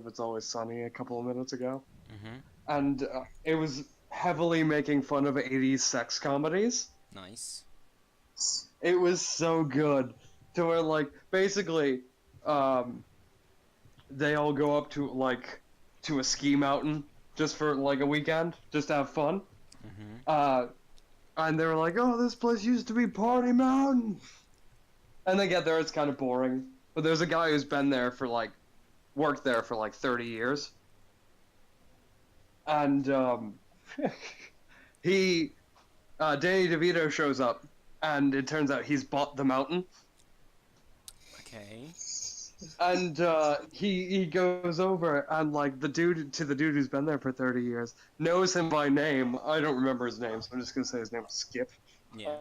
It's Always Sunny a couple of minutes ago, Mm-hmm. and it was heavily making fun of 80s sex comedies. Nice. It was so good to where like basically um, they all go up to a ski mountain just for like a weekend, just to have fun. Mm-hmm. Uh, and they were like, "Oh, this place used to be Party Mountain." And they get there, it's kind of boring. But there's a guy who's been there for like worked there for like 30 years, and he Danny DeVito shows up, and it turns out he's bought the mountain. Okay. And he goes over and like the dude who's been there for 30 years knows him by name. I don't remember his name, so I'm just gonna say his name was Skip. Yeah.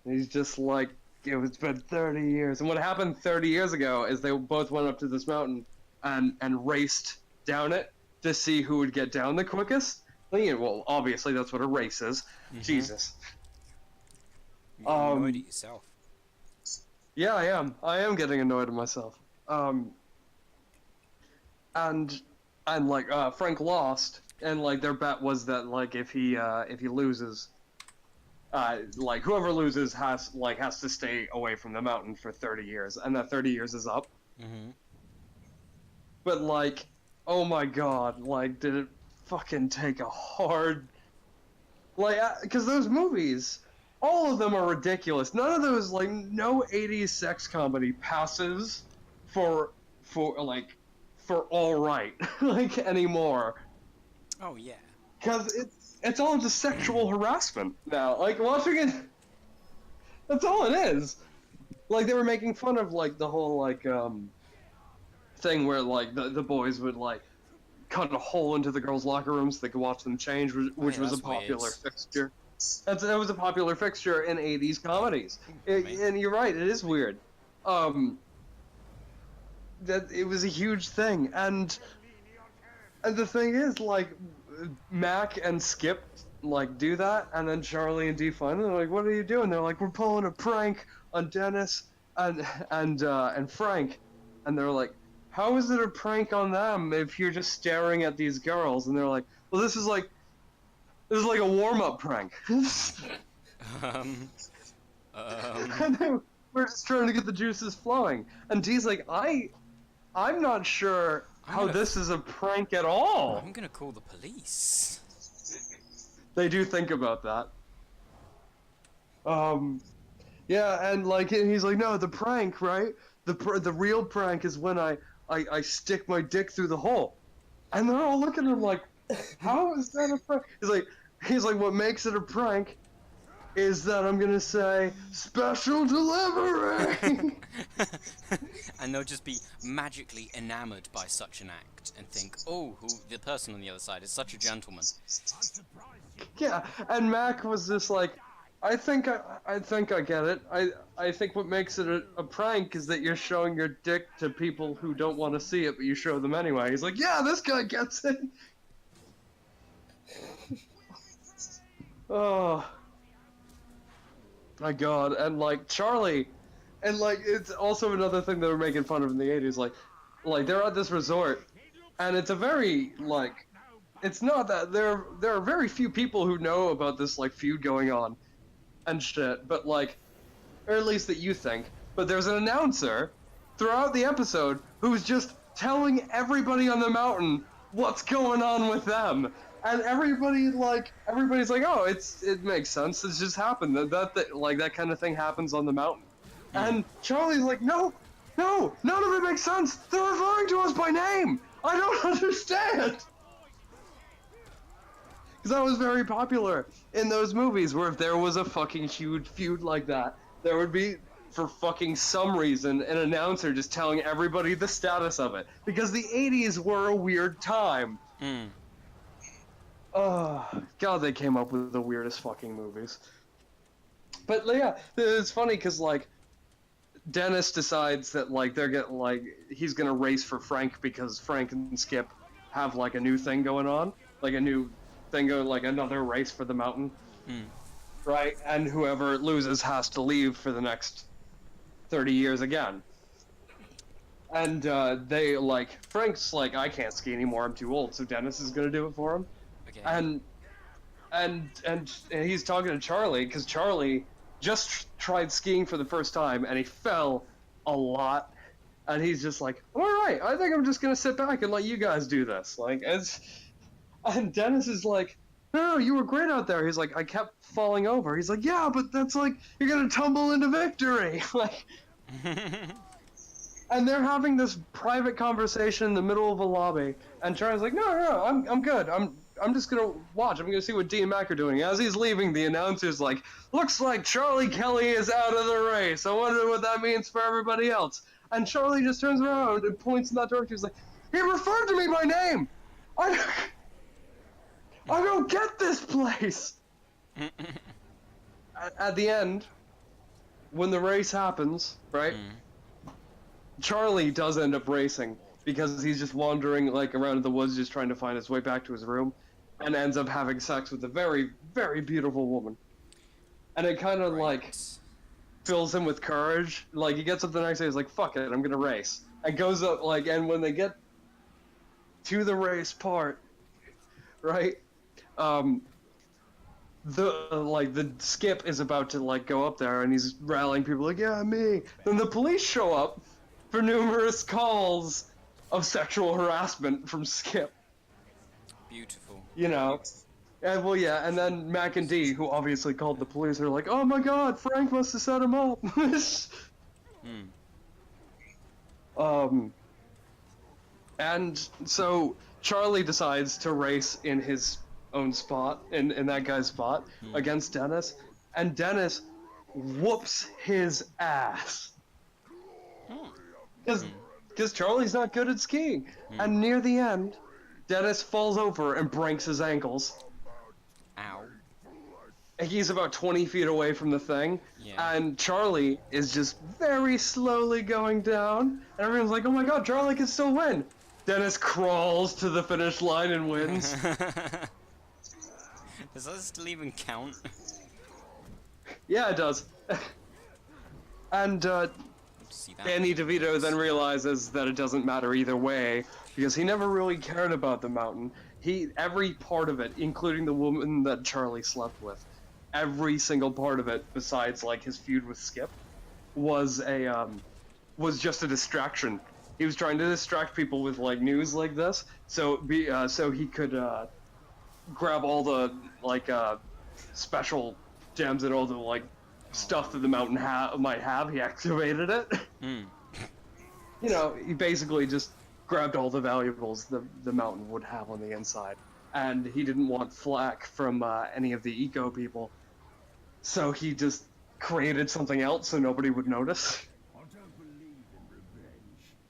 He's just like, it's been 30 years. And what happened 30 years ago is they both went up to this mountain and raced down it to see who would get down the quickest. Well, obviously that's what a race is. Mm-hmm. Jesus. You annoyed at yourself. Yeah, I am. I am getting annoyed at myself. And like Frank lost, and like their bet was that like if he loses, like whoever loses has to stay away from the mountain for 30 years, and that 30 years is up. Mm-hmm. But like, oh my god, like did it fucking take a hard like because those movies, all of them are ridiculous. None of those like no 80s sex comedy passes for for all right like anymore. Oh yeah. Because it's all just sexual harassment now. Like watching it, that's all it is. Like they were making fun of like the whole like thing where like the boys would like cut a hole into the girls' locker rooms so they could watch them change, which yeah, was a that's popular weird. fixture. That was a popular fixture in 80s comedies. And you're right, it is weird. That it was a huge thing, and the thing is, like, Mac and Skip like do that, and then Charlie and Dee find them. They're like, "What are you doing?" They're like, "We're pulling a prank on Dennis and Frank," and they're like, "How is it a prank on them if you're just staring at these girls?" And they're like, "Well, this is like a warm-up prank." Um. And then we're just trying to get the juices flowing, and Dee's like, I'm not sure how this is a prank at all. I'm gonna call the police. They do think about that. Yeah, and like he's like, no, the prank, right? The real prank is when I stick my dick through the hole, and they're all looking at him like, how is that a prank? He's like, what makes it a prank is that I'm gonna say special delivery. And they'll just be magically enamored by such an act and think, oh, the person on the other side is such a gentleman. Yeah, and Mac was just like, I think I get it. I think what makes it a prank is that you're showing your dick to people who don't want to see it, but you show them anyway. He's like, yeah, this guy gets it. Oh my god, and like Charlie, and like it's also another thing they were making fun of in the 80s, like they're at this resort, and it's a very like, it's not that there are very few people who know about this like feud going on and shit, but like, or at least that you think, but there's an announcer throughout the episode who's just telling everybody on the mountain what's going on with them. And everybody's like, oh, it makes sense. It's just happened. That like that kind of thing happens on the mountain. And Charlie's like, no, none of it makes sense. They're referring to us by name. I don't understand. Because that was very popular in those movies, where if there was a fucking huge feud like that, there would be, for fucking some reason, an announcer just telling everybody the status of it. Because the 80s were a weird time. Oh, God, they came up with the weirdest fucking movies. But yeah, it's funny because like Dennis decides that like he's gonna race for Frank because Frank and Skip have like a new thing going on, like a new thing going, like another race for the mountain, right? And whoever loses has to leave for the next 30 years again. And they like Frank's like, I can't ski anymore. I'm too old. So Dennis is gonna do it for him. Okay. And and he's talking to Charlie because Charlie just tried skiing for the first time and he fell a lot. And he's just like, all right, I think I'm just gonna sit back and let you guys do this. Like, as and Dennis is like, no, you were great out there. He's like, I kept falling over. He's like, yeah, but that's like you're gonna tumble into victory. Like, and they're having this private conversation in the middle of a lobby, and Charlie's like, no, I'm good. I'm just gonna watch. I'm gonna see what Dean and Mac are doing. As he's leaving, the announcer's like, looks like Charlie Kelly is out of the race. I wonder what that means for everybody else. And Charlie just turns around and points in that direction. He's like, he referred to me by name. I don't get this place. At the end, when the race happens, right? Charlie does end up racing because he's just wandering like around in the woods, just trying to find his way back to his room, and ends up having sex with a very, very beautiful woman. And it kind of like fills him with courage. Like he gets up the next day, he's like, "Fuck it, I'm gonna race." And goes up like, and when they get to the race part, right? The Skip is about to like go up there, and he's rallying people like, "Yeah, me." Then the police show up for numerous calls of sexual harassment from Skip. Beautiful. You know, and well, yeah, and then Mac and D, who obviously called the police, are like, "Oh my God, Frank must have set him up." Um, and so Charlie decides to race in his own spot, in that guy's spot, against Dennis, and Dennis whoops his ass. Because Charlie's not good at skiing. And near the end, Dennis falls over and breaks his ankles. Ow. He's about 20 feet away from the thing, and Charlie is just very slowly going down. And everyone's like, oh my God, Charlie can still win. Dennis crawls to the finish line and wins. Does that still even count? Yeah, it does. And Danny DeVito then realizes that it doesn't matter either way, because he never really cared about the mountain. Every part of it, including the woman that Charlie slept with, every single part of it, besides like his feud with Skip, was just a distraction. He was trying to distract people with like news like this, so he could grab all the like special gems and all the like stuff that the mountain might have. He activated it. You know, he basically just grabbed all the valuables the mountain would have on the inside, and he didn't want flack from any of the eco people, so he just created something else so nobody would notice.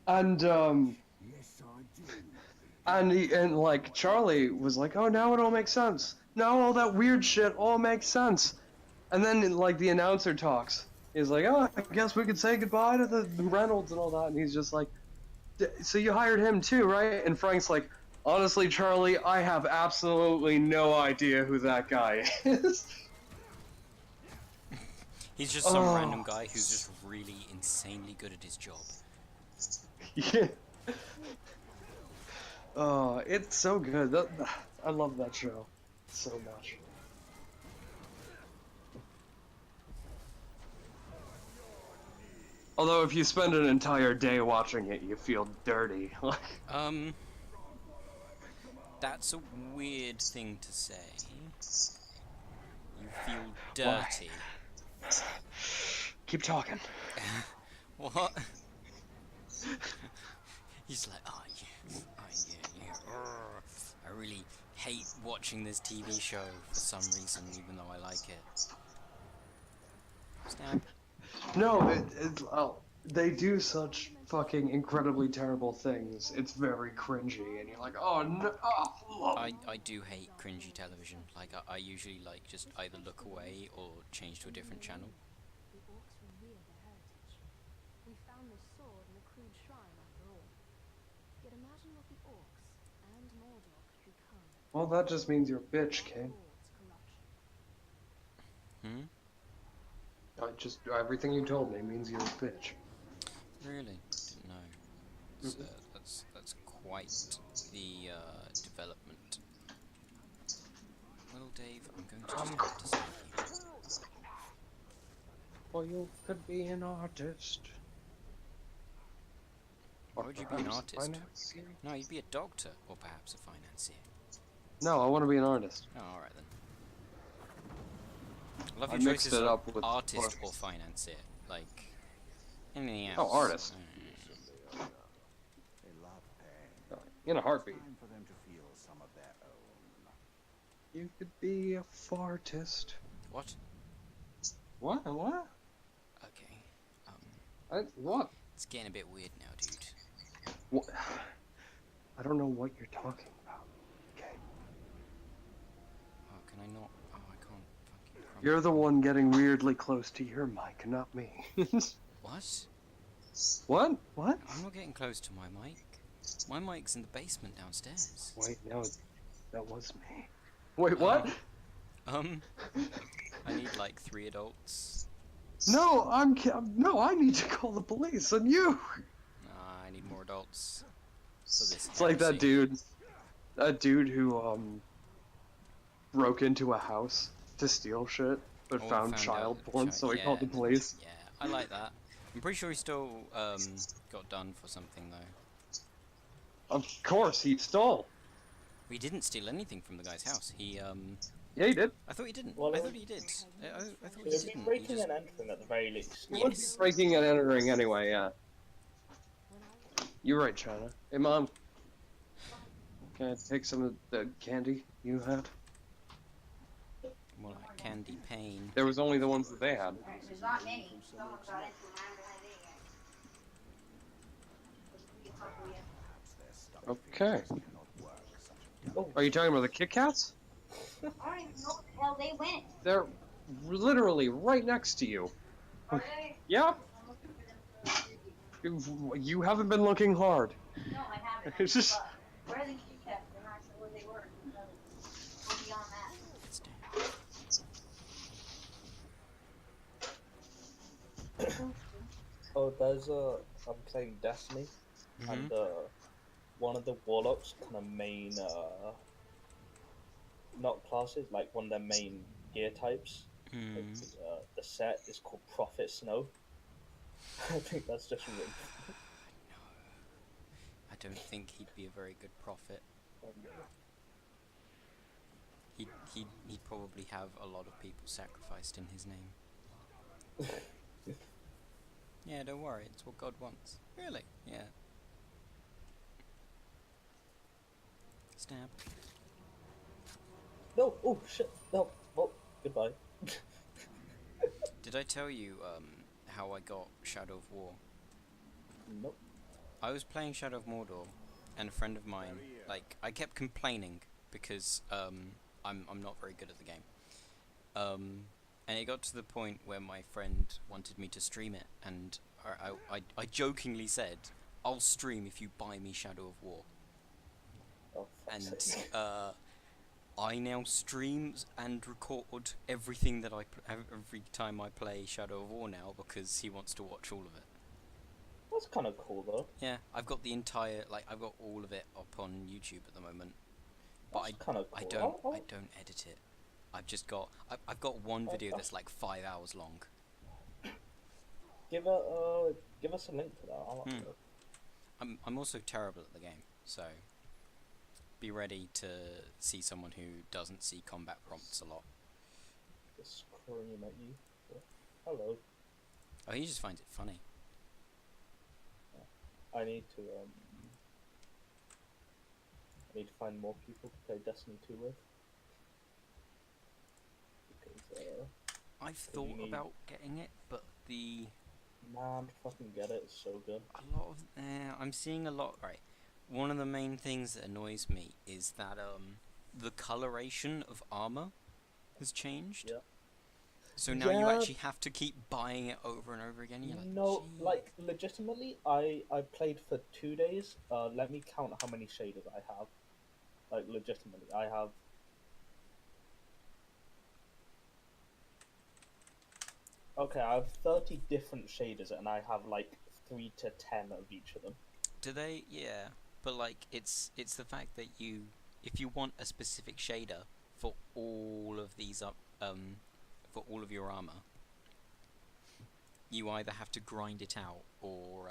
And and like Charlie was like, oh, now it all makes sense. Now all that weird shit all makes sense. And then like the announcer talks. He's like, oh, I guess we could say goodbye to the Reynolds and all that. And he's just like, so you hired him too, right? And Frank's like, honestly, Charlie, I have absolutely no idea who that guy is. He's just some random guy who's just really insanely good at his job. Yeah. Oh, it's so good. I love that show so much. Although if you spend an entire day watching it, you feel dirty. That's a weird thing to say. You feel dirty. Why? Keep talking. What? He's like, oh yeah. I really hate watching this TV show for some reason, even though I like it. Stab. No, they do such fucking incredibly terrible things. It's very cringy, and you're like, oh no. I do hate cringy television. Like I usually like just either look away or change to a different channel. The orcs revere their heritage. We found this sword in a crude shrine after all. Yet imagine what the orcs and Mordor could become. Well, that just means you're a bitch, Kane. Everything you told me means you're a bitch. Really? Didn't know. That's quite the development. Well, Dave, I'm going to just have to save you. Well, you could be an artist. Or Why would you be an perhaps a artist? financier? No, you'd be a doctor or perhaps a financier. No, I want to be an artist. Oh, all right then. I love I your mixed choices it of up with artist or financier. Like anything oh, else. artist. In a heartbeat. Time for them to feel some of their own. You could be a fartist. What? What? What? Okay. What? It's getting a bit weird now, dude. What? I don't know what you're talking about. Okay. Oh, can I not? Oh, I can't fucking. You're the one getting weirdly close to your mic, not me. What? What? What? I'm not getting close to my mic. My mic's in the basement downstairs. Wait, no, that was me. Wait, what? I need like 3 adults. No, no, I need to call the police on you. I need more adults for this. It's like that dude who broke into a house to steal shit, but Oh, found child porn, so he called the police. Yeah, I like that. I'm pretty sure he still got done for something though. Of course, he stole. We didn't steal anything from the guy's house. He Yeah, he did. I thought he didn't. Well, I thought he did. I thought he It would be didn't. breaking and entering at the very least. He would be Yes. breaking and entering anyway. Yeah. You're right, China. Hey, Mom. Can I take some of the candy you had? More like candy pain. There was only the ones that they had. There's not many. Someone got it from Okay. Are you talking about the Kit Kats? I don't even know where the hell they went. They're literally right next to you. Are they? Yeah. I'm looking for them. You haven't been looking hard. No, I haven't. It's just. But where are the Kit Kats? I'm not sure where they were. We're beyond that. It's down. Oh, I'm playing Destiny, and one of the warlocks kind of main, not classes, like one of their main gear types. Like, the set is called Prophet Snow. I think that's just really. No. I don't think he'd be a very good prophet. He'd probably have a lot of people sacrificed in his name. Yeah, don't worry, it's what God wants. Really? Yeah. Stab. No! Oh shit! No! Oh, goodbye. Did I tell you how I got Shadow of War? Nope. I was playing Shadow of Mordor, and a friend of mine, like, I kept complaining because I'm not very good at the game. And it got to the point where my friend wanted me to stream it, and I jokingly said, "I'll stream if you buy me Shadow of War." Oh, fuck's And sake. I now stream and record everything that every time I play Shadow of War now because he wants to watch all of it. That's kind of cool though. Yeah, I've got the entire I've got all of it up on YouTube at the moment, but That's kind of cool. I don't edit it. I've got one video that's like 5 hours long. Give us a link to that. I'll have to look. I'm also terrible at the game, so be ready to see someone who doesn't see combat prompts a lot. Just scream at you. Hello. Oh, he just finds it funny. I need to find more people to play Destiny 2 with. Because I've thought about getting it, but man, fucking get it. It's so good. a lot of I'm seeing a lot. Right, one of the main things that annoys me is that the coloration of armor has changed. Yeah. So now you Yeah. actually have to keep buying it over and over again. You're like, No, "Gee." like legitimately, I played for 2 days. Let me count how many shaders I have. Like legitimately, I have. Okay, I have 30 different shaders, and I have like 3 to 10 of each of them. Do they? Yeah. But like, it's the fact that if you want a specific shader for all of these for all of your armor, you either have to grind it out or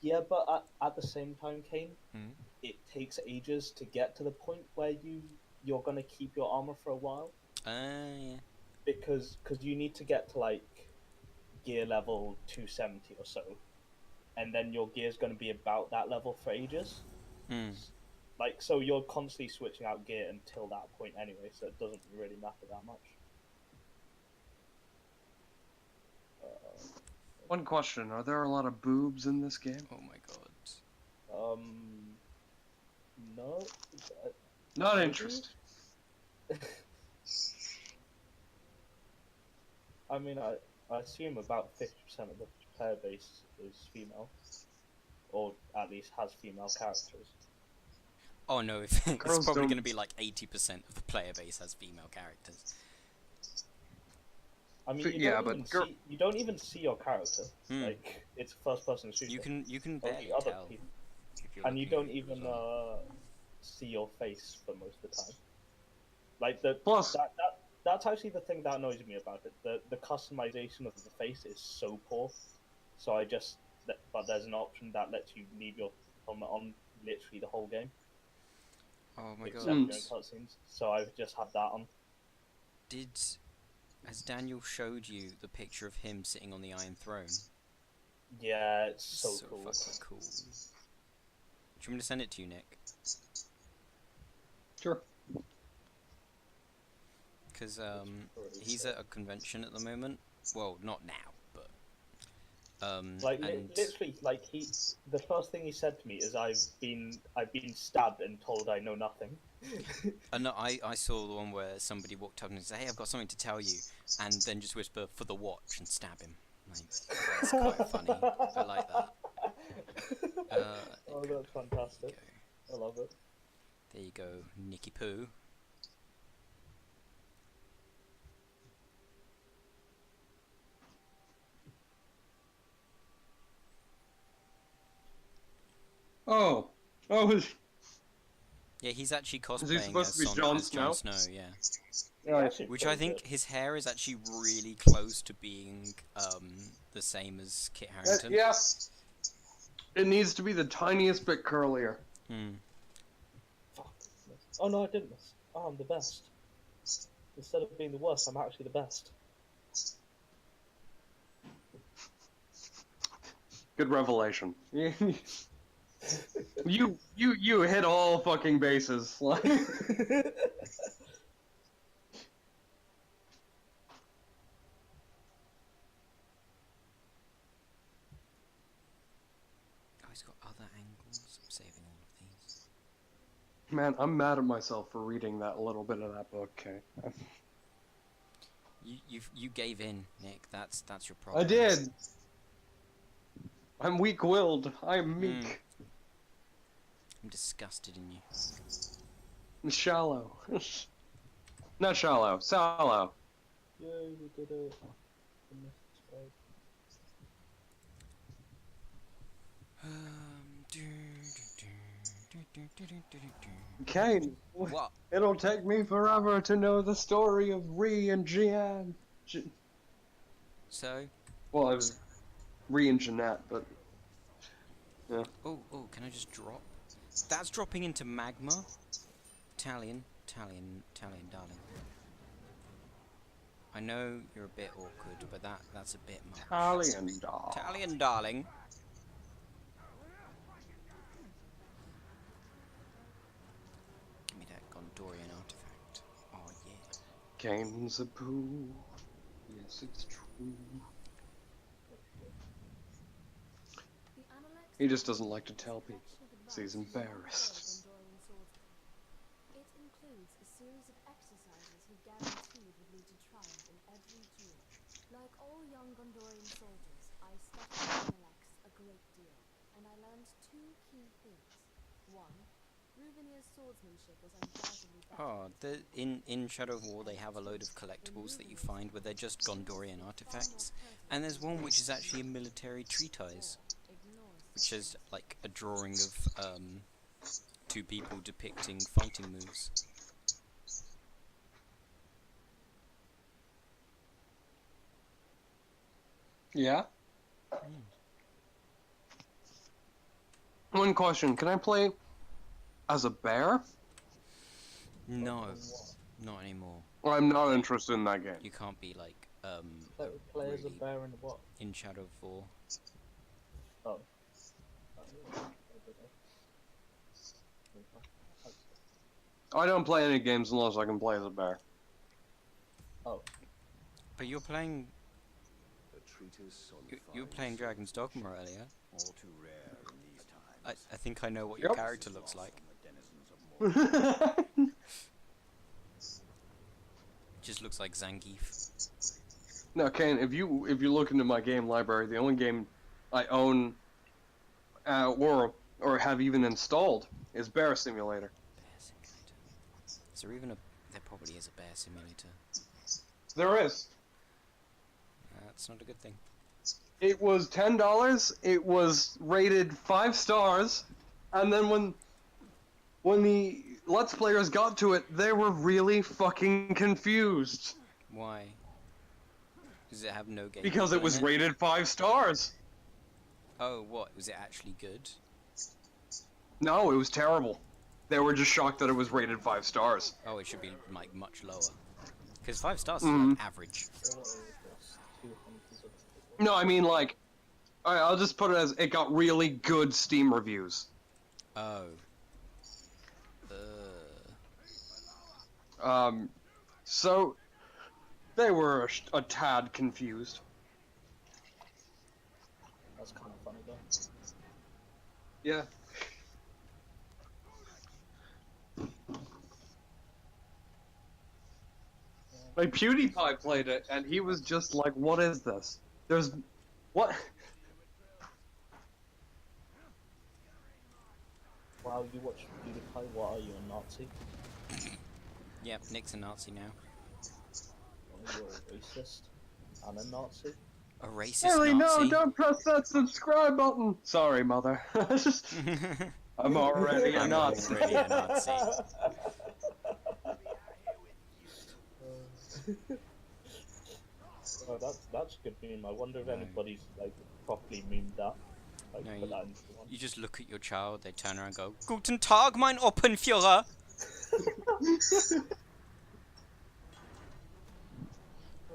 Yeah, but at the same time, Kane, Hmm? it takes ages to get to the point where you're gonna keep your armor for a while Yeah. because you need to get to like gear level 270 or so, and then your gear's gonna be about that level for ages. Hmm. Like, so you're constantly switching out gear until that point anyway, so it doesn't really matter that much. One question: are there a lot of boobs in this game? Oh my god. No. Not Maybe? interested. I mean, I assume about 50% of the player base is female, or at least has female characters. Oh no, it's Girls probably don't- going to be like 80% of the player base has female characters. I mean, you don't even see your character. Hmm. Like, it's a first-person shooter. You can Only barely other tell people. if you're And you looking don't at it as even well. see your face for most of the time. Like Plus, that's actually the thing that annoys me about it. The customization of the face is so poor. So but there's an option that lets you leave your helmet on literally the whole game, Oh my except god. during cutscenes. So I've just had that on. Has Daniel showed you the picture of him sitting on the Iron Throne? Yeah, it's so cool. Fucking cool. Do you want me to send it to you, Nick? sure. Because he's at a convention at the moment. Well, not now, but Like and literally, like the first thing he said to me is, I've been stabbed and told I know nothing." no, I saw the one where somebody walked up and said, "Hey, I've got something to tell you," and then just whisper "for the watch" and stab him. Like, that's quite funny. I like that. Oh, that's fantastic. I love it. There you go, Nicky Poo. Oh, Yeah, he's actually he cosplaying supposed as to be Jon Jon Snow? Snow. Yeah. yeah, I Actually, Which I pretty think good. his hair is actually really close to being the same as Kit Harington. yeah. It needs to be the tiniest bit curlier. Hmm. Fuck. Oh no, I didn't miss. Oh, I'm the best. Instead of being the worst, I'm actually the best. Good revelation. you hit all fucking bases. Like, Oh, he's got other angles. I'm saving all of these. man, I'm mad at myself for reading that little bit of that book. Okay. You gave in, Nick. That's your problem. I did. I'm weak-willed. I'm meek. I'm disgusted in you. I'm shallow. Not shallow. Sallow. Yay, we did it. Kane, What? it'll take me forever to know the story of Ree and Jeanne. So? Well, I was Ree and Jeanette, but yeah. Oh, can I just drop? That's dropping into magma. Italian, darling. I know you're a bit awkward, but that's a bit much. Italian dog. Italian, darling. Give me that Gondorian artifact. Oh yeah. Kane's a poo. Yes, it's true. The Analects He just doesn't like to tell people. perfection of So he's advice from embarrassed. fellow Gondorian swordsmen. It includes a series of exercises he guaranteed would lead to triumph in every duel. Like all young Gondorian soldiers, I studied the Analects a great deal, and I learned two key things. One, Ruvenir's swordsmanship was undoubtedly better. Oh, in Shadow of War they have a load of collectibles that you find where they're just Gondorian artifacts, and there's one which is actually a military treatise, which is like a drawing of two people depicting fighting moves. Yeah. Hmm. One question: can I play as a bear? No, not anymore. I'm not interested in that game. You can't be like Play as a really bear in what? in Shadow of War. Oh. I don't play any games unless I can play as a bear. Oh. But you're playing. A treatise on You were fine playing Dragon's souls, Dogma earlier. all too rare in these times. I think I know what your Yep. character looks like. From the denizens of Mordor. Just looks like Zangief. Now, Kane, if you look into my game library, the only game I own or have even installed is Bear Simulator. Bear Simulator. Is there even a? There probably is a Bear Simulator. There is. That's not a good thing. It was $10. It was rated 5 stars, and then when the Let's Players got to it, they were really fucking confused Why? Does it have no game? because it was rated 5 stars. Oh, what? Was it actually good? No, it was terrible. They were just shocked that it was rated 5 stars. Oh, it should be like much lower. Because 5 stars Mhm. is like average. No, I mean like, alright, I'll just put it as it got really good Steam reviews. Oh. So they were a tad confused. That's kind of funny though. Yeah. Like PewDiePie played it, and he was just like, "What is this? There's, what?" Wow, you watch PewDiePie, what are you, a Nazi? Yep, Nick's a Nazi now. Oh, you're a racist and a Nazi? A racist Really? Nazi? No! Don't press that subscribe button. Sorry, mother. I'm already a I'm Nazi. already a Nazi. Oh, that's a good meme. I wonder if No. anybody's like properly memed that. Like No, put that into one. You just look at your child, they turn around and go, Guten Tag, mein Oppenführer!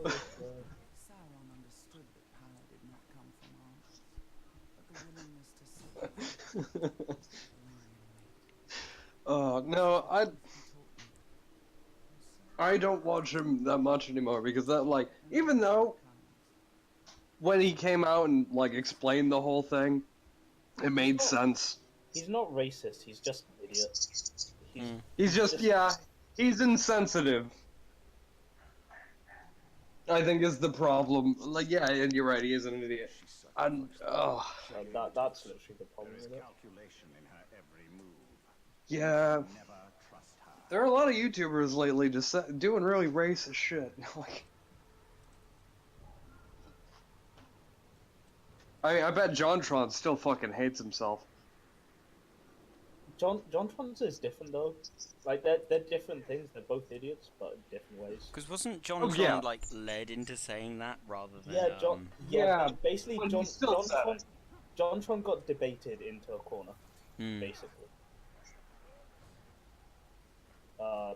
Sauron understood that power did not come from arms, but the willingness to suffer, lie and wait. No, He taught them. I don't watch him that much anymore because that, like, even though when he came out and like explained the whole thing, it made sense. He's not racist. He's just an idiot. He's just, yeah, he's insensitive. I think is the problem. Like, yeah, and you're right, he is an idiot. And That's literally the problem There is with it. calculation in her every move. yeah, Never trust her. there are a lot of YouTubers lately just doing really racist shit. Like, I bet JonTron still fucking hates himself. JonTron's is different though. Like they're different things. They're both idiots, but in different ways. Because wasn't John Oh, yeah. like led into saying that rather than Yeah, Yeah, basically, but he still said JonTron got debated into a corner, basically.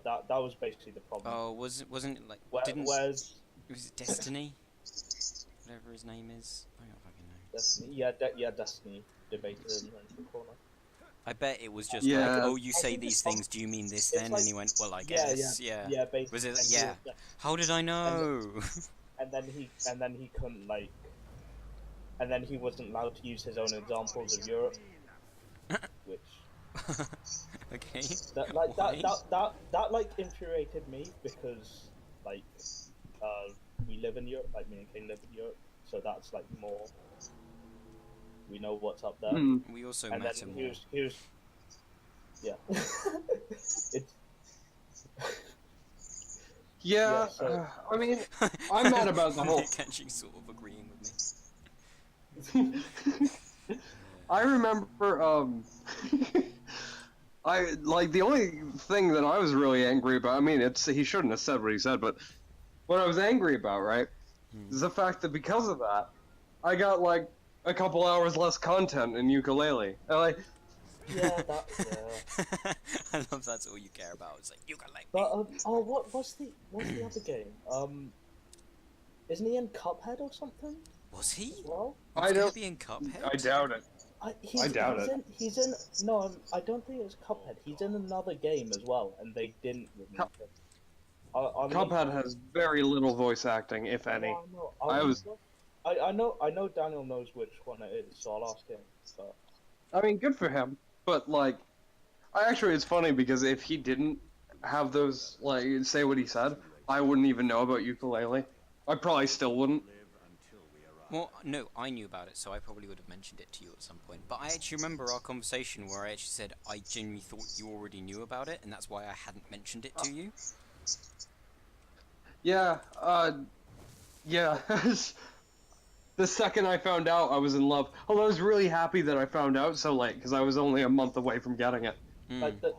That was basically the problem. Oh, wasn't it like Whereas was it Destiny? Whatever his name is. I don't fucking know. Destiny, Destiny debated him into a corner. I bet it was just Yeah. like, oh, you I say think these it's things, do you mean this it's then? like- And he went, well, I Yeah, guess, yeah. Yeah, basically. Was it? And Yeah. How did I know? And then he couldn't like, and then he wasn't allowed to use his own examples of Europe, which Okay. that like Why? that like infuriated me because like we live in Europe, like me and King live in Europe, so that's like more. We know what's up there. We also And met then him. he was yeah. It's Yeah, so- I mean, I'm mad about the whole. Nick actually sort of agreeing with me. I remember, I, like, the only thing that I was really angry about, I mean, he shouldn't have said what he said, but what I was angry about, right, is the fact that because of that, I got, like, a couple hours less content in ukulele. And, like, Yeah, yeah. I love that's all you care about. It's like you can like But me. what's the other game? Isn't he in Cuphead or something Was he? as well? I Was don't, Abby in Cuphead? I doubt it. I doubt it. He's in no, I don't think it's Cuphead. He's in another game as well, and they didn't remove him. I'm Cuphead has very little voice acting, if any. I know Daniel knows which one it is, so I'll ask him. But I mean, good for him, but, like, it's funny because if he didn't have those, like, say what he said, I wouldn't even know about ukulele. I probably still wouldn't. Well, no, I knew about it, so I probably would have mentioned it to you at some point. But I actually remember our conversation where I actually said I genuinely thought you already knew about it, and that's why I hadn't mentioned it to you. Yeah, yeah. The second I found out, I was in love. Although I was really happy that I found out so late, because I was only a month away from getting it. like the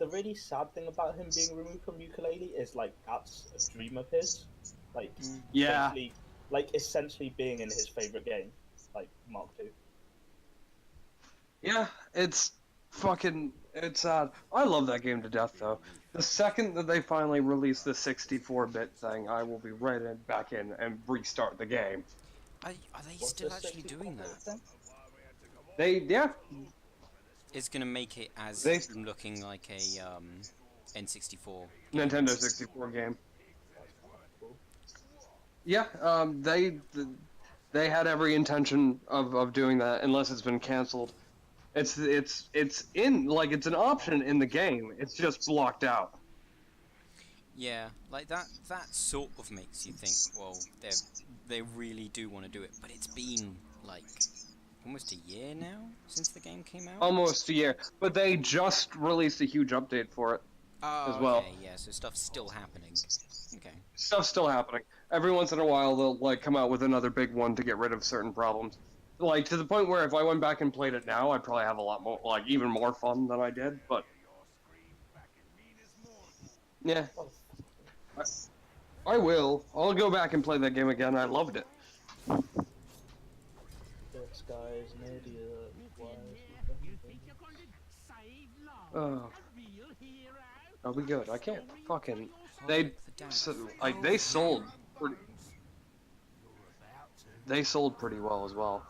really sad thing about him being removed from ukulele is like that's a dream of his. Like Yeah. essentially being in his favorite game, like Mark II. Yeah, it's sad. I love that game to death, though. The second that they finally release the 64-bit thing, I will be back in and restart the game. Are they still actually doing that? Yeah. It's gonna make it as looking like a N64 game. Nintendo 64 game. Yeah, they had every intention of doing that, unless it's been canceled. It's in, like, it's an option in the game. It's just blocked out. Yeah, like that sort of makes you think, well, they really do want to do it, but it's been like almost a year now since the game came out. Almost a year, but they just released a huge update for it as well. Okay, yeah, so stuff's still happening. Okay. Stuff's still happening. Every once in a while, they'll, like, come out with another big one to get rid of certain problems. Like, to the point where if I went back and played it now, I'd probably have a lot more, like, even more fun than I did, but... Yeah. I will. I'll go back and play that game again. I loved it. This guy's an idiot. Why is he Oh. I'll be good. I can't fucking... They sold pretty... They sold pretty well as well.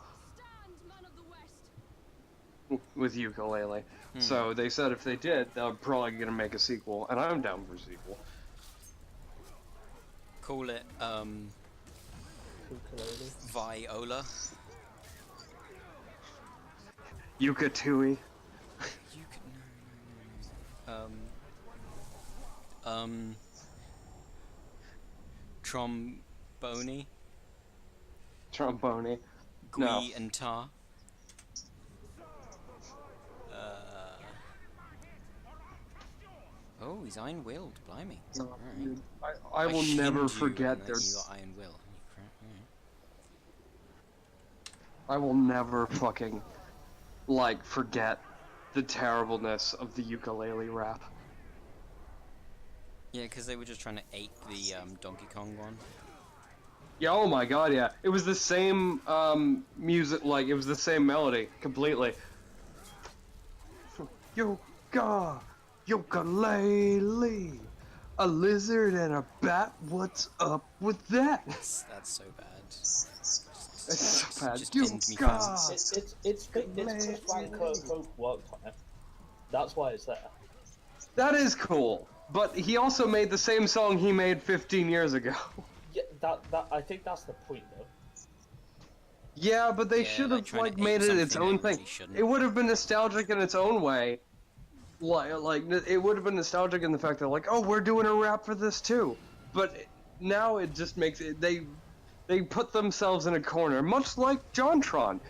With ukulele. So they said if they did, they're probably gonna make a sequel, and I'm down for a sequel. Call it, Viola. Yuka-Tui. Trombone. Trombone. Gui No. and Tar. Oh, he's iron-willed, blimey. No, Alright. dude. I will never forget their... You got iron will. I will never fucking, like, forget the terribleness of the ukulele rap. Yeah, because they were just trying to ape the Donkey Kong one. Yeah, oh my god, yeah. It was the same music, like, it was the same melody, completely. Ukulele, a lizard and a bat, what's up with that? That's so bad. It's so bad. Just end me fast. It's because Frank Kirkhope worked on it. That's why it's there. That is cool, but he also made the same song he made 15 years ago. Yeah, that I think that's the point though. Yeah, but they Yeah, should like have, trying like, to made ape it its something own they thing. really shouldn't. It would have been nostalgic in its own way. Like it would have been nostalgic in the fact that, like, oh, we're doing a rap for this too. But now it just makes it, they put themselves in a corner, much like JonTron.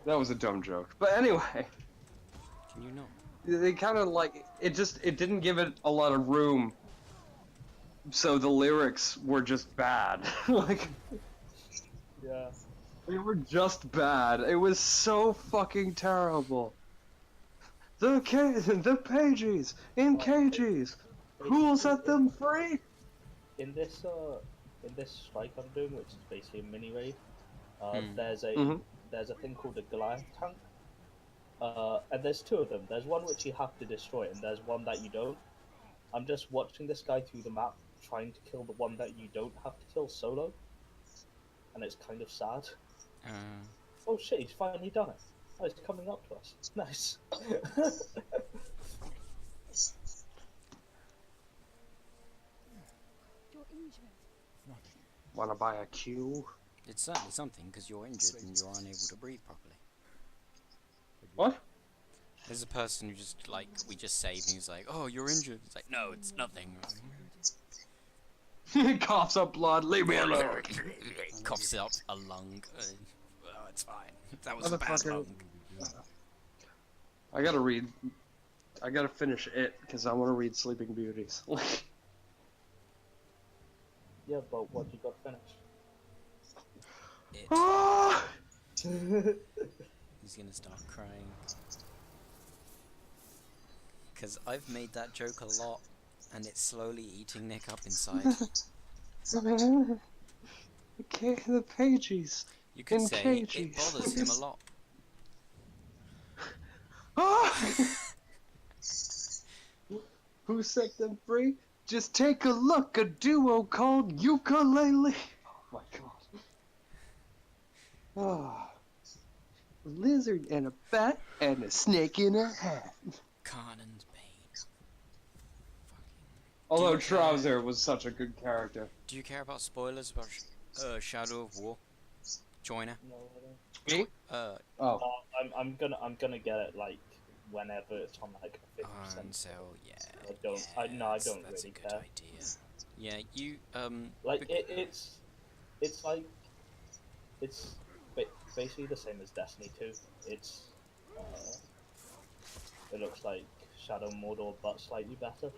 That was a dumb joke. But anyway, Can you not? they kind of, like, it didn't give it a lot of room. So the lyrics were just bad. Like, Yeah. They were just bad. It was so fucking terrible. The pages in cages. Who'll set them free? In this strike I'm doing, which is basically a mini raid, Hmm. there's a Mhm. thing called a Goliath tank. And there's two of them. There's one which you have to destroy, and there's one that you don't. I'm just watching this guy through the map trying to kill the one that you don't have to kill solo, and it's kind of sad. Oh shit, he's finally done it. Oh, he's coming up to us. Nice. You're injured. Nothing. Wanna buy a Q? It's certainly something because you're injured and you're unable to breathe properly. What? There's a person who just like we just saved and he's like, "Oh, you're injured." It's like, "No, it's nothing." Coughs up blood. Leave me alone. Coughs up a lung. Oh, it's fine. That was a bad Motherfucker. lung. I gotta read. I gotta finish it because I want to read Sleeping Beauties. Yeah, but what you got finished? It. Ah! He's gonna start crying. Because I've made that joke a lot, and it's slowly eating Nick up inside. Okay, the pages. You could In say cages. it bothers him a lot. Ah! Who set them free? Just take a look, a duo called Ukulele. Oh my god. Ah. A lizard and a bat and a snake in a hat. Carnan's Bane. Fucking. Although Do you care- Trouser was such a good character. Do you care about spoilers about Shadow of War? Joiner? No, I don't. Me? Oh. I'm gonna get it like whenever it's on like 50%. Until yeah. I don't. I that's don't a really good care. idea. Yeah, you Like it's like it's basically the same as Destiny 2. It's it looks like Shadow Mordor but slightly better.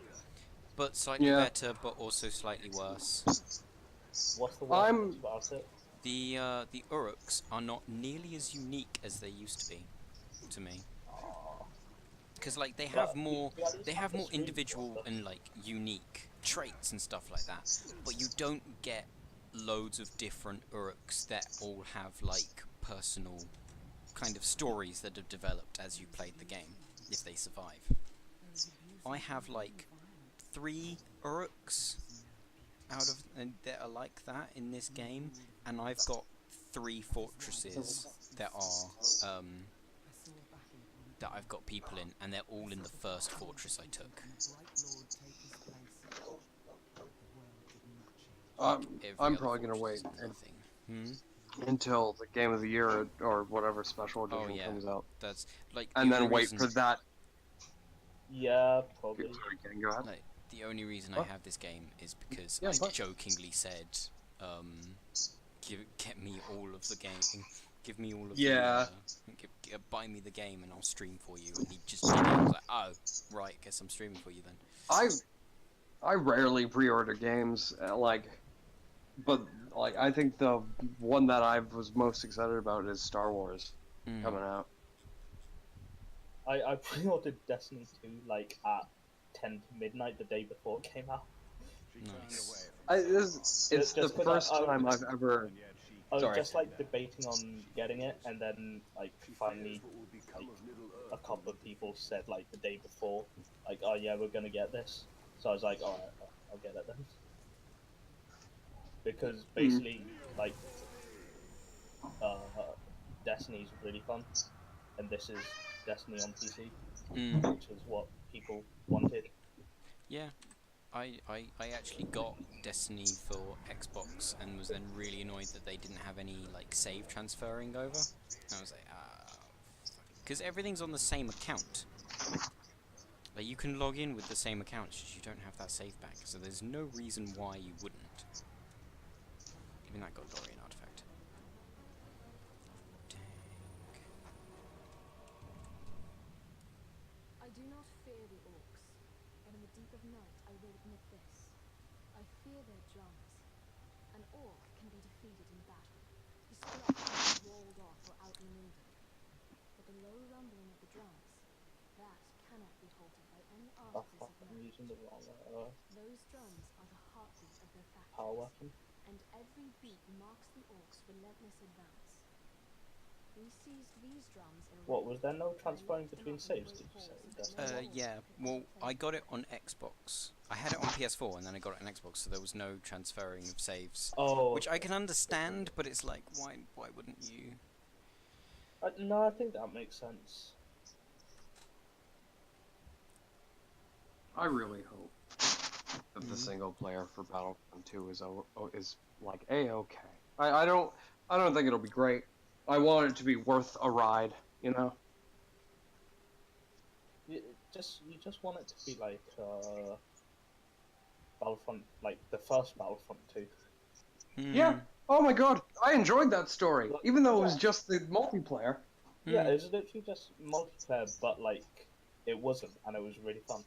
but slightly Yeah. better, but also slightly worse. What's the worst I'm- about it? The Uruks are not nearly as unique as they used to be, to me. Because like they have But more, we at least they have the more stream individual stuff. and like unique traits and stuff like that. But you don't get loads of different Uruks that all have like personal kind of stories that have developed as you played the game, if they survive. I have like 3 Uruks out of that are like that in this game, and I've got 3 fortresses that are that I've got people in, and they're all in the first fortress I took. Every I'm other probably gonna fortress wait is nothing. Hmm? until the Game of the Year or whatever special edition Oh yeah, comes out, that's like and the then only wait reason, for that. Yeah, probably. Sorry, Ken, go ahead. like the only reason I What? have this game is because Yeah, I what? jokingly said, get me all of the game, give me all of Yeah. the, buy me the game and I'll stream for you. And he just did it. I was like, oh right, guess I'm streaming for you then. I rarely pre-order games, but like I think the one that I was most excited about is Star Wars coming out. I pre-ordered Destiny 2 like at 10 to midnight the day before it came out. Nice. It's Just the 'cause first time I've ever. I was Sorry. just like debating on getting it, and then like finally, like a couple of people said like the day before, like, oh yeah, we're gonna get this. So I was like, alright, I'll get it then. Because basically, like, Destiny's really fun, and this is Destiny on PC, which is what people wanted. Yeah, I actually got Destiny for Xbox and was then really annoyed that they didn't have any like save transferring over. And I was like, because everything's on the same account. Like you can log in with the same account, it's just you don't have that save back. So there's no reason why you wouldn't. Even that Gondorian artifact. I do not fear the orcs, but in the deep of night I will admit this. I fear their drums. An orc can be defeated in battle. He struck walled off or outmaneuvered. But the low rumbling of the drums, that cannot be halted by any Oh artifice fuck, of I'm man. using the wrong Those drums are the heartbeat of their power factories, weapon. and every beat marks the orcs' relentless advance. We seized these drums in a What, raid, was there no and I transferring locked them between up in the saves, great did you hall say? so That's that no orc Yeah. could Well, ever play I got them. it on Xbox. I had it on PS4 and then I got it on Xbox, so there was no transferring of saves. Oh, Which I can understand, but it's like, why wouldn't you? no, I think that makes sense. I really hope that the single player for Battlefront 2 is like a-okay. I don't think it'll be great. I want it to be worth a ride, you know? You just want it to be like Battlefront, like the first Battlefront 2. Yeah. Hmm. Oh my god, I enjoyed that story, Like, even though it was yeah, just the multiplayer. yeah, Hmm. it was literally just multiplayer, but like it wasn't, and it was really fun.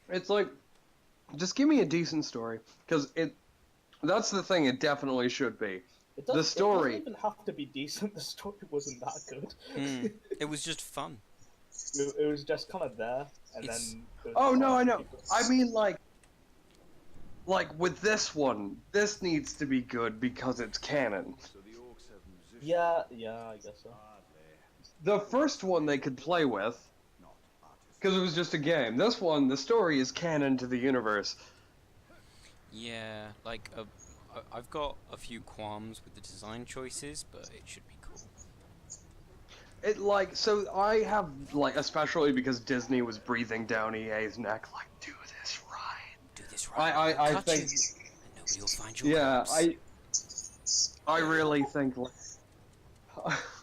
It's like, just give me a decent story, because that's the thing it definitely should be. The It doesn't story, even have to be decent. The story wasn't that good. Hmm. It was just fun. It was just kind of there, and It's then it was oh no, fun I for know. people. I mean, like with this one, this needs to be good because it's canon. So the orcs have musicians. Yeah, I guess so. Hardly. The first one they could play with, Not artists. because it was just a game. This one, the story is canon to the universe. yeah, like I've got a few qualms with the design choices, but it should be cool. So I have, especially because Disney was breathing down EA's neck, like, do this right. Do this right. I Cut think, you, and nobody will find your yeah, corpse. I really think,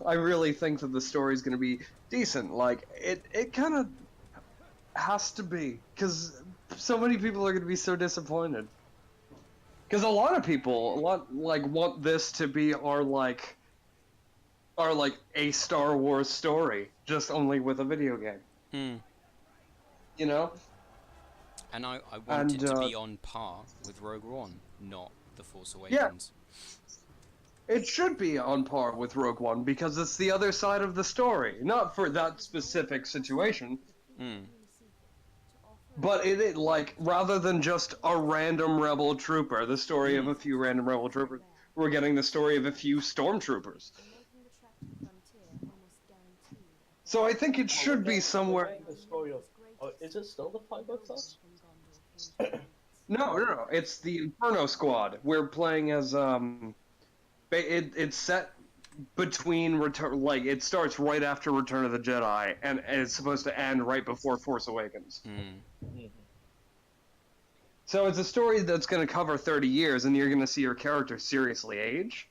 I really think that the story's gonna be decent. Like, it kind of has to be, because so many people are gonna be so disappointed. Because a lot of people, want this to be our a Star Wars story, just only with a video game. Hmm. You know? And I want And it to be on par with Rogue One, not The Force yeah, Awakens. it should be on par with Rogue One because it's the other side of the story, not for that specific situation, Hmm. but rather than just a random rebel trooper, the story of Hmm. a few random rebel troopers, we're getting the story of a few stormtroopers. Making the trek to the frontier almost guaranteed at So I best. think it Well, should be we're somewhere. getting the story of. Oh, is it still the 501st? No, it's the Inferno Squad. We're playing as it's set between return, it starts right after Return of the Jedi, and it's supposed to end right before Force Awakens. Hmm. So it's a story that's going to cover 30 years, and you're going to see your character seriously age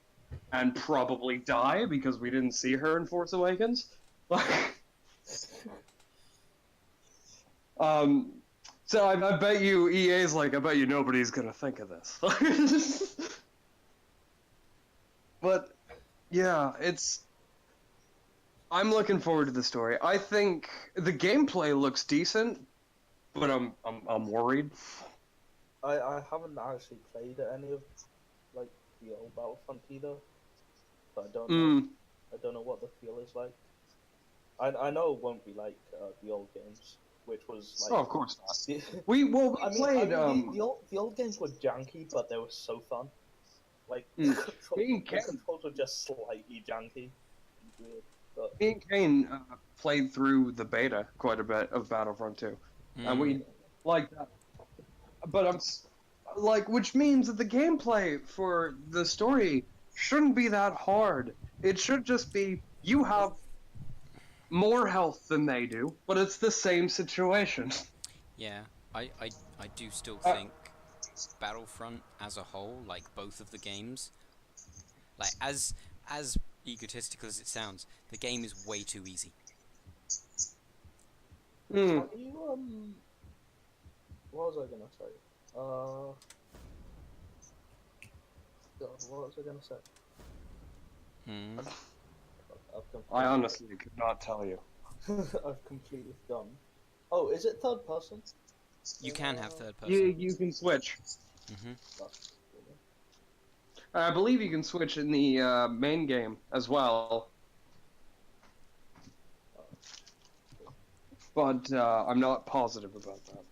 and probably die because we didn't see her in Force Awakens. um, so I bet you EA's I bet you nobody's going to think of this. But yeah, I'm looking forward to the story. I think the gameplay looks decent, but I'm worried. I haven't actually played any of like the old Battlefront either, so I don't know. Mm. I don't know what the feel is like. I know it won't be like the old games, which was like. Oh, of course not. The, We played the old games were janky, but they were so fun. Like Mm. the controls were just slightly janky, and weird. But me and Kane played through the beta quite a bit of Battlefront 2, and we liked that. But which means that the gameplay for the story shouldn't be that hard. It should just be you have more health than they do, but it's the same situation. Yeah, I do still Uh, think Battlefront as a whole, like both of the games, like as egotistical as it sounds, the game is way too easy. have you what was I gonna say? God, what was I gonna say? Hmm. I honestly could not tell you. I've completely forgotten. Oh, is it third person? You can have third person. You can switch. Hmm. That's brilliant. I believe you can switch in the main game as well, but I'm not positive about that.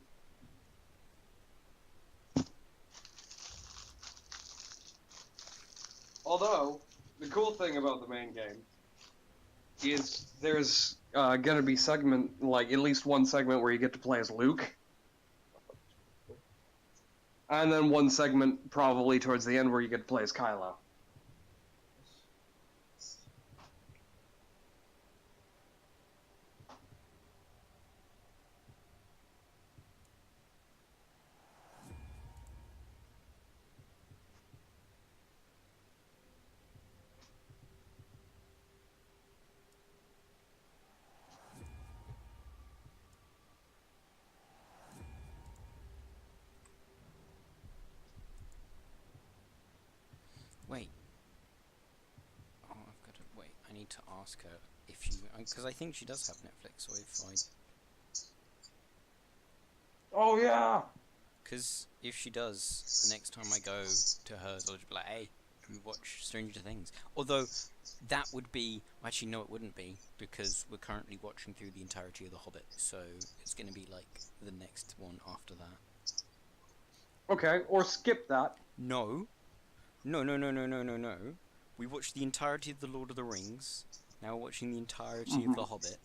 Although, the cool thing about the main game is there's gonna be like at least one segment where you get to play as Luke, and then one segment probably towards the end where you get to play as Kylo. Wait. Oh, I've got to wait. I need to ask her if she, because I think she does have Netflix. So Oh yeah. because if she does, the next time I go to hers, I'll just be like, "Hey, can we watch Stranger Things?" Although that would be, actually no, it wouldn't be, because we're currently watching through the entirety of The Hobbit, so it's going to be like the next one after that. Okay, or skip that. No. No. We watched the entirety of The Lord of the Rings. Now we're watching the entirety of The Hobbit.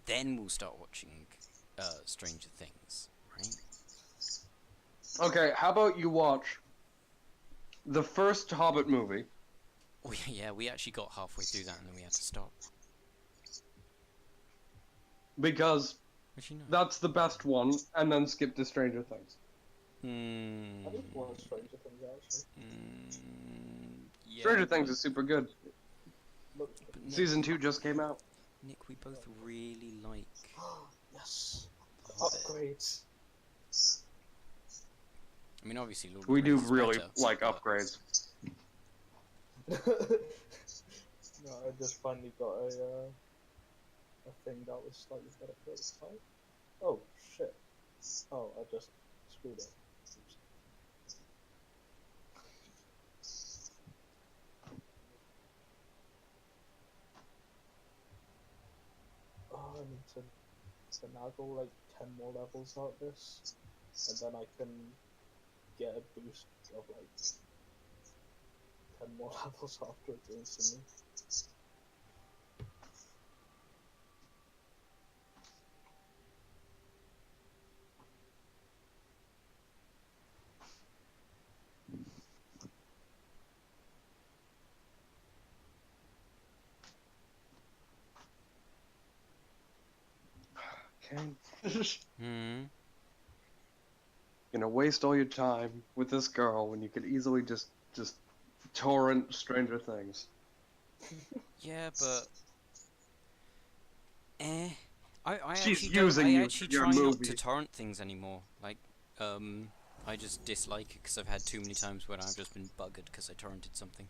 Then we'll start watching Stranger Things, right? Okay, how about you watch the first Hobbit movie? Oh yeah, we actually got halfway through that and then we had to stop. Because Actually, no. that's the best one, and then skip to Stranger Things. I didn't watch Stranger Things actually. Yeah, Stranger Things is super good. Look, but Nick, Season 2 just came out. Nick, we both really like yes, The Hobbit. upgrades. I mean, obviously, Lord of We the do Rings is really better, like but- upgrades. No, I just finally got a thing that was slightly better for its time. Oh shit! Oh, I just screwed it. Oops. Oh, I need to finagle like 10 more levels out of this, and then I can get a boost of like 10 more levels afterwards instantly. Okay. Hmm. You know, waste all your time with this girl when you could easily just torrent Stranger Things. Yeah, but I She's actually don't. using I you actually for your try not movie. to torrent things anymore. Like, I just dislike it because I've had too many times when I've just been buggered because I torrented something.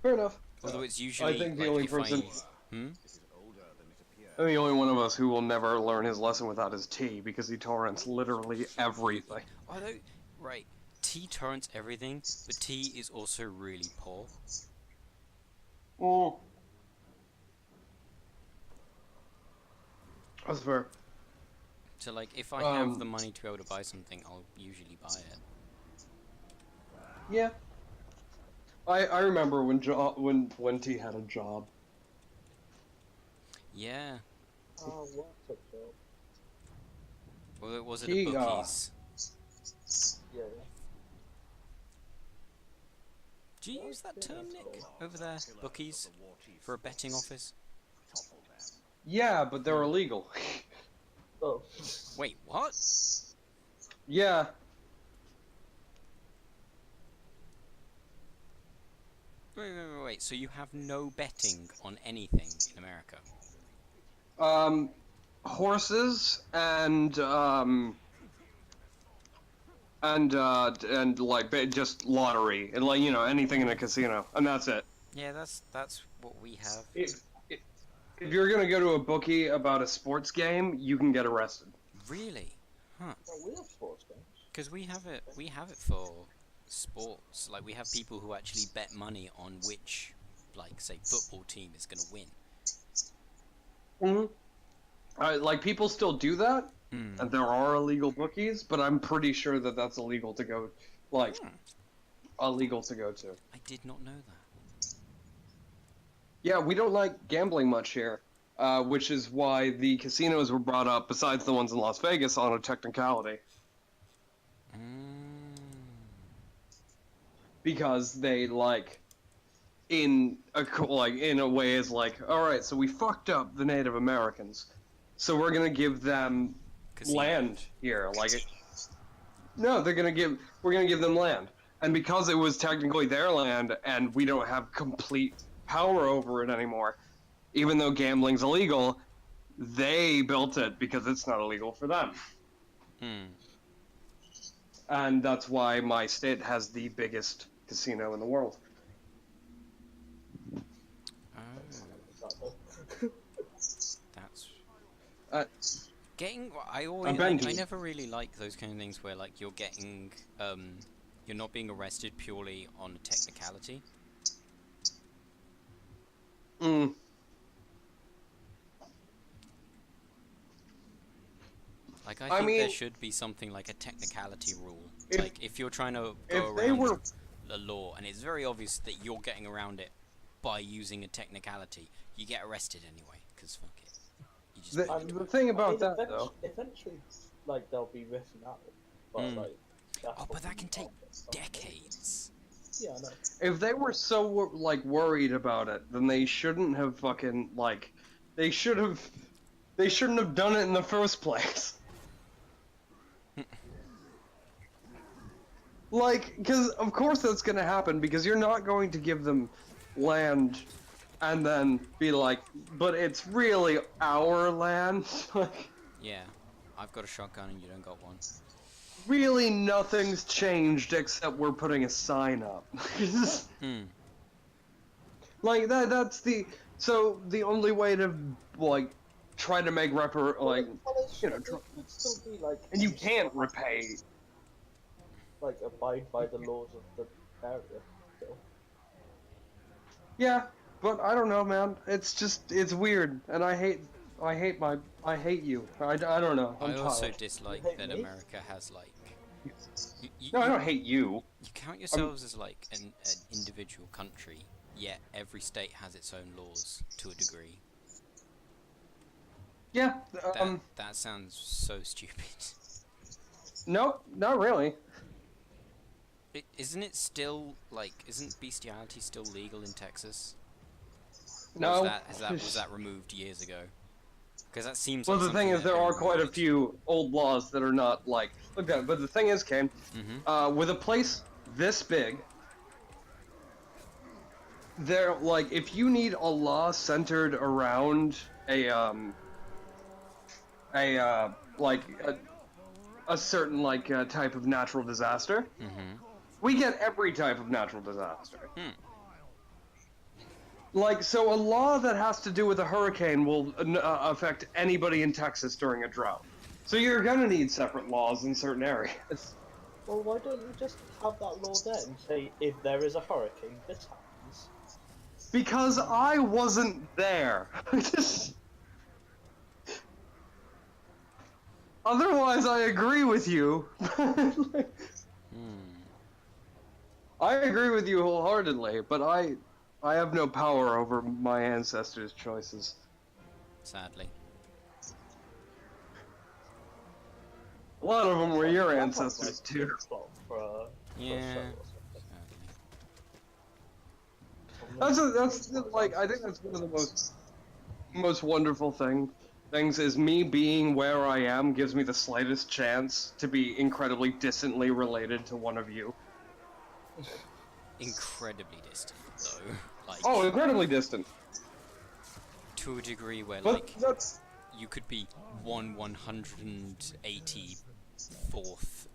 Fair enough. Although it's usually I think the like only if person, Hmm? It is older than it appears. I think the only one of us who will never learn his lesson without his T, because he torrents literally everything. Although, right, T torrents everything, but T is also really poor. Oh, that's fair. So like, if I have the money to be able to buy something, I'll usually buy it. Yeah. I remember when T had a job. Yeah. What a job. Or was it He, a bookies? Yeah. Do you use that term, Nick, over there? Bookies? For a betting office? Yeah, but they're illegal. Oh. Wait, what? Yeah. Wait, so you have no betting on anything in America? Horses and like just lottery and like, you know, anything in a casino, and that's it. Yeah, that's what we have. If you're gonna go to a bookie about a sports game, you can get arrested. Really? Huh. Oh, we have sports games. Because we have it for sports. Like, we have people who actually bet money on which, like, say, football team is going to win. Like, people still do that, Hmm. and there are illegal bookies, but I'm pretty sure that that's illegal to go, like, illegal to go to. I did not know that. Yeah, we don't like gambling much here, which is why the casinos were brought up, besides the ones in Las Vegas, on a technicality. Because they, like, in a way is like, all right, so we fucked up the Native Americans, so we're gonna give them land here. No, we're gonna give them land, and because it was technically their land, and we don't have complete power over it anymore, even though gambling's illegal, they built it because it's not illegal for them. And that's why my state has the biggest casino in the world. That's getting. I never really like those kind of things where like you're getting you're not being arrested purely on a technicality. Like, I think there should be something like a technicality rule. Like, if you're trying to go around a law, and it's very obvious that you're getting around it by using a technicality, you get arrested anyway, because fuck it. You just the thing about that, though... Eventually, like, they'll be written out, but, like... but that can take decades. Yeah, I know. If they were so, like, worried about it, then they shouldn't have fucking, like... They shouldn't have done it in the first place. Like, because of course that's gonna happen, because you're not going to give them land and then be like, but it's really our land. Yeah, I've got a shotgun and you don't got one. Really, nothing's changed except we're putting a sign up. Like that's the the only way to like try to make and you can't repay. Like, abide by the laws of the area. So. Yeah, but I don't know, man. It's weird, and I hate you. I don't know. I also dislike that America has like. No, I don't hate you. You count yourselves as like an individual country, yet every state has its own laws to a degree. Yeah. That sounds so stupid. Nope, not really. Isn't it still like? Isn't bestiality still legal in Texas? No. Was that removed years ago? Because that seems. Well, like the thing is, there are quite a few old laws that are not like looked at. But the thing is, Kane, with a place this big, there like if you need a law centered around a certain like type of natural disaster. We get every type of natural disaster. Like, so a law that has to do with a hurricane will affect anybody in Texas during a drought. So you're gonna need separate laws in certain areas. Well, why don't you just have that law there and say, if there is a hurricane, this happens? Because I wasn't there. Otherwise, I agree with you. I agree with you wholeheartedly, but I have no power over my ancestors' choices. Sadly. A lot of them were your ancestors too. Yeah. That's like I think that's one of the most wonderful things is me being where I am gives me the slightest chance to be incredibly distantly related to one of you. Incredibly distant, though. Like, oh, incredibly distant. To a degree where, but like, that's... you could be 184th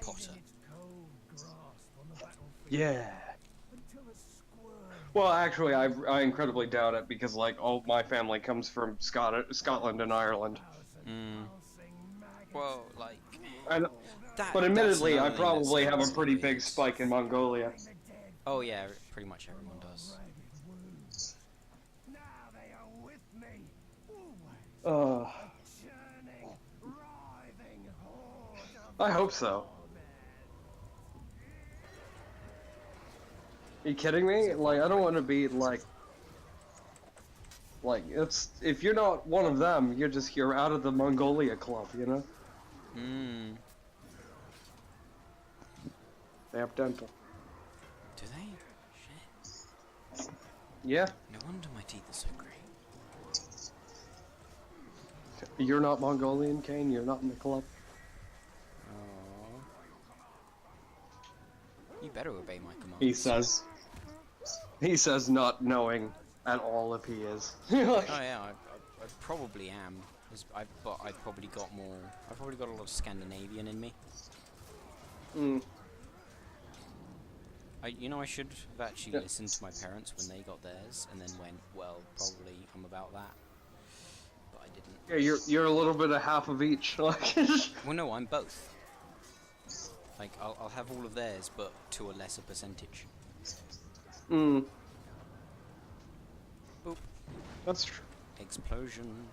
Potter. Yeah. Well, actually, I incredibly doubt it, because, like, all my family comes from Scotland and Ireland. Well, like And, that. but That's admittedly, I another thing that probably have a sounds pretty big weird. spike in Mongolia. Oh yeah, pretty much everyone does. Now they are with me. Always Uh, a churning, writhing horde of I hope so. Are you kidding me? Like, I don't want to be like it's if you're not one of them, you're out of the Mongolia club, you know? Hmm. They have dental. Do they? Shit. Yeah, No wonder my teeth are so great. you're not Mongolian, Kane. You're not in the club. Oh. You better obey my commands. He says. He says, not knowing at all if he is. Like, Oh yeah, I probably am. But I've probably got more. I've probably got a lot of Scandinavian in me. mm, I should have actually Yeah. listened to my parents when they got theirs, and then went, well, probably I'm about that. But I didn't. yeah, you're a little bit of half of each. Like, Well, no, I'm both. Like, I'll have all of theirs, but to a lesser percentage. mm, Boop. that's true. Explosion.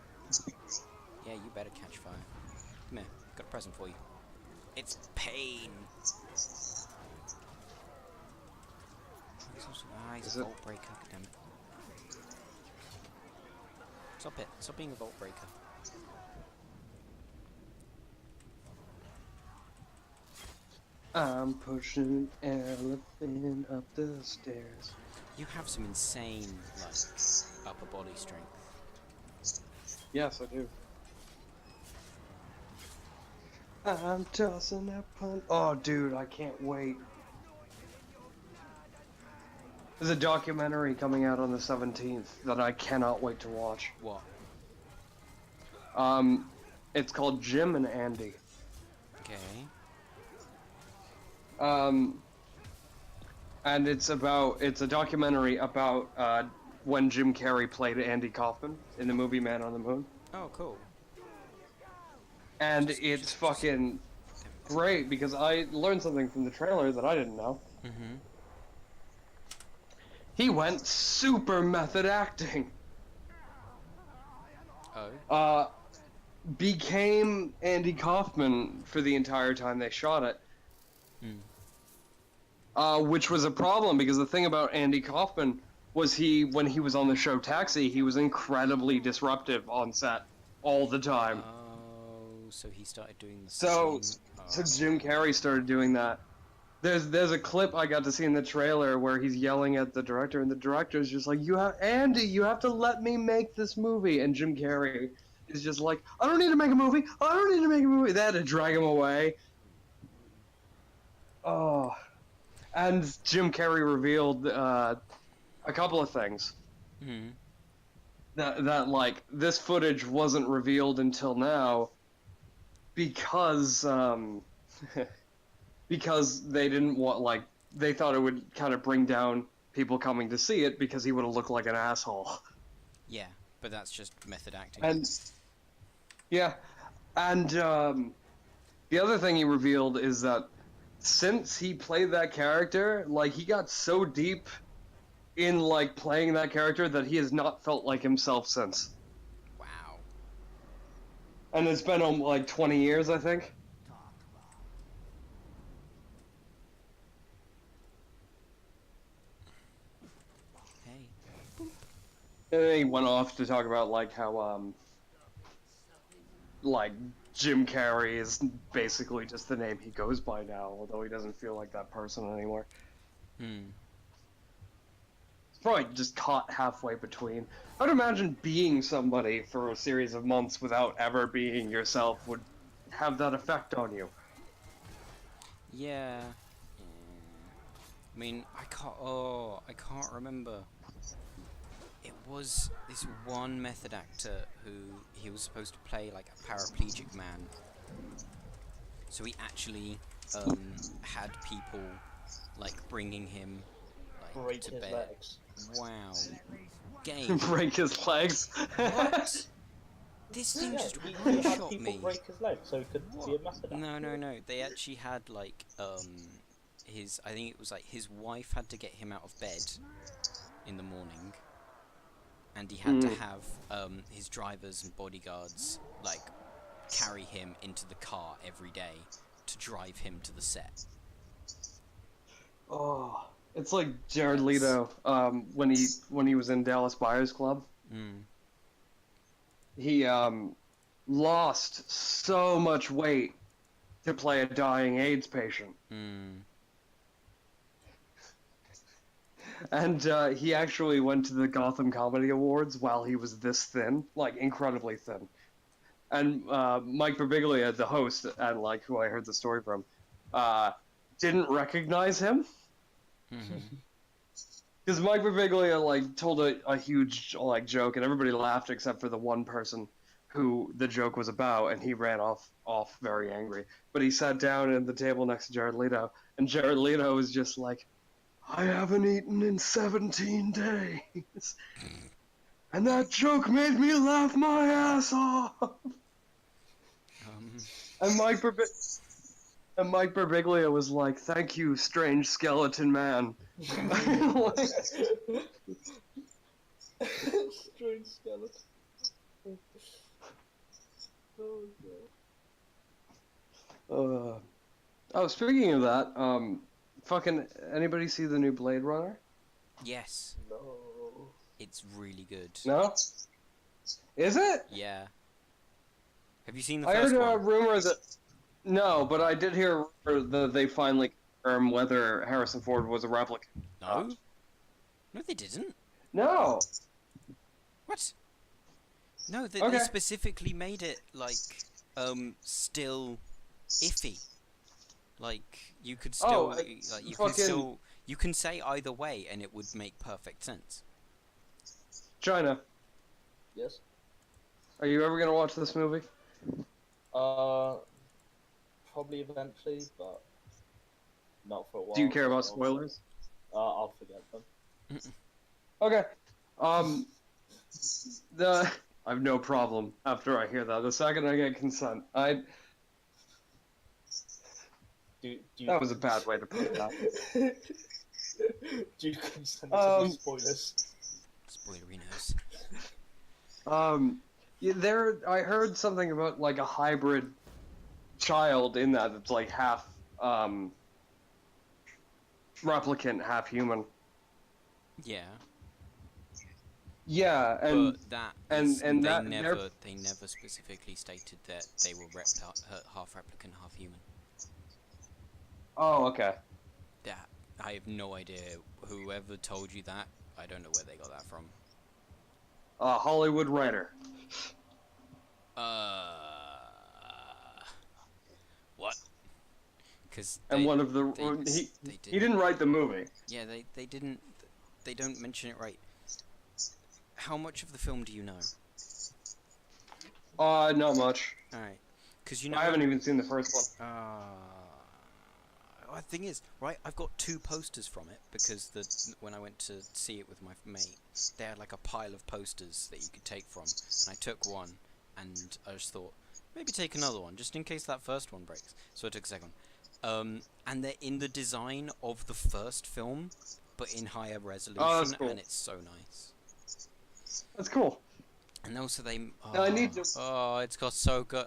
Yeah, you better catch fire. Come here, got a present for you. It's pain. He's Is a it? vault breaker. Damn it. Stop it. Stop being a vault breaker. I'm pushing an elephant up the stairs. You have some insane, like, upper body strength. Yes, I do. I'm tossing that punt. Oh, dude, I can't wait. There's a documentary coming out on the 17th that I cannot wait to watch. What? It's called Jim and Andy. Okay. And it's a documentary about when Jim Carrey played Andy Kaufman in the movie Man on the Moon. Oh, cool. And it's fucking great because I learned something from the trailer that I didn't know. Mm-hmm. He went super method acting. Oh. Became Andy Kaufman for the entire time they shot it. Which was a problem because the thing about Andy Kaufman was when he was on the show Taxi, he was incredibly disruptive on set all the time. Oh, so he started doing the So same. Jim Carrey started doing that. There's a clip I got to see in the trailer where he's yelling at the director, and the director's just like, Andy, you have to let me make this movie. And Jim Carrey is just like, I don't need to make a movie. I don't need to make a movie. They had to drag him away. Oh. And Jim Carrey revealed a couple of things. Hmm. That like this footage wasn't revealed until now because because they didn't want they thought it would kind of bring down people coming to see it because he would have looked like an asshole. Yeah, but that's just method acting. And yeah, and the other thing he revealed is that since he played that character, like he got so deep in like playing that character that he has not felt like himself since. Wow. And it's been like 20 years, I think. Hey. And then he went off to talk about like how like Jim Carrey is basically just the name he goes by now, although he doesn't feel like that person anymore. Hmm. It's probably just caught halfway between. I'd imagine being somebody for a series of months without ever being yourself would have that effect on you. Yeah. I mean, I can't remember. It was this one method actor who he was supposed to play like a paraplegic man. So he actually had people like bringing him like Break to his bed. legs. Wow. Game. Break his legs. What? This thing Yeah, just he one had shot people me. break his leg so he could be a method actor. No. They actually had like his. I think it was like his wife had to get him out of bed in the morning, and he had to have his drivers and bodyguards like carry him into the car every day to drive him to the set. Oh, it's like Jared That's- Leto. When he was in Dallas Buyers Club, he lost so much weight to play a dying AIDS patient, and he actually went to the Gotham Comedy Awards while he was this thin, like incredibly thin. And Mike Birbiglia, the host, and like who I heard the story from, didn't recognize him. Because Mike Birbiglia like told a huge like joke, and everybody laughed except for the one person who the joke was about, and he ran off very angry. But he sat down at the table next to Jared Leto, and Jared Leto was just like, "I haven't eaten in 17 days," and that joke made me laugh my ass off. And Mike Birbiglia was like, "Thank you, strange skeleton man." Strange skeleton. Oh god. Oh, speaking of that, fucking anybody see the new Blade Runner? Yes, No. it's really good. No? Is it? Yeah. Have you seen the I first heard a one? rumor that no, but I did hear a rumor that they finally confirmed whether Harrison Ford was a replicant. No. No, they didn't. No. What? No, they Okay. specifically made it like still iffy. Like you could still like you could fucking still you can say either way and it would make perfect sense. China. Yes. Are you ever gonna watch this movie? Probably eventually, but not for a while. Do you care about so, spoilers? I'll forget them. Okay. I have no problem after I hear that. The second I get consent, that was a bad way to put that. Do you consent to these spoilers? Spoilerinos. Yeah, I heard something about like a hybrid child in that it's like half replicant, half human. Yeah. Yeah, and But that and is, and they that never specifically stated that they were half replicant, half human. Oh, okay. That I have no idea. Whoever told you that, I don't know where they got that from. Hollywood writer. What? Because And one of the he didn't write the movie. Yeah, they didn't. They don't mention it right. How much of the film do you know? Not much. All right, because you know I haven't even seen the first one. The thing is, right? I've got 2 posters from it because when I went to see it with my mate, they had like a pile of posters that you could take from, and I took one, and I just thought maybe take another one just in case that first one breaks. So I took a second one. And they're in the design of the first film, but in higher resolution, cool. and it's so nice. That's cool. And also they. No, I need to. Oh, it's got so good.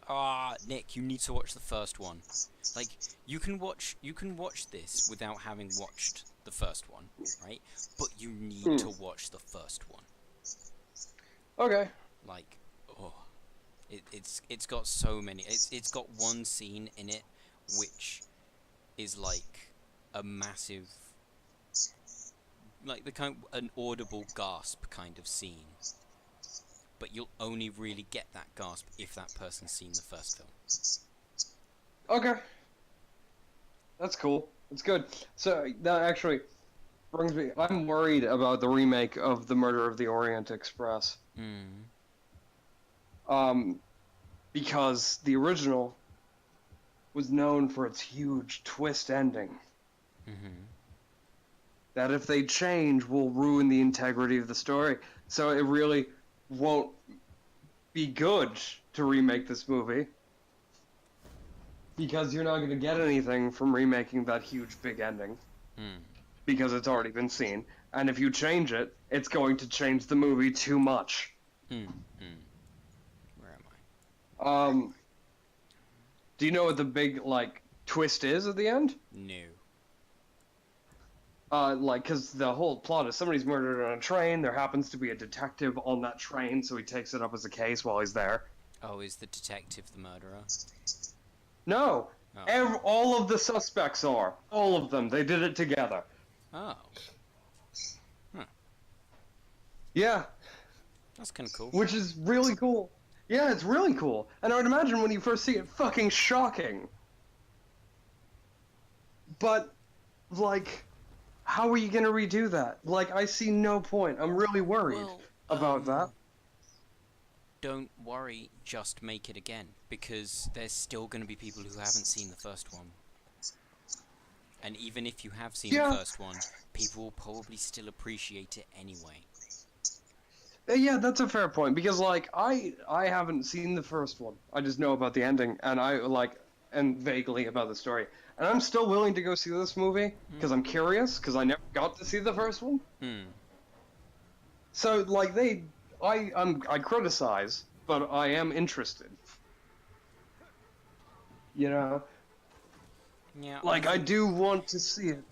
Nick, you need to watch the first one. Like you can watch this without having watched the first one, right? But you need to watch the first one. Okay. Like, it's got so many. It's got one scene in it which is like a massive, like an audible gasp kind of scene. But you'll only really get that gasp if that person's seen the first film. Okay. That's cool. That's good. So that actually brings me. I'm worried about the remake of The Murder of the Orient Express. Because the original was known for its huge twist ending. That if they change will ruin the integrity of the story. So it really won't be good to remake this movie. Because you're not going to get anything from remaking that huge big ending. Hmm. Because it's already been seen. And if you change it, it's going to change the movie too much. Hmm. Hmm. Where am I? Do you know what the big, like, twist is at the end? No. Because the whole plot is somebody's murdered on a train, there happens to be a detective on that train, so he takes it up as a case while he's there. Oh, is the detective the murderer? No! Oh. All of the suspects are. All of them. They did it together. Oh. Huh. Yeah. That's kind of cool. Which is really cool. Yeah, it's really cool. And I would imagine when you first see it, fucking shocking. But, like, how are you gonna redo that? Like, I see no point. I'm really worried about that. Don't worry, just make it again. Because there's still going to be people who haven't seen the first one. And even if you have seen the first one, people will probably still appreciate it anyway. Yeah, that's a fair point, because, like, I haven't seen the first one. I just know about the ending, and and vaguely about the story. And I'm still willing to go see this movie, because I'm curious, because I never got to see the first one. Hmm. So, like, I criticize, but I am interested. You know? Yeah. Like, I do want to see it.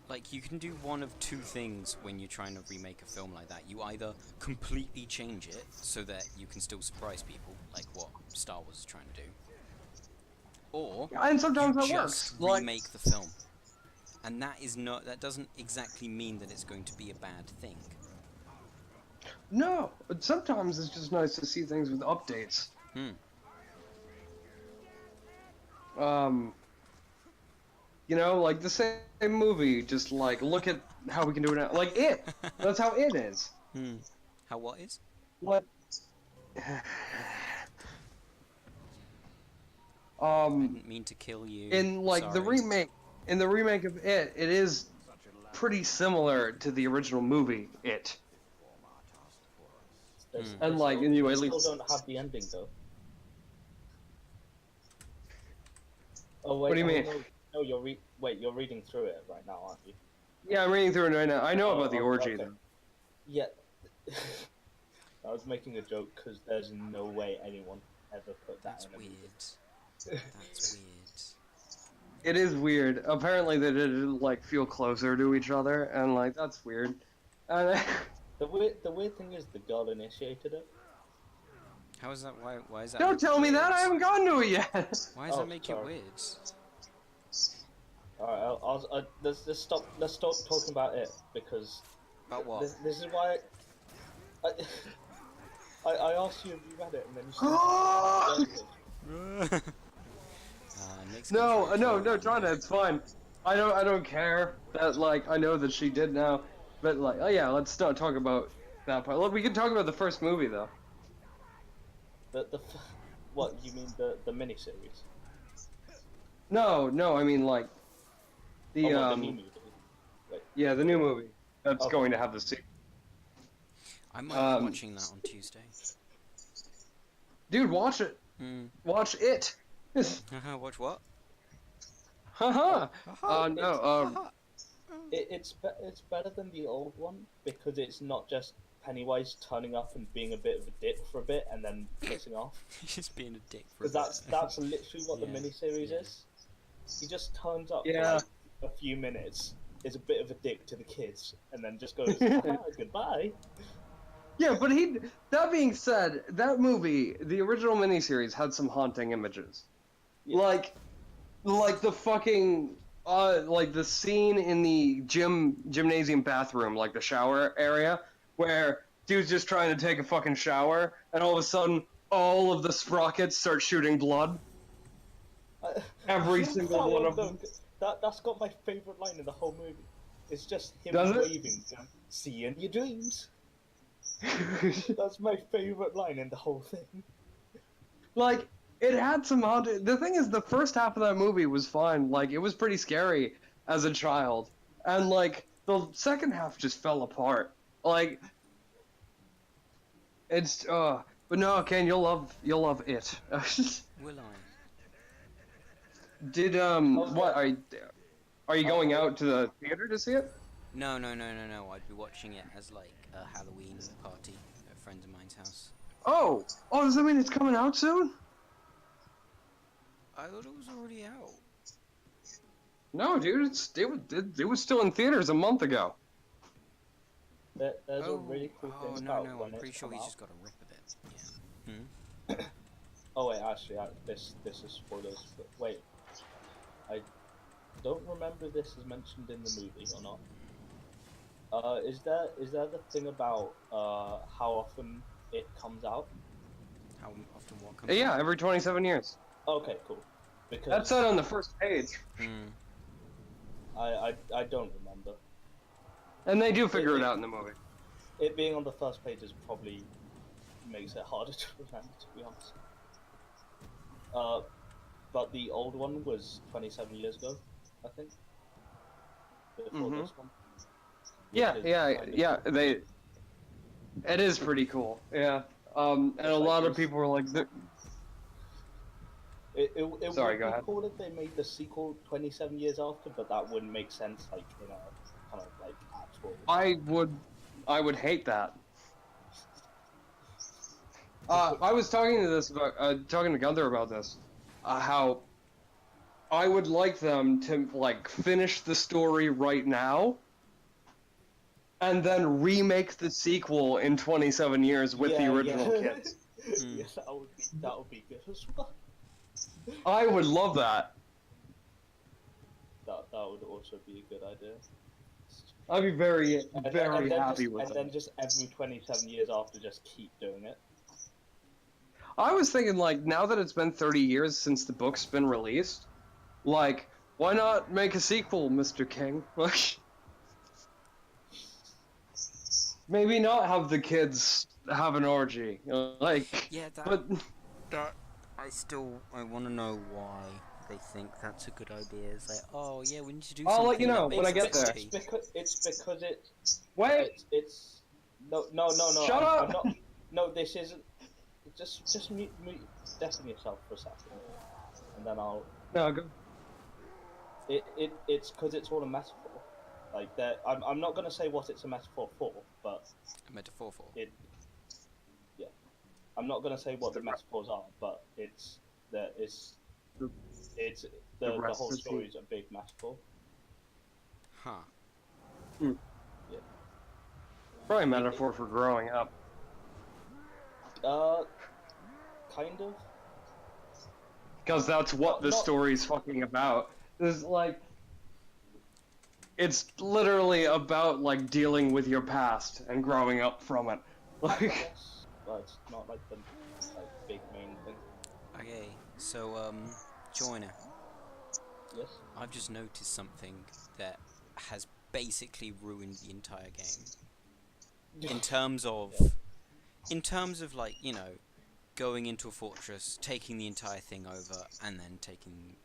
Like, you can do one of two things when you're trying to remake a film like that. You either completely change it so that you can still surprise people, like what Star Wars is trying to do, or And sometimes you that just works. remake the film. And that doesn't exactly mean that it's going to be a bad thing. No, but sometimes it's just nice to see things with updates. You know, like the same movie, just like, look at how we can do it now. Like It! That's how It is. How what is? What? I didn't mean to kill you. In, like, Sorry. in the remake of It, it is pretty similar to the original movie, It. And, like, and you at still least... don't have the ending, though. Oh, wait. What do you mean? No, you're reading through it right now, aren't you? Yeah, I'm reading through it right now. I know about the orgy, okay. though. Yeah. I was making a joke, because there's no way anyone ever put that in a movie. That's weird. It is weird. Apparently they did, like, feel closer to each other, and, like, that's weird. The weird thing is the girl initiated it. How is that? Why is that? Don't tell me that! I haven't gotten to it yet! Why does that make it weird? Alright, let's stop talking about it, because... About what? This is why... I asked you if you read it, and then you started No, John, it's fine. I don't care that, like, I know that she did now, but, like, oh yeah, let's not talk about that part. Look, we can talk about the first movie, though. What, you mean the miniseries? No, I mean, like, the new movie? Wait. Yeah, the new movie that's going to have the sequel. I might be watching that on Tuesday. Dude, watch it. Watch it. Watch what? Haha. It's better than the old one, because it's not just Pennywise turning up and being a bit of a dick for a bit and then pissing off. Just being a dick for a Because bit. that's literally what the miniseries is. He just turns up for like a few minutes, is a bit of a dick to the kids, and then just goes, goodbye. Yeah, but that being said, that movie, the original miniseries, had some haunting images. Yeah. Like the fucking, like the scene in the gymnasium bathroom, like the shower area, where dude's just trying to take a fucking shower, and all of a sudden, all of the sprockets start shooting blood. Every single one of them. That's got my favourite line in the whole movie. It's just him waving, see you in your dreams. That's my favourite line in the whole thing. Like, it had some haunted... The thing is, the first half of that movie was fine. Like, it was pretty scary as a child. And, like, the second half just fell apart. Like, it's, But no, Ken, you'll love it. Will I? Did Oh, what yeah. are you going I, out to the theater to see it? No, no, no, no, no. I'd be watching it as like a Halloween party at a friend of mine's house. Oh, does that mean it's coming out soon? I thought it was already out. No, dude, it was still in theaters a month ago. there's a really cool Oh thing no, about no. when I'm pretty it's sure come he's out. just got a rip of it. Yeah. Hmm. Oh wait, actually, this is spoilers. But wait, I don't remember if this is mentioned in the movie or not. Is there the thing about how often it comes out? How often what comes Yeah, out? every 27 years. Okay, cool. That's Because said on the first page, Hmm. I don't remember. and they do figure it it, out in the movie. it being on the first page is probably makes it harder to remember, to be honest. But the old one was 27 years ago, I think, before Mhm. this one. Which Yeah, is yeah, kind of yeah. cool. It is pretty cool. Yeah. And a It's like lot of this. people were like, It "Sorry, would go be ahead." cool if they made the sequel 27 years after, but that wouldn't make sense, like in a kind of like actual. I would hate that. I was talking to Gunther about this, how I would like them to like finish the story right now, and then remake the sequel in 27 years with the Yeah, original yeah, kids. Hmm. yeah. That would be good as well. I would love that. That would also be a good idea. I'd be very, And very then happy just with and then that. just every 27 years after, just keep doing it. I was thinking, like, now that it's been 30 years since the book's been released, like, why not make a sequel, Mr. King? Like, maybe not have the kids have an orgy. Like, Yeah, but that I want to know why they think that's a good idea. It's like, oh yeah, we need to do I'll let you something know that when I makes get us there. happy. Because Wait, it's no. shut I'm up! not. No, this isn't. Just mute deafen yourself for a second, and then I'll. No, go. It's because it's all a metaphor. Like that, I'm not gonna say what it's a metaphor for, but A metaphor for. it. Yeah, I'm not gonna say what the metaphors are, but it's that it's the whole recipe. story is a big metaphor. Huh. Hmm. Yeah. Probably a metaphor for growing up. Kind of. Because that's what Not the not. story's fucking about. There's like, it's literally about like dealing with your past and growing up from it. Like, Yes, but it's not like the big main thing. Okay, so Joiner, Yes. I've just noticed something that has basically ruined the entire game. Yeah. In terms of like, you know, going into a fortress, taking the entire thing over, and then taking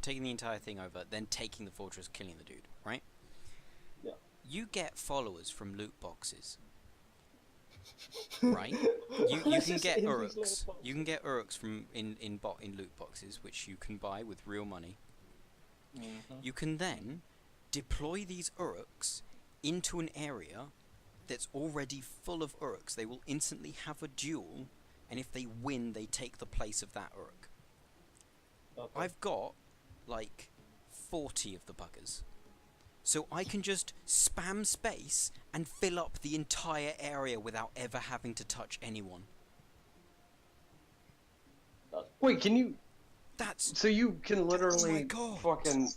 taking the entire thing over, then taking the fortress, killing the dude, right? Yeah. You get followers from loot boxes, right? You This can is get in these uruks. little You can get uruks from in loot boxes, which you can buy with real money. Mhm. You can then deploy these uruks into an area that's already full of uruks. They will instantly have a duel, and if they win, they take the place of that uruk. Okay. I've got like 40 of the buggers, so I can just spam space and fill up the entire area without ever having to touch anyone. wait, can you? That's So you can literally God. fucking.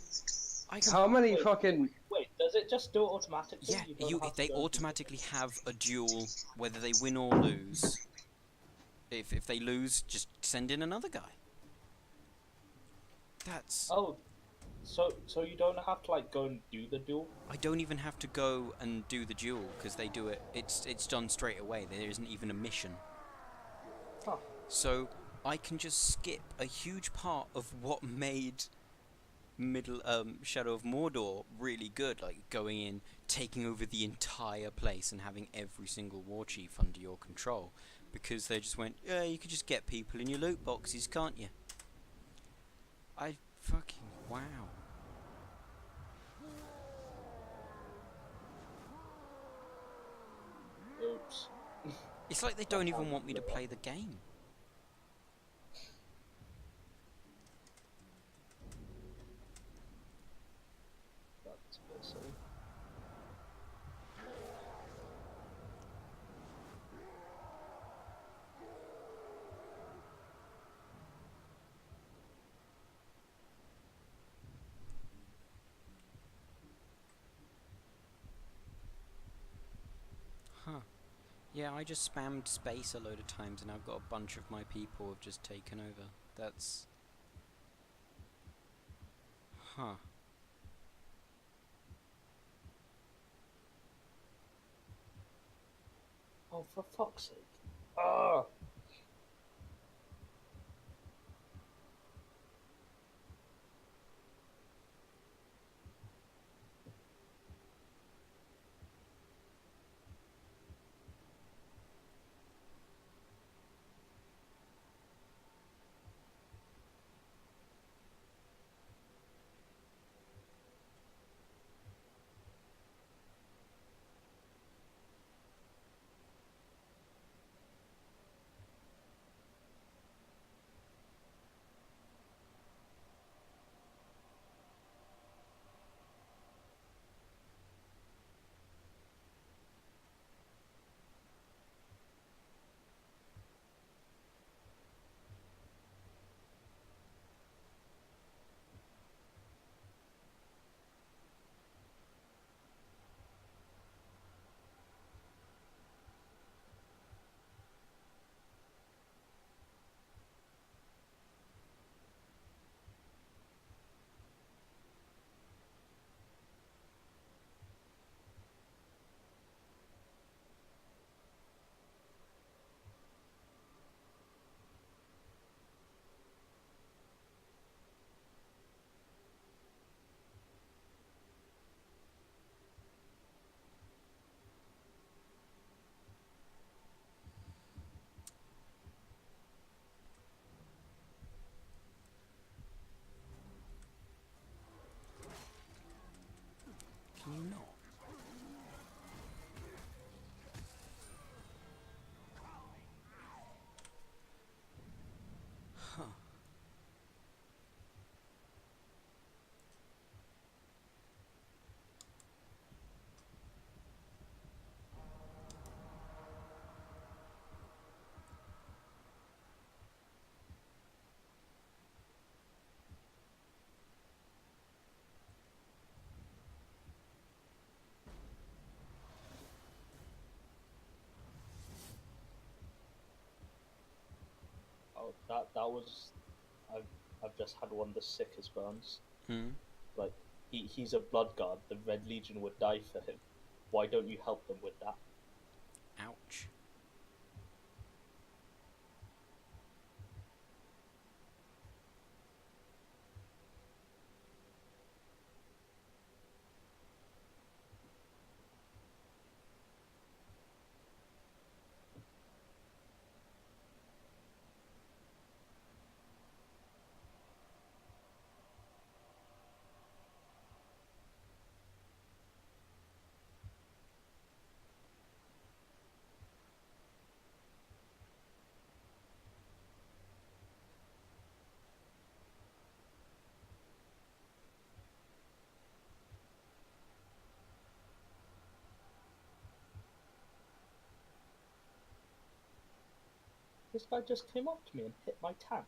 I can. How many Wait. fucking? Wait, does it just do it automatically? Yeah, don't have to they go and do automatically have a duel, whether they win or lose. If they lose, just send in another guy. That's. Oh, so you don't have to like go and do the duel? I don't even have to go and do the duel because they do it. It's done straight away. There isn't even a mission. Huh. So I can just skip a huge part of what made Shadow of Mordor really good, like going in, taking over the entire place, and having every single war chief under your control, because they just went, yeah, you can just get people in your loot boxes, can't you? I fucking wow. Oops. It's like they don't even want me to play the game. That's a bit silly. Huh. Yeah, I just spammed space a load of times and I've got a bunch of my people have just taken over. That's... Huh. Oh, for fuck's sake. Ah! Can you not? Huh. Oh, that was... I've just had one of the sickest burns. Hmm? Like, he's a blood guard. The Red Legion would die for him. Why don't you help them with that? Ouch. This guy just came up to me and hit my tank.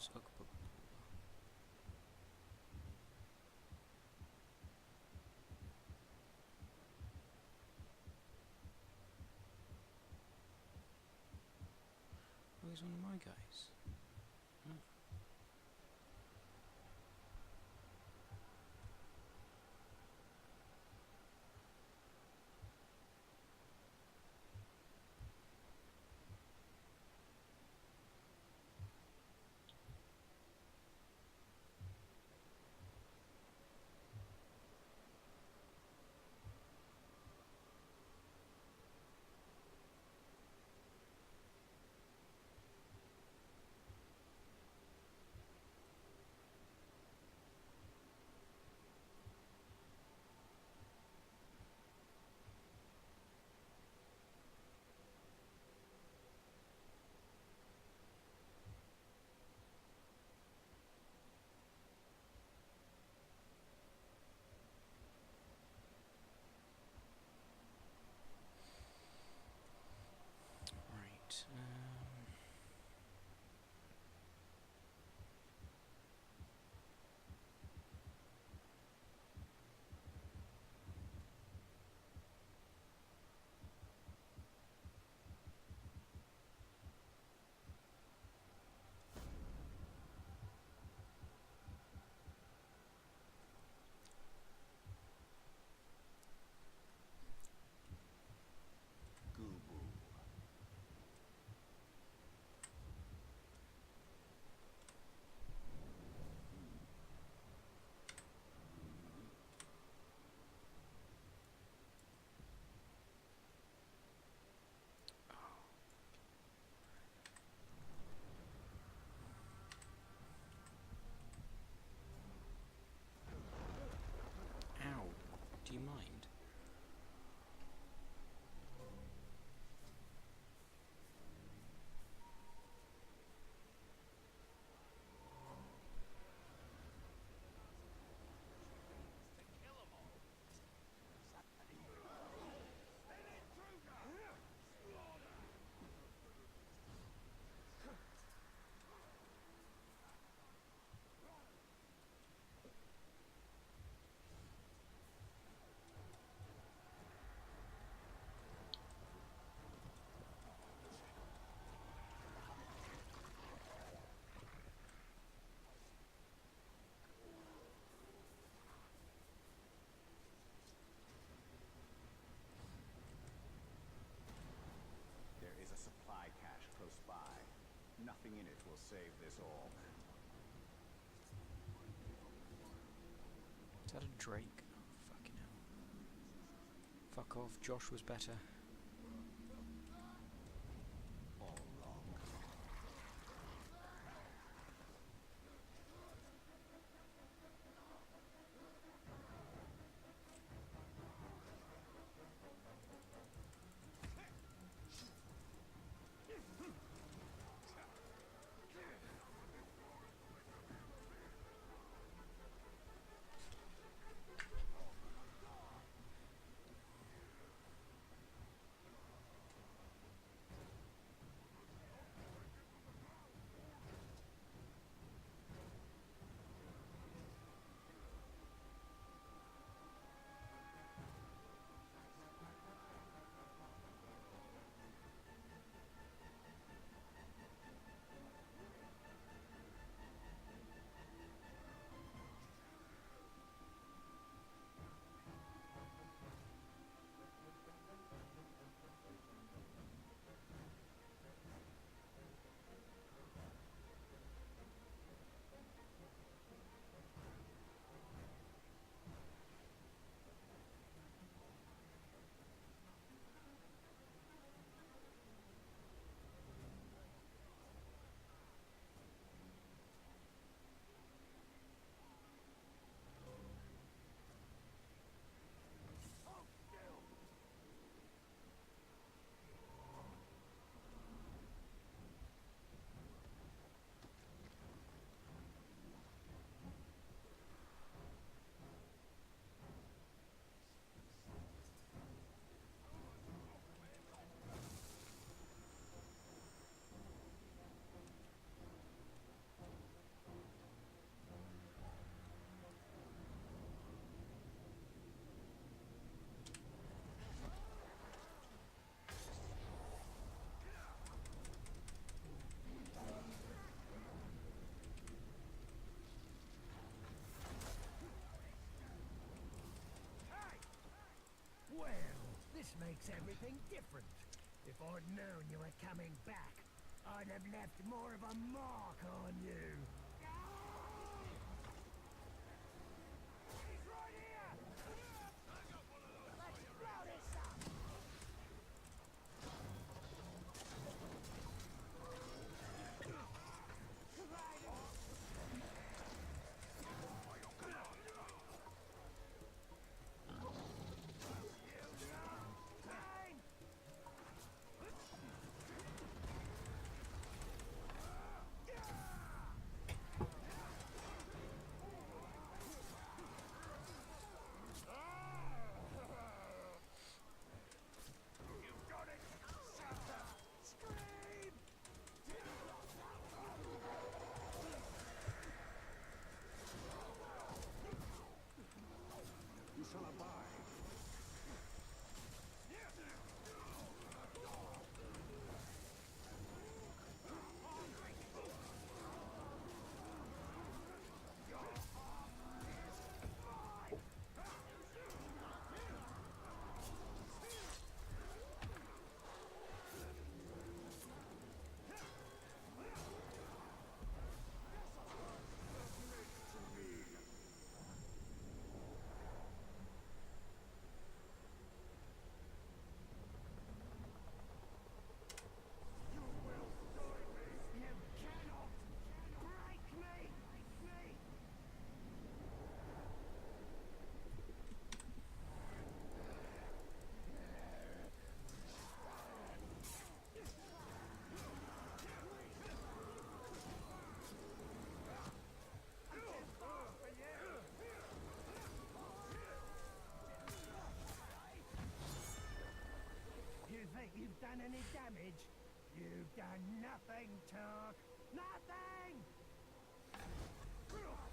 Oh, he's one of my guys. Oh. Right. Goo-boo. Ow. Do you mind? There is a supply cache close by. Nothing in it will save this orc. Is that a Drake? Oh, fucking hell. Fuck off, Josh was better. All wrong. This makes everything different. If I'd known you were coming back, I'd have left more of a mark on you. He's right here! Let's blow this up! You shall abide. You think you've done any damage? You've done nothing, Turk. Nothing! Right.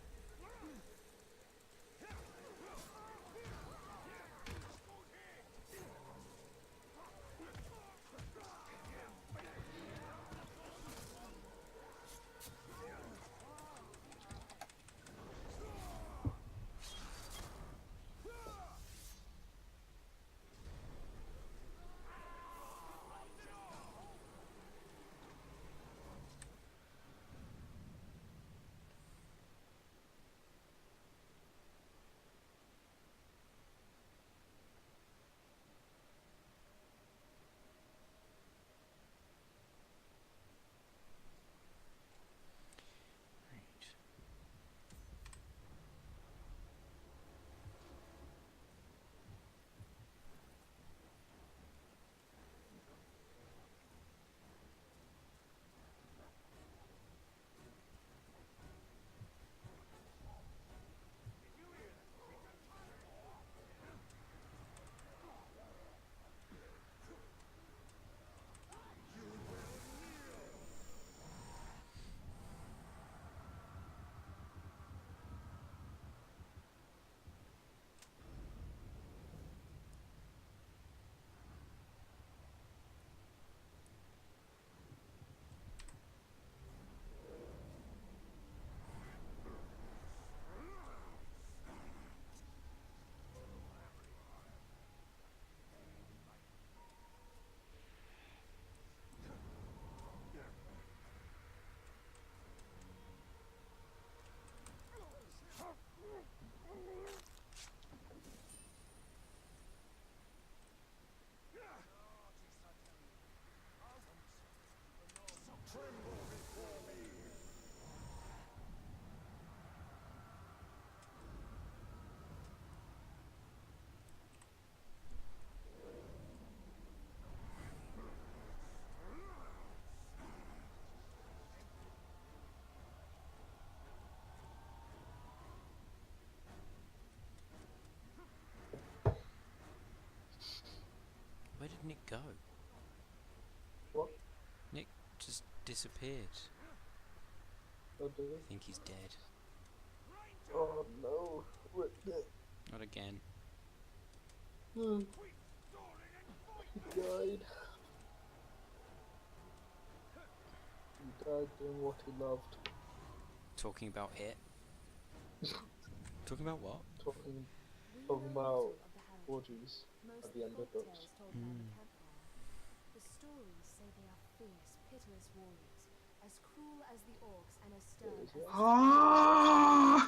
Where did Nick go? What? Nick just disappeared. Oh, do I think he's dead. Oh no. Rip Nick. Not again. He died. He died doing what he loved. Talking about it. Talking about what? Talking We Talking know about little of the orgies Most at the end of folk books. tales told around the campfire. The stories say they are fierce, pitiless warriors, as cruel as the orcs and as stern as the Ah!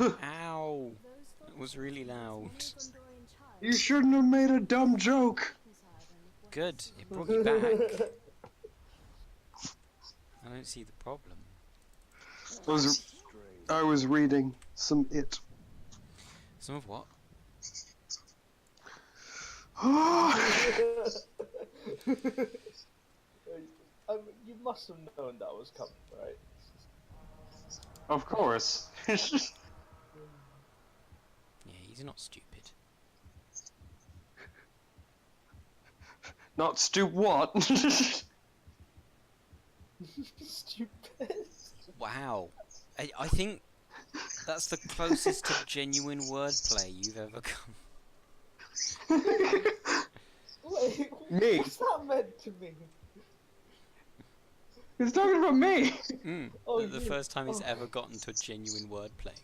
Ow! Those folk It was tales really convince loud. many a Gondorian child You shouldn't have made a dumb joke. reconcile them with what Good. they see. It brought you back. I don't see the problem. I was reading some it. Some of what? You must have known that was coming, right? Of course. Yeah, he's not stupid. Not what? Stupid. Wow. I think that's the closest to genuine wordplay you've ever come. Wait, Me? what's that meant to me? He's talking about me. Oh, The you. first time he's Oh. ever gotten to genuine wordplay.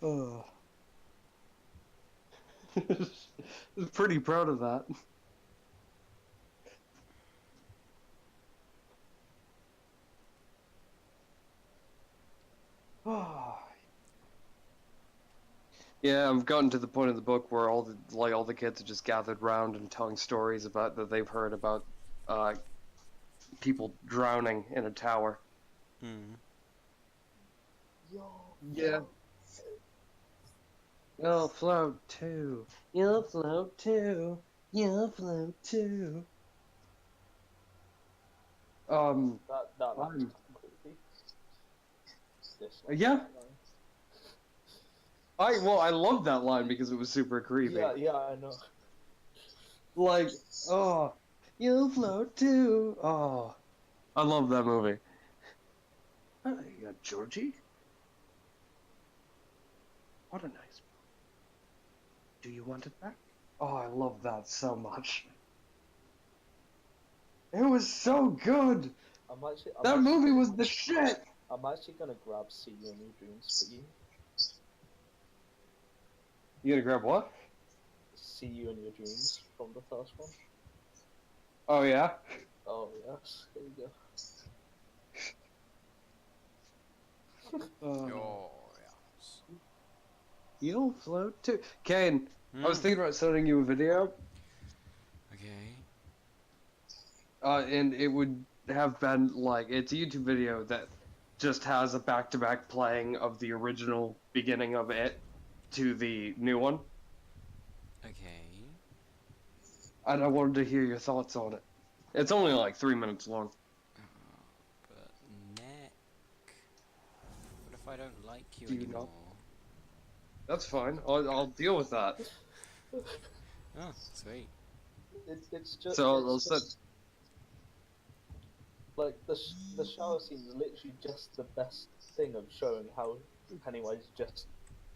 Oh. I'm pretty proud of that. Yeah, I've gotten to the point of the book where all the kids are just gathered round and telling stories about that they've heard about people drowning in a tower. Yo. Yeah. You'll float too. You'll float too. You'll float too. That line's kind of creepy. This line, Yeah. that line. I love that line because it was super creepy. Yeah, I know. Like, oh, you'll float too. Oh, I love that movie. Oh, you got Georgie? What a nice book. Do you want it back? Oh, I love that so much. It was so good. That movie was the shit. I'm actually gonna grab "See You in Your Dreams" for you. You gonna grab what? "See You in Your Dreams" from the first one. Oh yeah. Oh yes, here you go. Oh, yes. You'll float too. Kane, I was Hmm. thinking about sending you a video. Okay. And it would have been like, it's a YouTube video that just has a back-to-back playing of the original beginning of it to the new one. Okay. And I wanted to hear your thoughts on it. It's only like 3 minutes long. But neck. What if I don't like you Do you anymore? know? That's fine. I'll deal with that. Oh, sweet. It's just. So it's I'll just, set. like the shower scene is literally just the best thing of showing how Pennywise just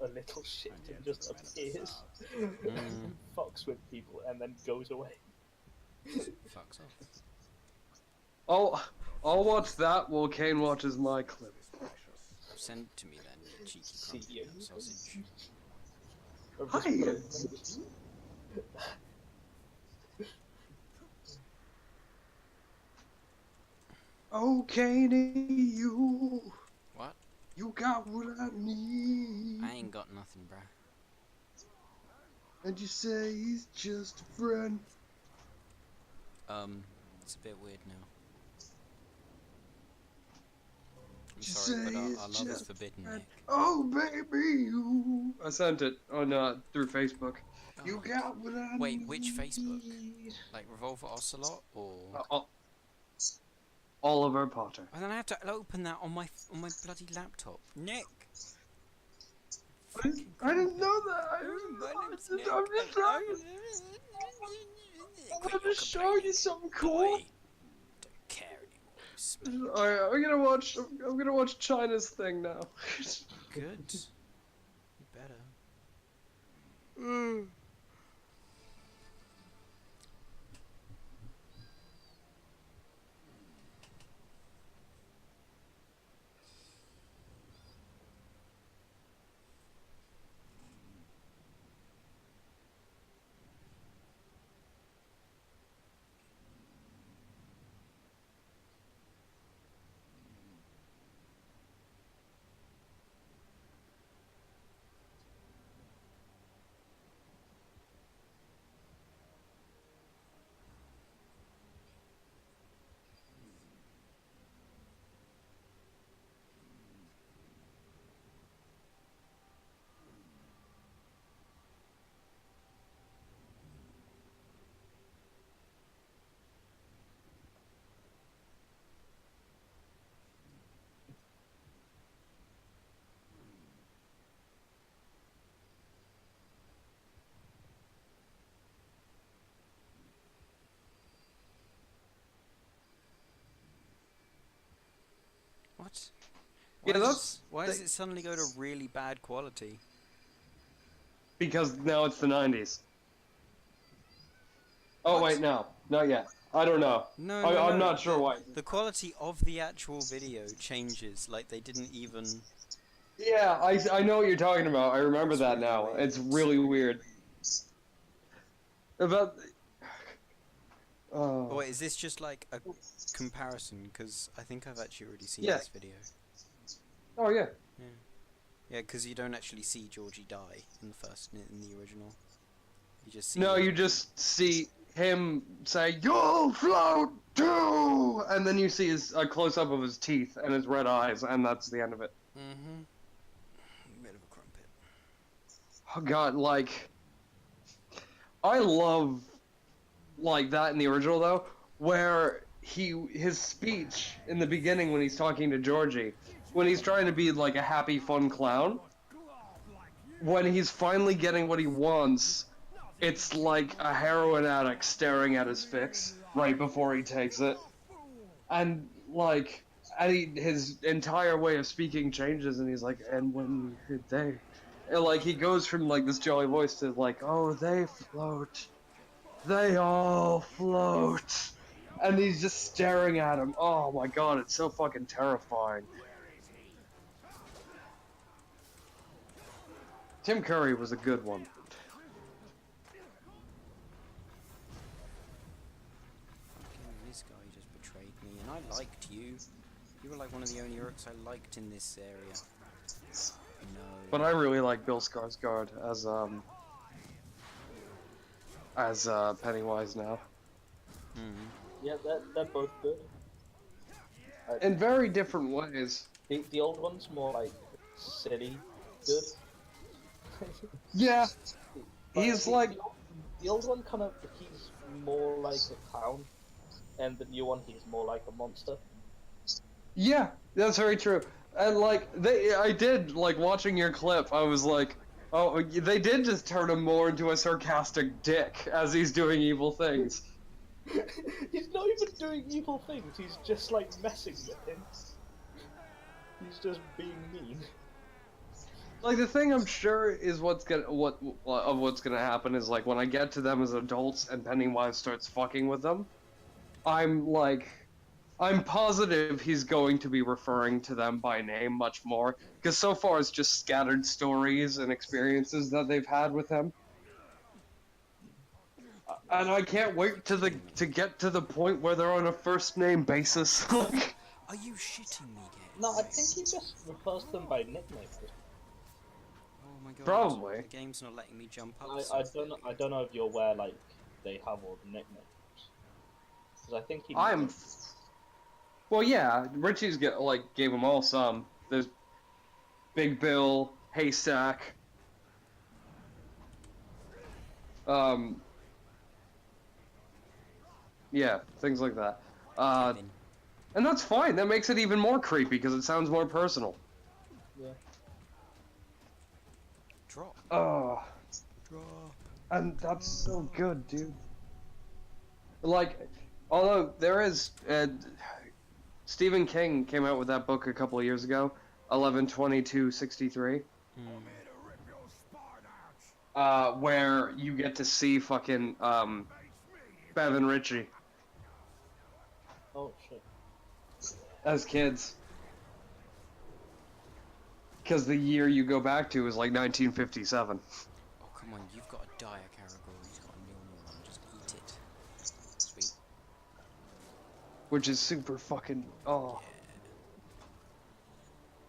a little shit and just appears and fucks with people and then goes away. Fucks off. I'll watch that while Kane watches my clip. Send it to me then, you cheeky See crumpy you. little sausage. Or just Hi. put it- Oh, Kane, you. What? You got what I need. I ain't got nothing, bruh. And you say he's just a friend. It's a bit weird now. I'm You sorry, but say our it's love is just forbidden, friend. Nick. Oh, baby, you. I sent it on through Facebook. You Oh. got what I need. Wait, which Facebook? Like Revolver Ocelot or? Oliver Potter. And then I have to open that on my bloody laptop. Nick. I didn't know that. I'm just trying to. I wanted to show you something cool. Don't care anymore. Alright, I'm gonna watch China's thing now. Good. You better. Why Yeah, why does it suddenly go to really bad quality? because now it's the 90s. Oh What? wait, no, not yet. I don't know. No, no, I'm no. not sure why. The quality of the actual video changes. Like they didn't even. Yeah, I know what you're talking about. I remember It's that really now. weird. It's really weird. About. Oh Oh. wait, is this just like a comparison? Because I think I've actually already seen Yeah. this video. Oh yeah. Yeah. Yeah, because you don't actually see Georgie die in the original. You just see. No, you just see him say, "You'll float too," and then you see a close up of his teeth and his red eyes, and that's the end of it. Mm-hmm. Bit of a crumpet. Oh god, like I love like that in the original though, where his speech in the beginning when he's talking to Georgie, when he's trying to be like a happy, fun clown, when he's finally getting what he wants, it's like a heroin addict staring at his fix right before he takes it. And like his entire way of speaking changes and he's like, and when they and like he goes from like this jolly voice to like, oh, they float. They all float. And he's just staring at him. Oh my god, it's so fucking terrifying. Tim Curry was a good one. Fucking this guy just betrayed me, and I liked you. You were like one of the only orcs I liked in this area. No. But I really like Bill Skarsgård as Pennywise now. Mm. Yeah, they're both good. In very different ways. The old one's more like silly good. Yeah. But He's like the old one kind of, he's more like a clown, and the new one he's more like a monster. yeah, that's very true. And like I did like watching your clip. I was like, oh, they did just turn him more into a sarcastic dick as he's doing evil things. He's not even doing evil things. He's just like messing with him. He's just being mean. Like the thing I'm sure is what's gonna happen is like when I get to them as adults and Pennywise starts fucking with them, I'm positive he's going to be referring to them by name much more, because so far it's just scattered stories and experiences that they've had with him. And I can't wait to get to the point where they're on a first name basis. Are you shitting me, Gabe? No, I think he just refers to them by nicknames. Oh my god. Probably. The game's not letting me jump up. I don't know if you're aware, like, they have all the nicknames. Because I think he... Well, yeah, Richie's gave them all some. There's Big Bill, Haystack, yeah, things like that. And that's fine. That makes it even more creepy because it sounds more personal. Yeah. Drop. Oh, Drop. and that's so good, dude. Like, although there is, Stephen King came out with that book a couple of years ago, 11/22/63. Where you get to see fucking Bev and Richie Oh, shit. as kids. Because the year you go back to is like 1957. Oh, come on, you've got a dire Caragor, he's got a normal one, just eat it. Sweet. Which is super fucking, oh. Yeah.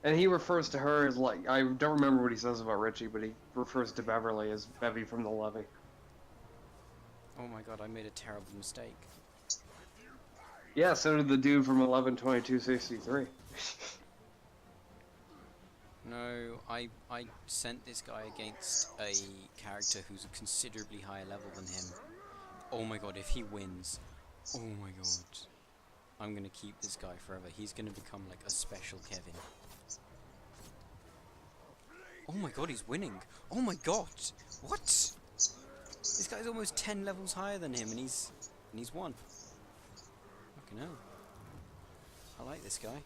And he refers to her as like, I don't remember what he says about Richie, but he refers to Beverly as Bevy from the Levee. Oh my god, I made a terrible mistake. Yeah, so did the dude from 11/22/63. No, I sent this guy against a character who's a considerably higher level than him. Oh my god, if he wins, oh my god. I'm gonna keep this guy forever. He's gonna become like a special Kevin. Oh my god, he's winning. Oh my god. What? This guy's almost 10 levels higher than him and he's won. Fucking hell. I like this guy.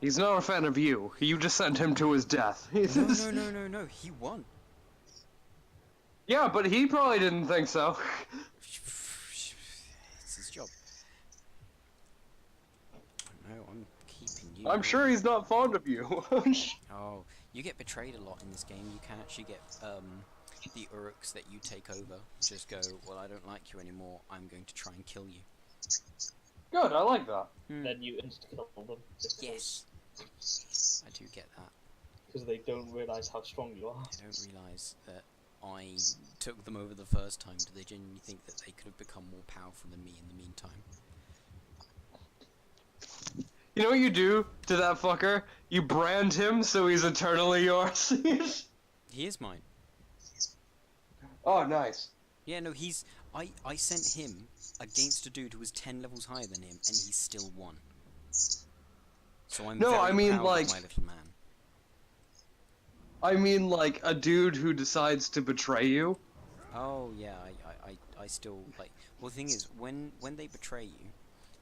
He's not a fan of you. You just sent him to his death. No. He won. Yeah, but he probably didn't think so. It's his job. No, I'm keeping you. I'm sure he's not fond of you. Oh, you get betrayed a lot in this game. You can actually get the Uruks that you take over just go, well, I don't like you anymore. I'm going to try and kill you. Good, I like that. Then you insta-kill them. Yes. I do get that. Because they don't realise how strong you are. They don't realise that I took them over the first time. Do they genuinely think that they could have become more powerful than me in the meantime? You know what you do to that fucker? You brand him so he's eternally yours. He is mine. Oh, nice. Yeah, no, he's... I sent him against a dude who was 10 levels higher than him, and he still won. So I'm No, very I mean, proud like... of my little man. I mean, like, a dude who decides to betray you. Oh, yeah, I still, like... Well, the thing is, when they betray you,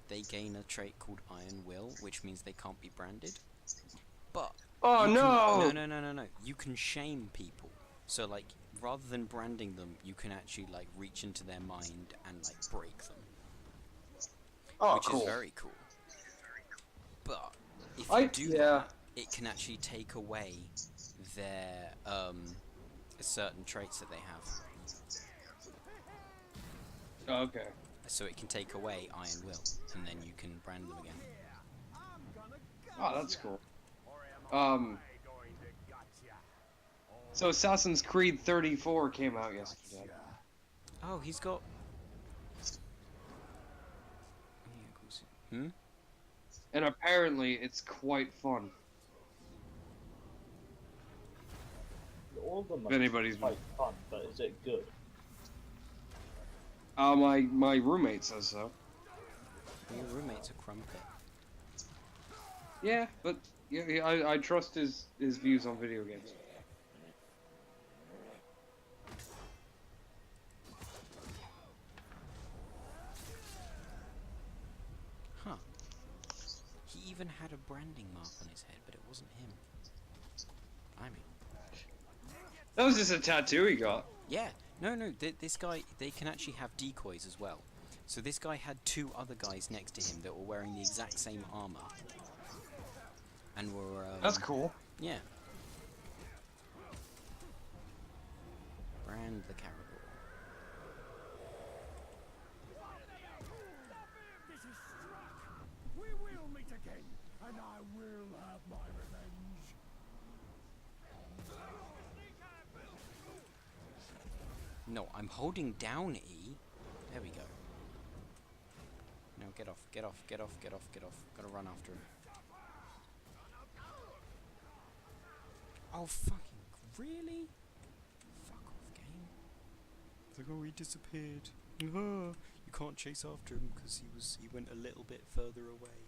they gain a trait called Iron Will, which means they can't be branded. But... Oh, no! No. You can shame people. So, like, rather than branding them, you can actually, like, reach into their mind and, like, break them. Oh, which cool. is very cool. But, if you do that, it can actually take away their, certain traits that they have. Okay. So it can take away Iron Will, and then you can brand them again. Oh, that's cool. So Assassin's Creed 34 came out yesterday. Oh, he's got... Hmm? And apparently it's quite fun. All of them If anybody's... are quite fun, but is it good? My roommate says so. Your roommate's a crumpet. Yeah, but yeah, I trust his views on video games. Huh. He even had a branding mark on his head, but it wasn't him. I mean... That was just a tattoo he got. Yeah, no, this guy, they can actually have decoys as well. So this guy had two other guys next to him that were wearing the exact same armor. And were, That's cool. Yeah. Brand the Caragor. This is struck. We will meet again, and I will have my revenge. No, I'm holding down E. There we go. No, get off. Gotta run after him. Oh, fucking... Really? Fuck off, game. It's like, oh, he disappeared. You can't chase after him because he went a little bit further away.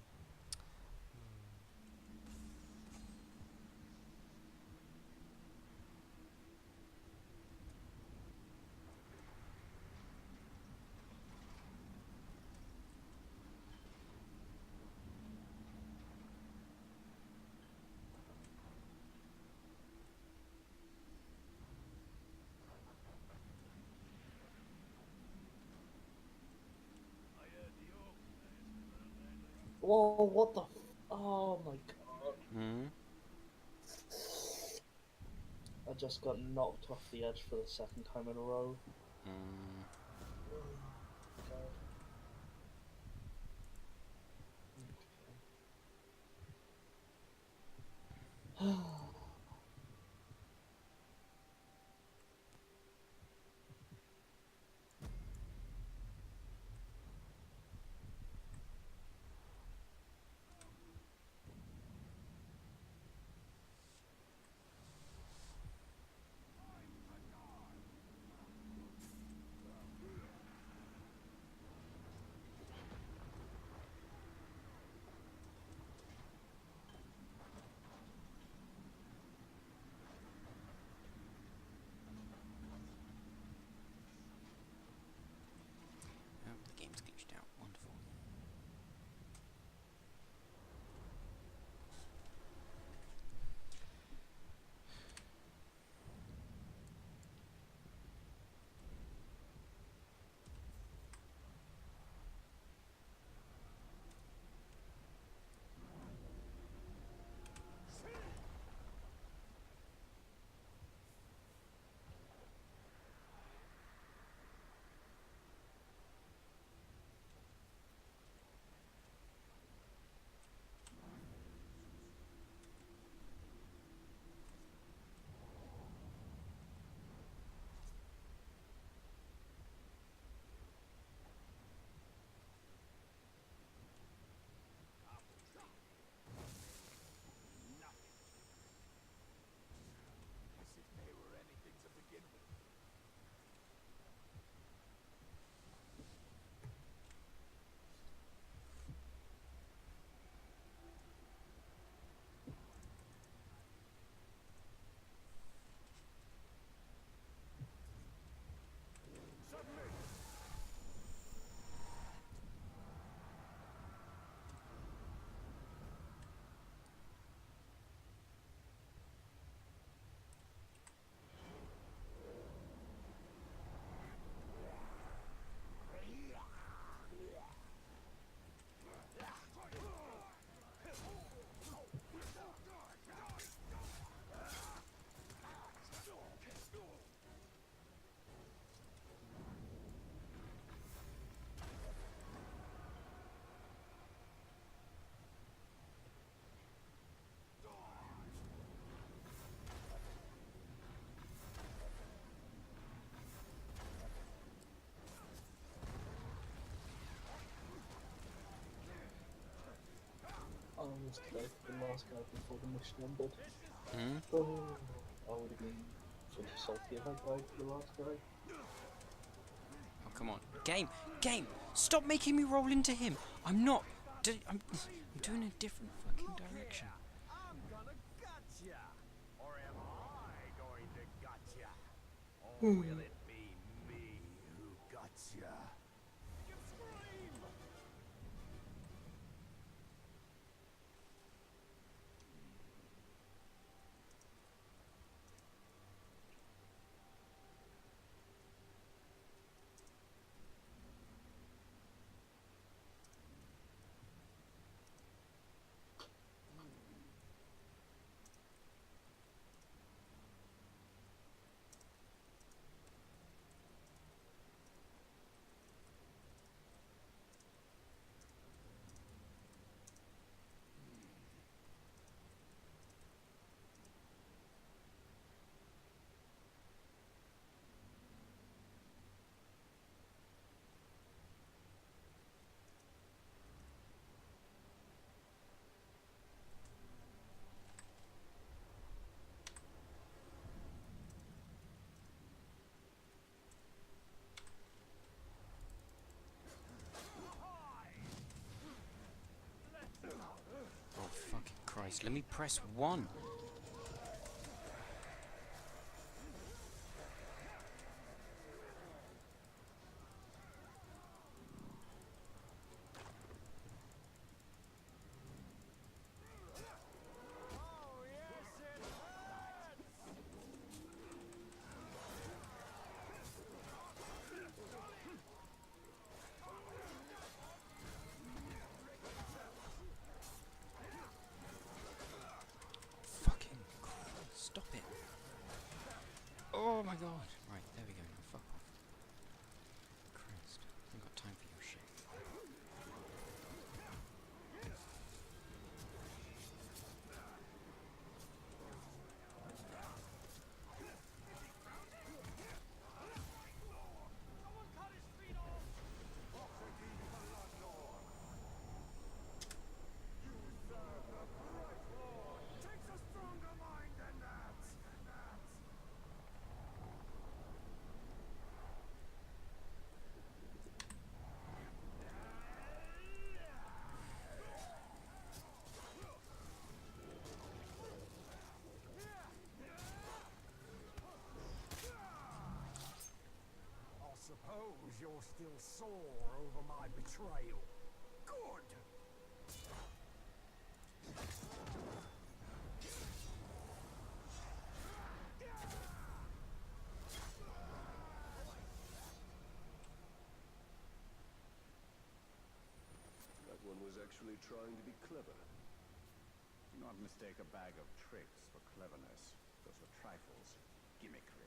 Whoa, what the oh my god. Hmm? I just got knocked off the edge for the second time in a row. emotions today for the last guy before the mission ended. Hmm? Oh, I would have been pretty salty if I died for the last guy. Oh, come on. Game! Game! Stop making me roll into him! I'm not... I'm doing a different fucking direction. I'm gonna gotcha! Or am I going to gotcha? Or will it be me who gotcha? You can scream! Oh, fucking Christ. Let me press 1. Oh, yes, it hurts! Fucking Christ. Stop it. Oh my god. Right, there we go. Now fuck off. Christ. I haven't got time for your shit. Takes a stronger mind than that! I suppose you're still sore over my betrayal. Good! That one was actually trying to be clever. Do not mistake a bag of tricks for cleverness. Those are trifles. Gimmickry.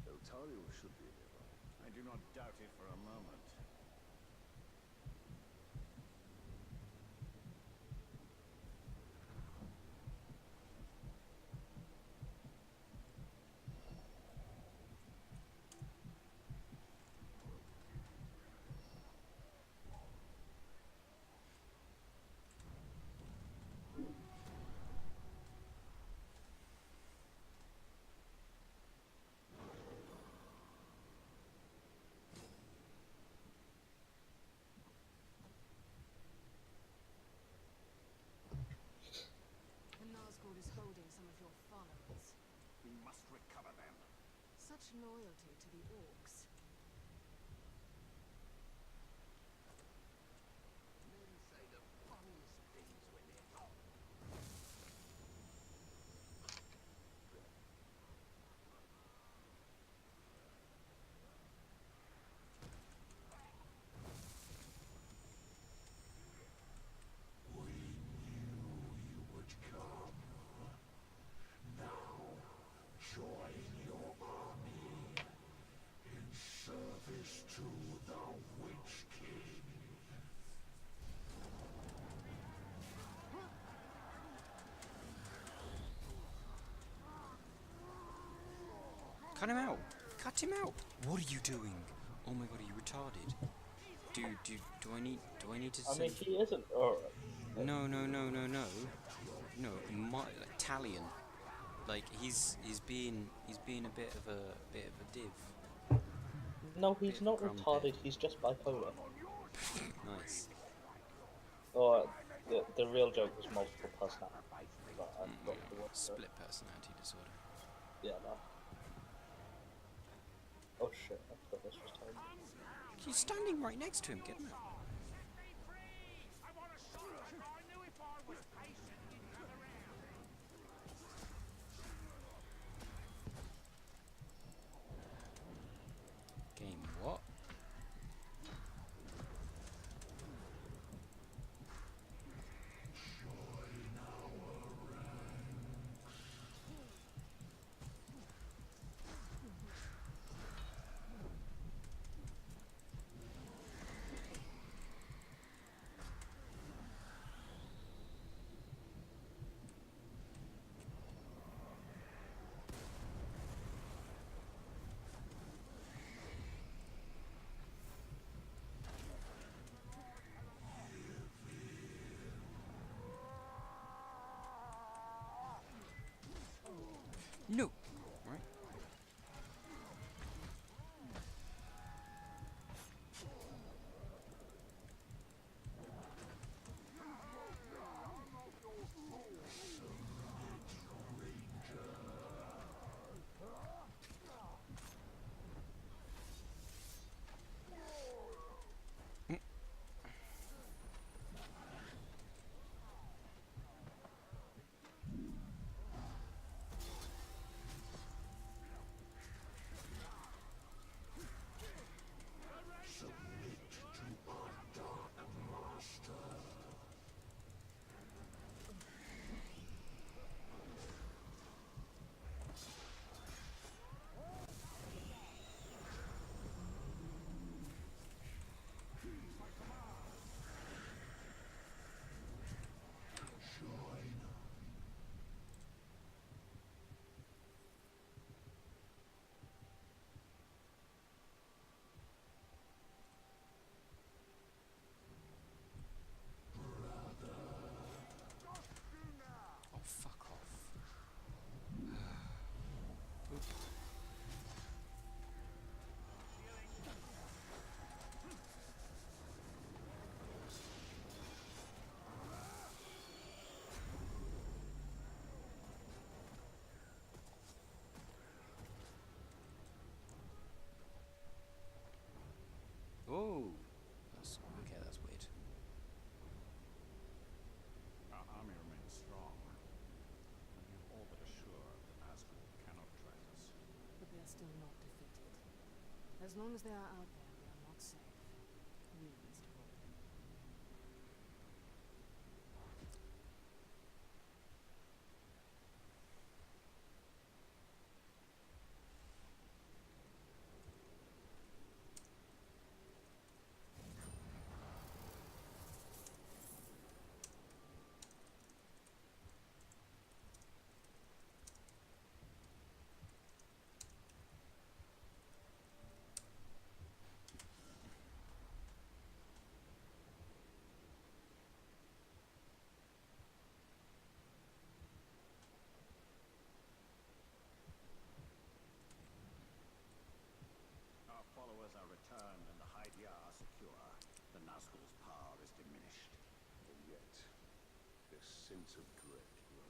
Eltario should be nearby. I do not doubt it for a moment. The Nazgul is holding some of your followers. We must recover them. Such loyalty to the orcs. Men say the funniest things when they talk. Let him out! What are you doing? Oh my god, are you retarded? Dude, do I need to I mean, send... he isn't. Alright. No, no, no, no, no. No, like, Talion. Like, he's being a bit of a div. No, Bit he's of a not crumpet. retarded. He's just bipolar. Nice. Or the real joke was multiple personality, but I forgot the word for it. Split personality disorder. Yeah, that. Oh shit! I thought this was time. He's standing right next to him. Get him out. Game what? No. Right. Oh, fuck off. Oh, that's okay. That's weird. Our army remains strong, and we are all but assured the Nazgul cannot track us. But they are still not defeated. As long as they are out there, we are not safe. We least of all. Our followers are returned and the Hydia are secure. The Nazgul's power is diminished. And yet, this sense of dread grows.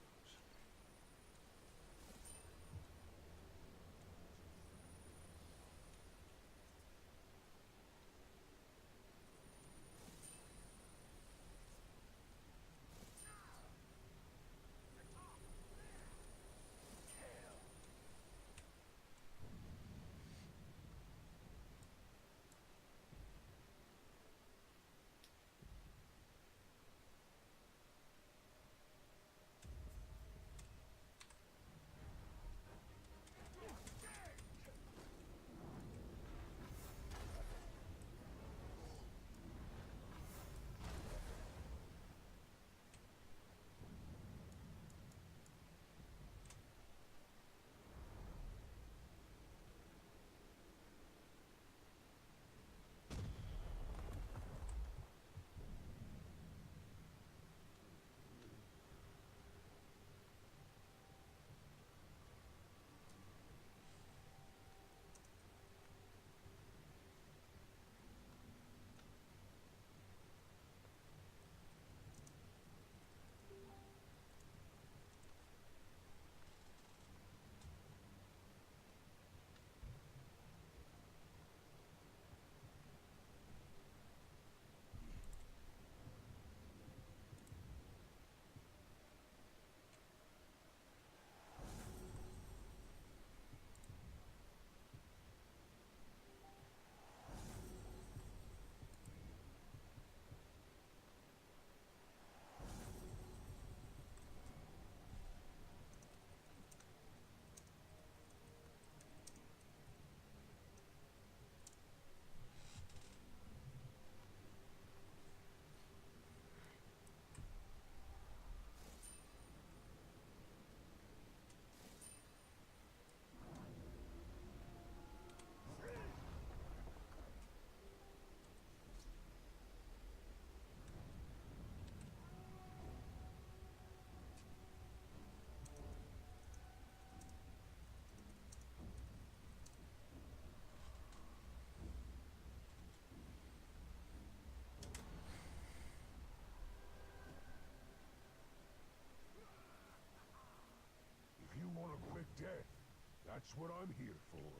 That's what I'm here for.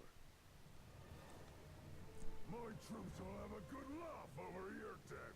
My troops will have a good laugh over your death.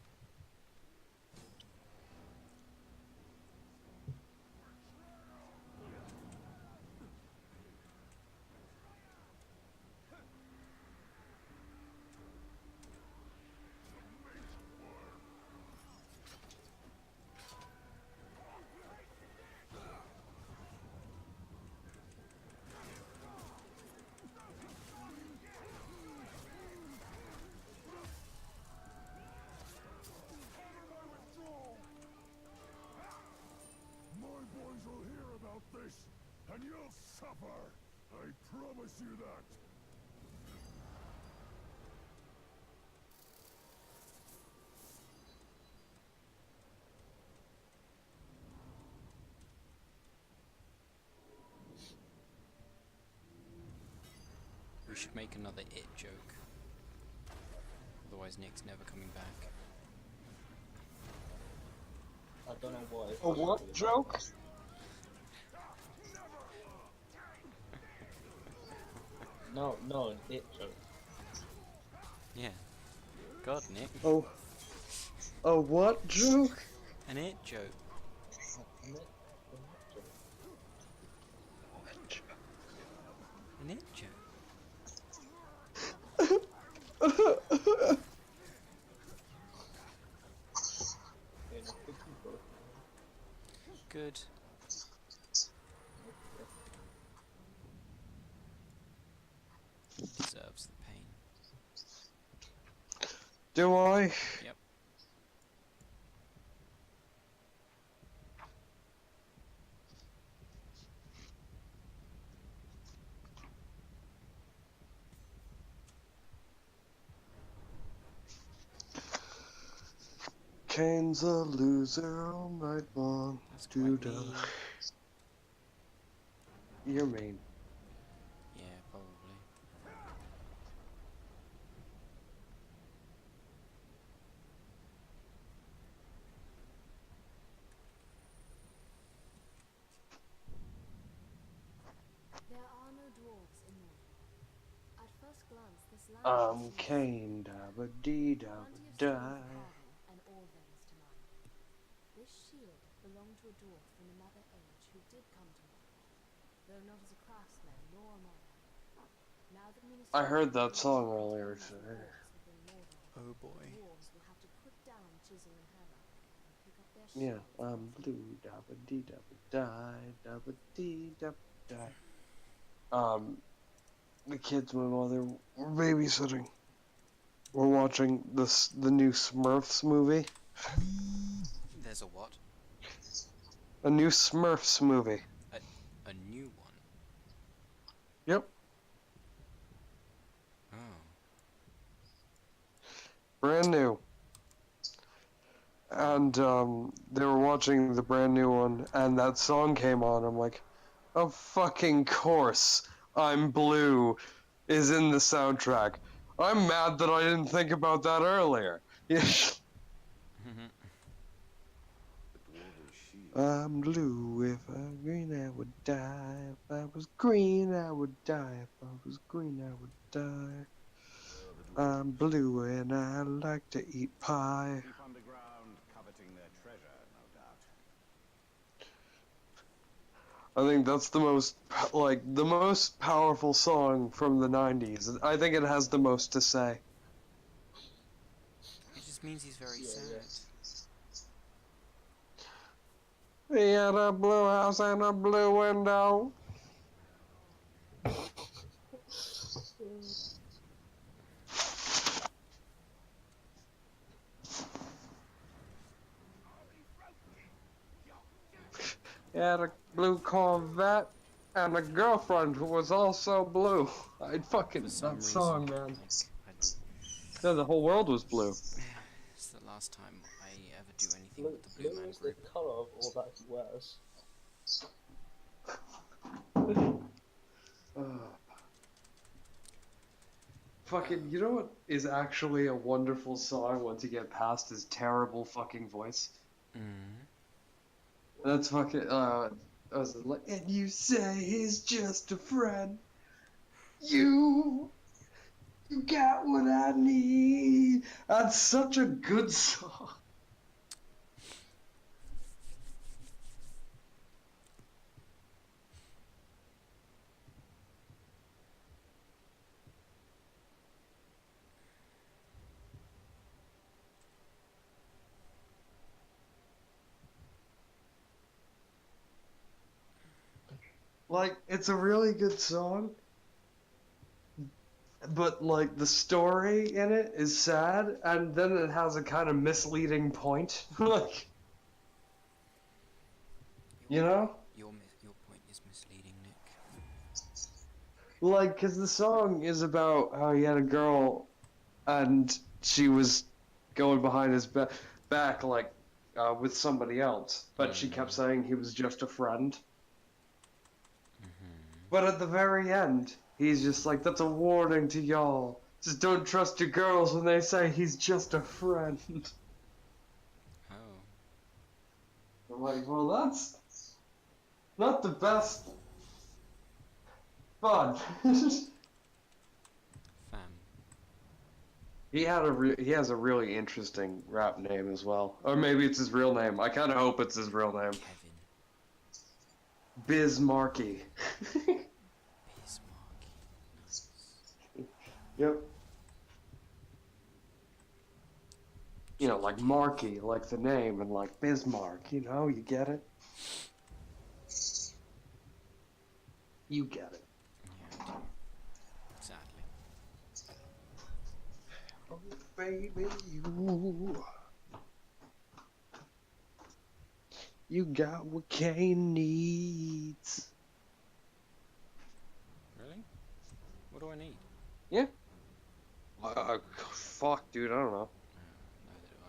My boys will hear about this, and you'll suffer. I promise you that. We should make another it joke. Otherwise Nick's never coming back. I don't know why. A what joke? No, an it joke. Yeah. God, Nick. Oh. A what joke? An it joke. An it joke. An it joke. Okay, now pick you both. Good. Deserves the pain. Do I? Yep. Kane's a loser all night long. That's Dude, quite mean. you're mean. Yeah, probably. There are no dwarves in Mordor. At first glance, this land seems Kane, dabba dee plenty dabba of stone die. for carving and ore veins to mine. This shield belonged to a dwarf from another age who did come to Mordor, though not as a craftsman nor a miner. Now that Minas I heard Tirith that is song lost earlier to today. orcs within Mordor, Oh boy. dwarves will have to put down chisel and hammer and pick up their Yeah, shields. I'm blue, dabba dee dabba die, dabba dee dabba die. The kids, my mother, were babysitting. We're watching the new Smurfs movie. There's a what? A new Smurfs movie. A new one? Yep. Oh. Brand new. And they were watching the brand new one, and that song came on. I'm like, of fucking course, I'm Blue is in the soundtrack. I'm mad that I didn't think about that earlier. The dwarven shield. I'm blue, if I was green I would die. If I was green I would die. If I was green I would die. Well, the dwarven I'm blue and I like to eat pie. Deep underground, coveting their treasure, no doubt. I think that's the most powerful song from the 90s. I think it has the most to say. It just means he's very sad. He had a blue house and a blue window. He had a blue Corvette and a girlfriend who was also blue. I'd fucking For some that song, reason, man. like, Yeah, the whole world was blue. it's the last time I ever do anything Blue, with the Blue blue Man is the Group. colour of all that he wears. Fucking, you know what is actually a wonderful song once you get past his terrible fucking voice? Mm. That's fucking, I was like, and you say he's just a friend. You, you got what I need. That's such a good song. Like, it's a really good song, but like the story in it is sad, and then it has a kind of misleading point. Like, you know? Your point is misleading, Nick. Like, cause the song is about how he had a girl, and she was going behind his back, like, with somebody else, but she kept saying he was just a friend. But at the very end, he's just like, that's a warning to y'all. Just don't trust your girls when they say he's just a friend. Oh. I'm like, well, that's not the best fun. Fam. He has a really interesting rap name as well, or maybe it's his real name. I kind of hope it's his real name. Kevin. Bismarcky. Bismarck. Nice. Yep. You know, like Marky, like the name, and like Bismarck. You know, you get it. You get it. Yeah, I do. Sadly. Oh, baby, you got what Kane needs. Really? What do I need? Yeah. Fuck, dude, I don't know. Neither do I.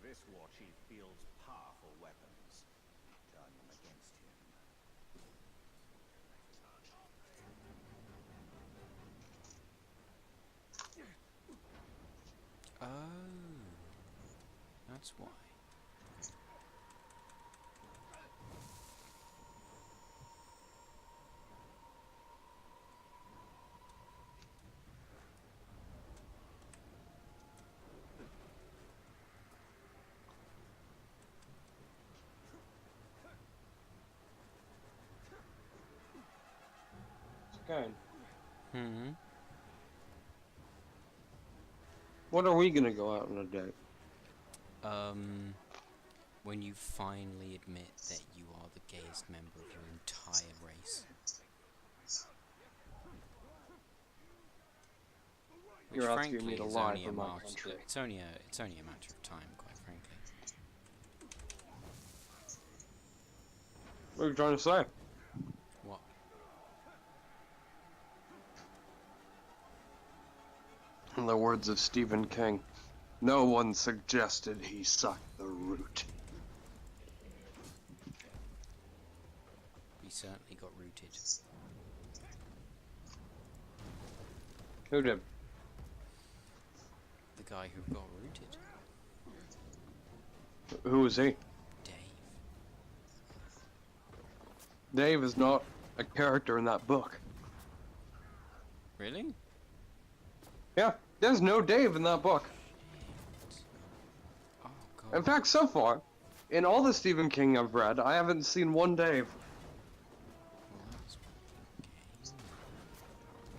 This war chief fields powerful weapons. Turn them against him. Oh. That's why. Okay. Hmm. When are we gonna go out on a date? When you finally admit that you are the gayest member of your entire race. Which You're asking me frankly to is lie only for a my matter country. it's only a matter of time, quite frankly. What are you trying to say? What? In the words of Stephen King, no one suggested he suck the root. He certainly got rooted. Who did? The guy who got rooted. Who was he? Dave. Dave is not a character in that book. Really? Yeah, there's no Dave in that book. Shit. Oh god. In fact, so far, in all the Stephen King I've read, I haven't seen one Dave. Well, that's fucking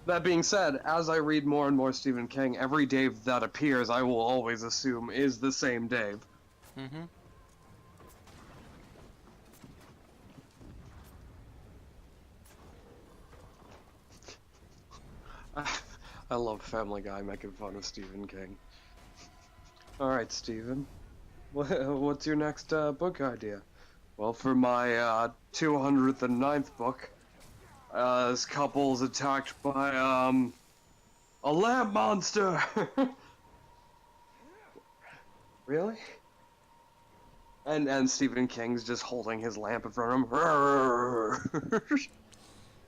gay. That being said, as I read more and more Stephen King, every Dave that appears, I will always assume is the same Dave. Mm-hmm. I love Family Guy making fun of Stephen King. Alright, Stephen. What's your next book idea? Well, for my 209th book, this couple's attacked by, a lamp monster! Really? And Stephen King's just holding his lamp in front of him.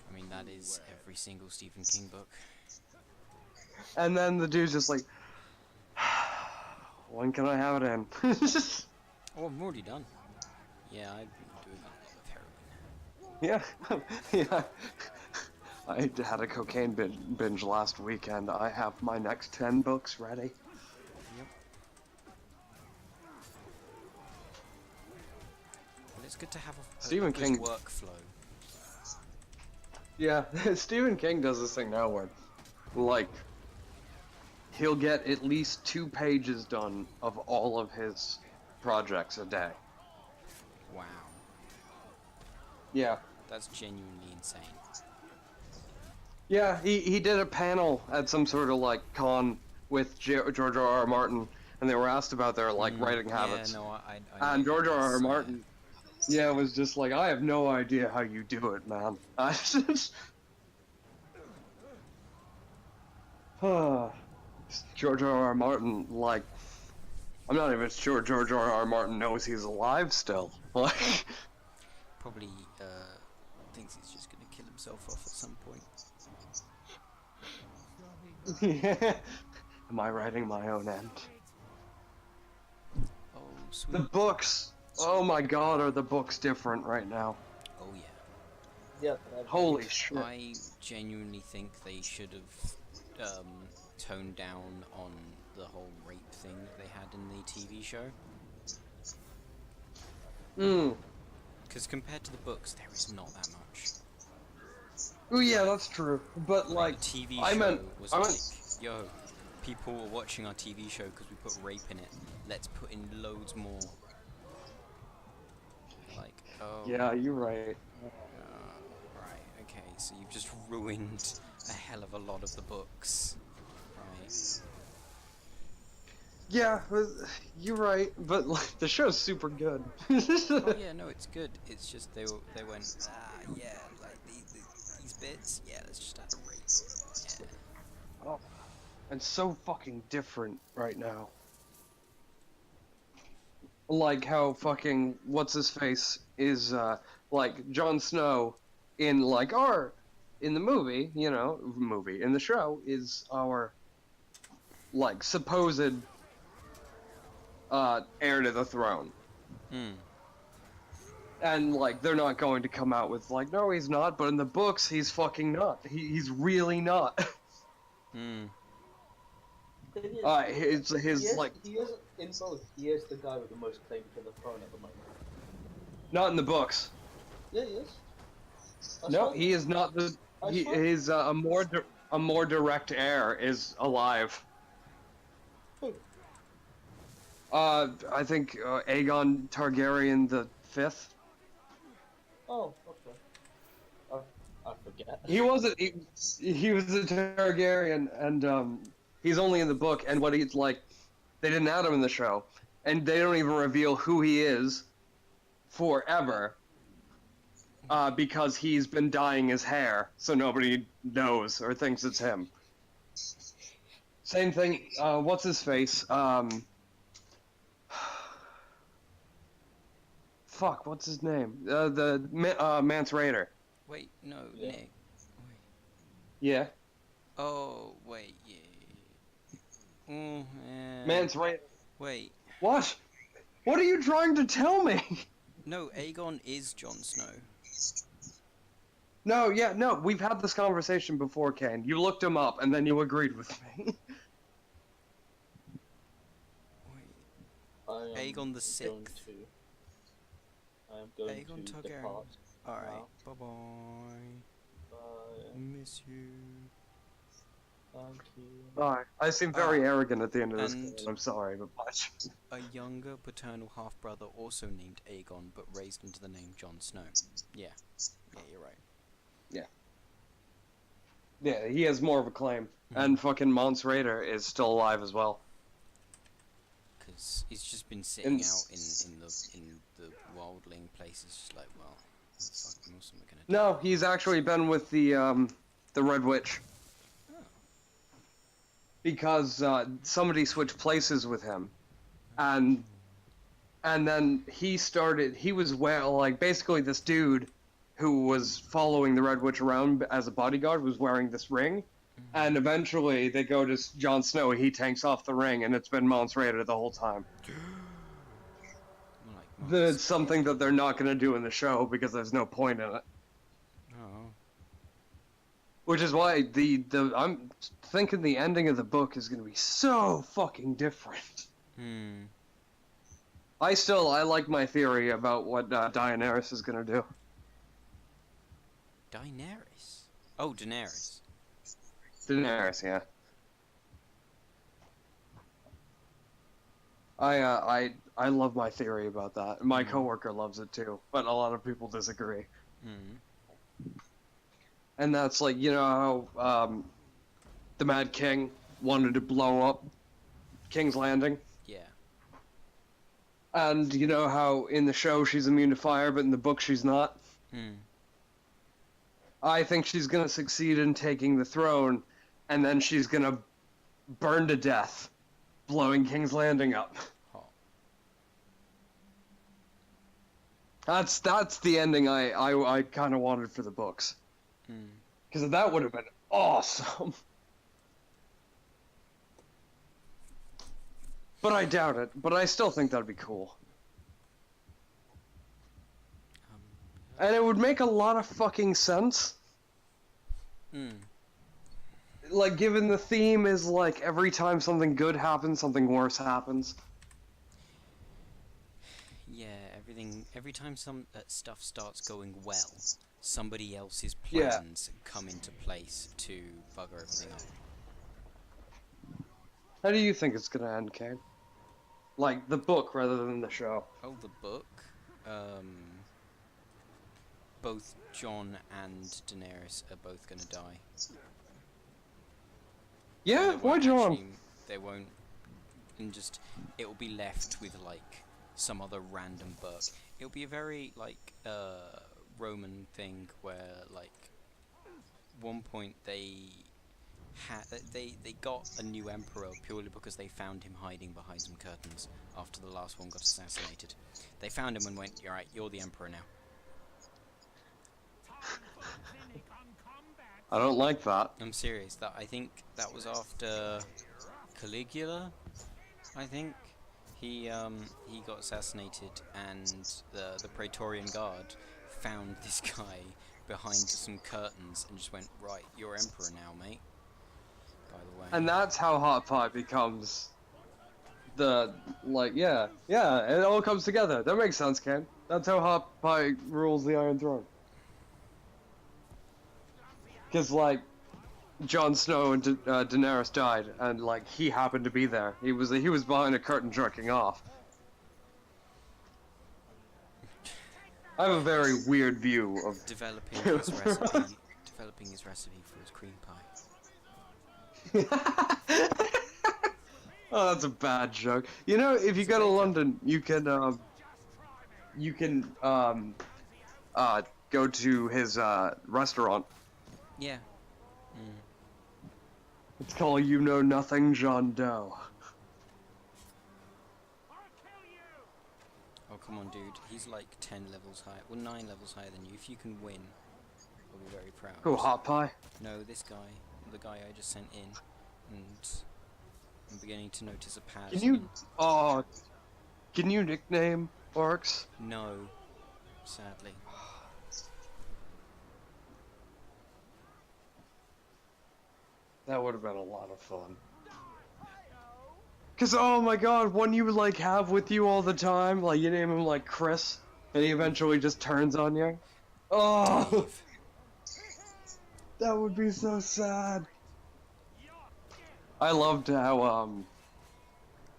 I mean, that is every single Stephen King book. And then the dude's just like, when can I have it in? Oh, I'm already done. Yeah, I've been doing a lot of heroin. Yeah, yeah. I had a cocaine binge last weekend. I have my next 10 books ready. Yep. Well, it's good to have a Stephen good King. workflow. Yeah, Stephen King does this thing now where, like, he'll get at least 2 pages done of all of his projects a day. Wow. Yeah. That's genuinely insane. Yeah, he did a panel at some sort of, like, con with George R.R. Martin, and they were asked about their, like, writing habits. Yeah, no, I And know George R.R. this, Martin, yeah, was just like, I have no idea how you do it, man. George R.R. Martin, like, I'm not even sure George R.R. Martin knows he's alive still. Like, probably thinks he's just gonna kill himself off at some point. yeah. Am I writing my own end? Oh, sweet. The books! Oh my god, are the books different right now? Oh yeah. Yeah. Holy shit. I genuinely think they should have toned down on the whole rape thing that they had in the TV show. Because compared to the books, there is not that much. Oh yeah, that's true. But like, the TV I show meant, was yo, people were watching our TV show because we put rape in it. Let's put in loads more. Like, oh. Yeah, you're right. Right, okay, so you've just ruined a hell of a lot of the books. Right. Yeah, you're right, but like, the show's super good. Oh yeah, no, it's good. It's just they went, yeah, like these bits, yeah, let's just add a rape. Yeah. Oh, and so fucking different right now. Like how fucking what's his face is like Jon Snow in like in the movie, you know, in the show is our like supposed heir to the throne. And like they're not going to come out with like, no, he's not, but in the books he's fucking not. He's really not. His like he is in both. He is the guy with the most claim to the throne at the moment. not in the books. Yeah, he is. No, he is not the. He's a more direct heir is alive. Who? I think Aegon Targaryen the Fifth. Oh, okay. I forget. He wasn't. He was a Targaryen, and he's only in the book. And what he's like, they didn't add him in the show, and they don't even reveal who he is forever. Because he's been dyeing his hair, so nobody knows or thinks it's him. Same thing. What's his face? Fuck. What's his name? The Mance Raider. Wait, no, Yeah. Nick. Wait. Yeah. Oh, wait, yeah. Mance Raider. Wait. What? What are you trying to tell me? No, Aegon is Jon Snow. No, yeah, no, we've had this conversation before, Kane. You looked him up, and then you agreed with me. Wait. Aegon the Sixth. I am going Aegon to Targaryen. depart. Alright, now. bye-bye. Bye. Miss you. Thank you. Bye. I seem very arrogant at the end of this. and- I'm sorry, but bye. A younger paternal half-brother also named Aegon, but raised under the name Jon Snow. Yeah, you're right. Yeah, he has more of a claim. And fucking Mons Raider is still alive as well. Because he's just been sitting In- out in the wildling places, just like, well, what else am I gonna do? No, he's actually been with the Red Witch. Oh. Because somebody switched places with him. And then he was like basically this dude who was following the Red Witch around as a bodyguard was wearing this ring. And eventually they go to Jon Snow, he tanks off the ring, and it's been Mons Raider the whole time. It's something that they're not going to do in the show because there's no point in it. Oh. Which is why I'm thinking the ending of the book is going to be so fucking different. I like my theory about what Daenerys is going to do. Daenerys? Oh, Daenerys. Daenerys, yeah. I love my theory about that. My coworker loves it too, but a lot of people disagree. And that's like, you know how the Mad King wanted to blow up King's Landing? Yeah. And you know how in the show she's immune to fire, but in the book she's not? I think she's gonna succeed in taking the throne, and then she's gonna burn to death, blowing King's Landing up. That's the ending I kind of wanted for the books. Because that would have been awesome. But I doubt it. But I still think that'd be cool. And it would make a lot of fucking sense. Like, given the theme is, like, every time something good happens, something worse happens. Yeah, every time some stuff starts going well, somebody else's plans come into place to bugger everything up. How do you think it's gonna end, Kane? Like, the book rather than the show. Oh, the book? Both Jon and Daenerys are both gonna die. Yeah, why Jon? They won't, and just, it'll be left with, like, some other random book. It'll be a very, like, Roman thing where, like, one point they got a new emperor purely because they found him hiding behind some curtains after the last one got assassinated. They found him and went, "Alright, you're the emperor now." I don't like that. I'm serious. I think that was after Caligula. I think he got assassinated, and the Praetorian Guard found this guy behind some curtains and just went, "Right, you're emperor now, mate." By the way. And that's how Hot Pie becomes the, like, yeah, it all comes together. That makes sense, Ken. That's how Hot Pie rules the Iron Throne. Because, like, Jon Snow and Daenerys died, and, like, he happened to be there. He was behind a curtain jerking off. I have a very weird view of developing his recipe for his cream pie. Oh, that's a bad joke. You know, if you go to London, you can go to his restaurant. Yeah. It's called You Know Nothing John Doe. Oh, come on, dude. He's like 10 levels higher. Well, 9 levels higher than you. If you can win, I'll be very proud. Oh, Hot Pie? No, this guy. The guy I just sent in. And I'm beginning to notice a pattern. Can you nickname orcs? No. Sadly. That would have been a lot of fun. Cause oh my god, one you like have with you all the time, like you name him like Chris, and he eventually just turns on you. Oh, Dave. that would be so sad. I loved how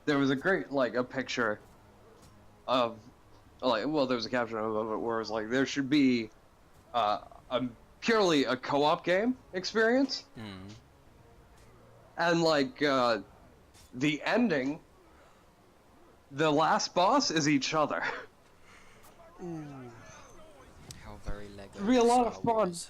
there was a great like a picture of like well there was a caption of it where it was like there should be uh a purely a co-op game experience Hmm. and like the ending the last boss is each other. How very Lego It'd be a is lot of Star fun. Wars.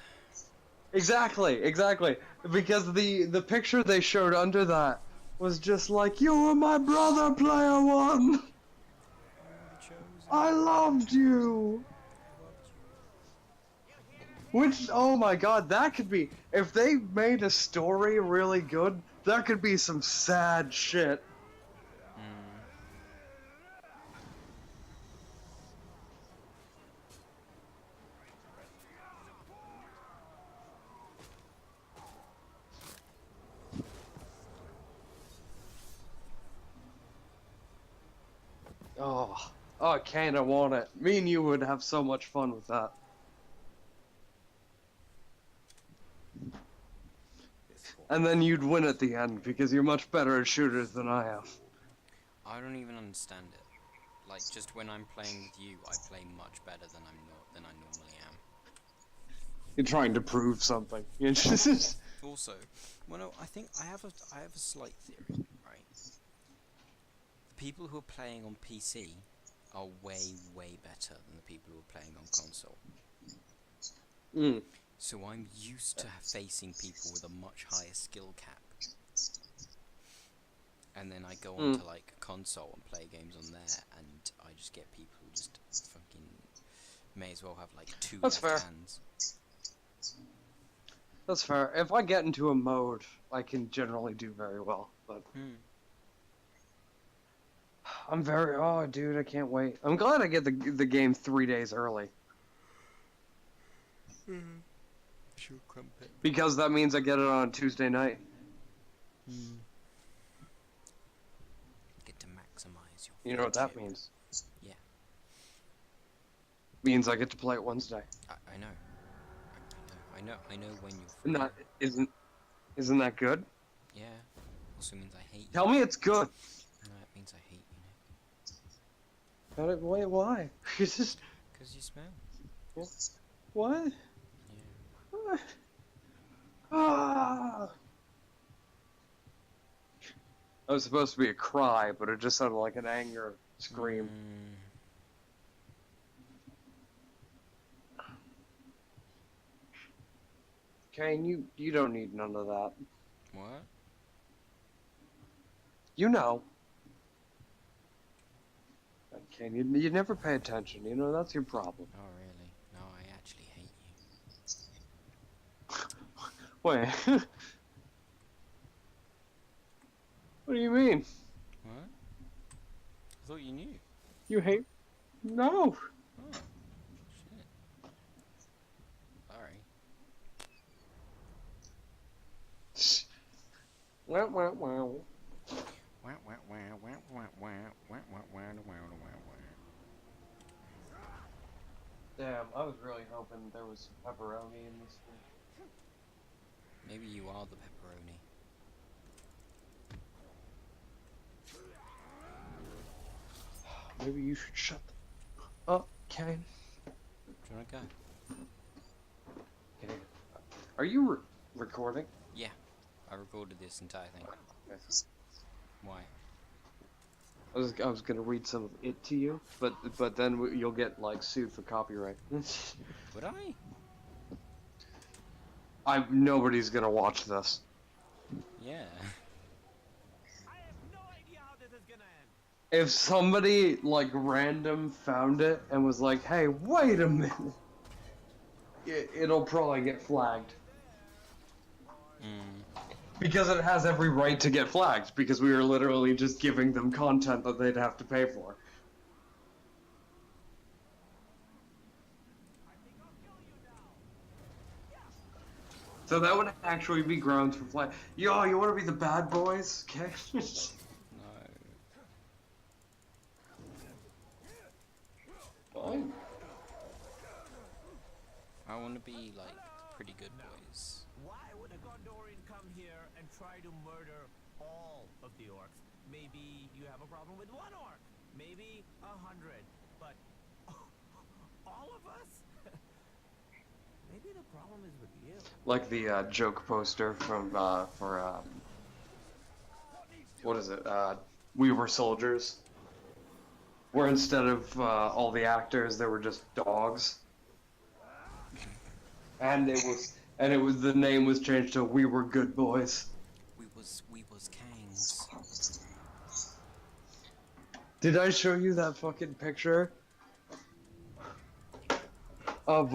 Exactly because the picture they showed under that was just like you were my brother player one. You are the chosen I loved you. Which, oh my god, that could be, if they made a story really good, that could be some sad shit. Hmm. Oh, I kinda want it. Me and you would have so much fun with that. And then you'd win at the end, because you're much better at shooters than I am. I don't even understand it. Like, just when I'm playing with you, I play much better than I normally am. You're trying to prove something. Also, well, no, I think I have a slight theory, right? The people who are playing on PC are way better than the people who are playing on console. Mm. So I'm used to facing people with a much higher skill cap. And then I go onto like console and play games on there, and I just get people who just fucking may as well have like two That's left fair. hands. That's fair. If I get into a mode, I can generally do very well, but... I'm very... Oh, dude, I can't wait. I'm glad I get the game 3 days early. Sure, crumpet. Because that means I get it on a Tuesday night. Get to maximize your. You know what that friendship. means? Yeah. Means I get to play it Wednesday. I know. I know when you're free. And that isn't that good? Yeah. Also means I hate you. Tell me it's good. No, it means I hate you, Nick. Wait, why? It's just... Because you smell. What? Yeah. Ah! That was supposed to be a cry, but it just sounded like an anger scream. Kane, you don't need none of that. What? You know. Kane, you never pay attention. You know, that's your problem. Oh, really? No, I actually hate you. Wait. What do you mean? What? I thought you knew. You hate... No! Oh. Shit. Sorry. Wow, wow, wow. Damn, I was really hoping there was some pepperoni in this thing. Maybe you are the pepperoni. Maybe you should shut up, Kane. Do you wanna go? Okay. Are you recording? Yeah. I recorded this entire thing. Okay. Why? I was gonna read some of it to you, but then you'll get like sued for copyright. Would I? Nobody's gonna watch this. Yeah. I have no idea how this is gonna end. If somebody like random found it and was like, "Hey, wait a minute," it'll probably get flagged. Because it has every right to get flagged, because we are literally just giving them content that they'd have to pay for. So that would actually be grounds for flag. Yo, you want to be the bad boys? Okay. No. Fine. I want to be like pretty good boys. Why would a Gondorian come here and try to murder all of the orcs. Maybe you have a problem with one orc. Maybe 100. But all of us? Maybe the problem is with you. Like the joke poster from for what is it? We Were Soldiers, where instead of all the actors, there were just dogs, and it was the name was changed to We Were Good Boys. We was kangs. Did I show you that fucking picture of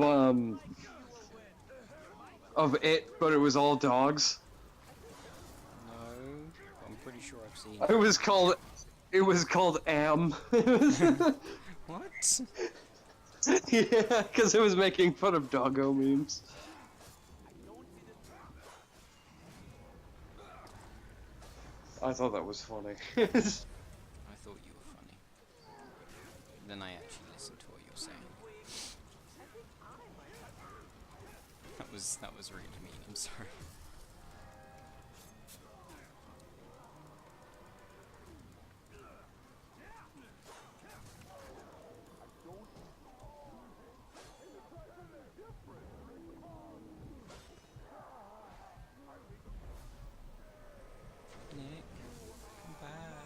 it, but it was all dogs? No, I'm pretty sure I've seen It was called Am. What? Yeah, because it was making fun of doggo memes. I thought that was funny. I thought you were funny. Then I actually listened to what you were saying. That was really mean, I'm sorry. Nick, come back. Come back.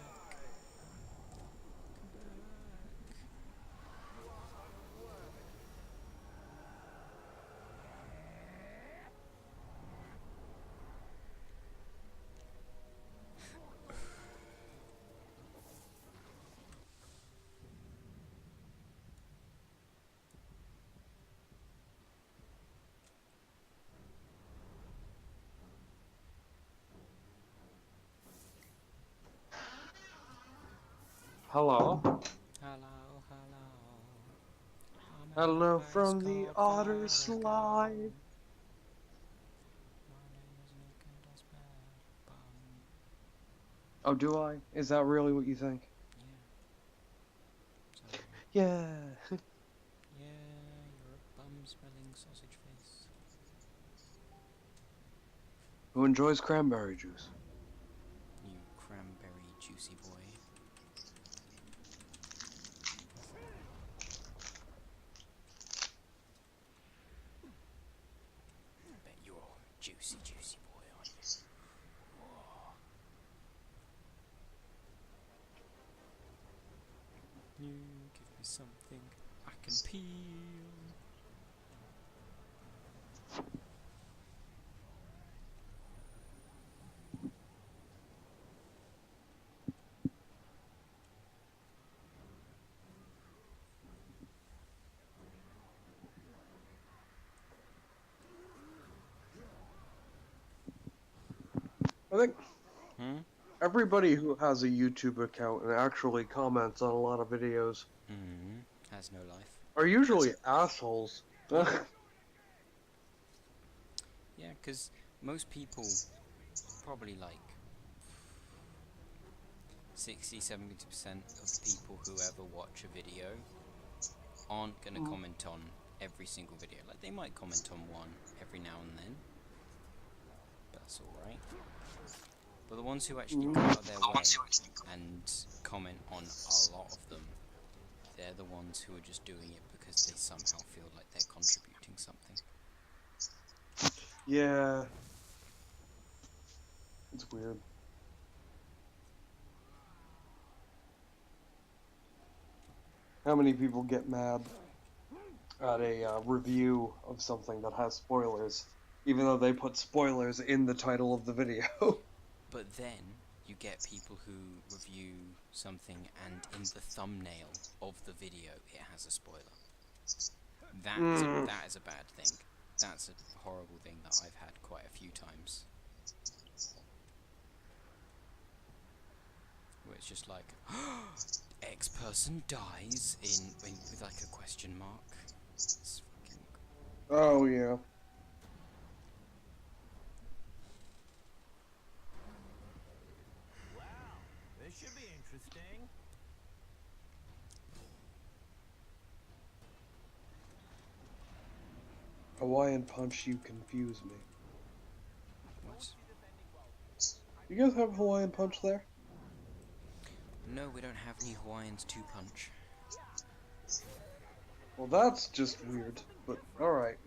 Hello. Hello, hello. I'm at a Hello place from the called Otter Buttercup. Slide. My name is Nick and I spell bum. Oh, do I? Is that really what you think? Yeah. So, Yeah. yeah, you're a bum-smelling sausage face. Who enjoys cranberry juice? You cranberry juicy boy. Bet you're a juicy, juicy boy, aren't you? Whoa. You give me something I can peel. I think Hmm? everybody who has a YouTube account and actually comments on a lot of videos Mm-hmm. Has no life. are usually assholes. Yeah, because most people, probably like 60-70% of people who ever watch a video aren't going to comment on every single video. Like, they might comment on one every now and then, but that's alright. But the ones who actually go out of their way and comment on a lot of them, they're the ones who are just doing it because they somehow feel like they're contributing something. Yeah. It's weird. How many people get mad at a review of something that has spoilers, even though they put spoilers in the title of the video? But then you get people who review something and in the thumbnail of the video it has a spoiler. That is a bad thing. That's a horrible thing that I've had quite a few times. Where it's just like, X person dies with like a question mark. It's fucking... Oh, yeah. Wow, this should be interesting. Hawaiian Punch, you confuse me. What? You guys have Hawaiian Punch there? No, we don't have any Hawaiians to punch. Well, that's just weird. But alright,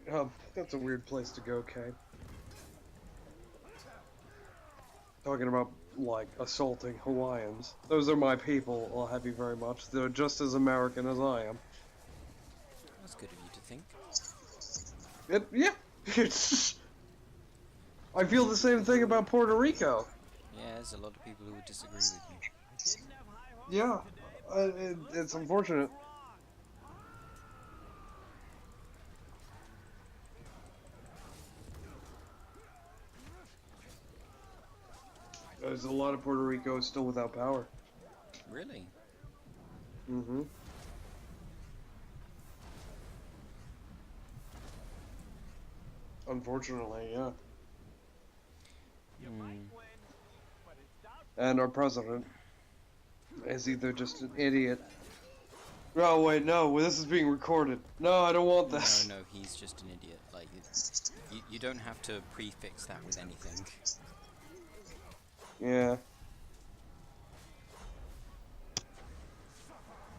that's a weird place to go, Kay. Talking about, like, assaulting Hawaiians. Those are my people, I'll have you very much. They're just as American as I am. That's good of you to think. Yeah. I feel the same thing about Puerto Rico. Yeah, there's a lot of people who would disagree with you. Yeah. It's unfortunate. There's a lot of Puerto Rico still without power. Really? Mm-hmm. Unfortunately, yeah. And our president is either just an idiot. Oh wait, no, this is being recorded. No, I don't want this. No, he's just an idiot. Like, you don't have to prefix that with anything. Yeah.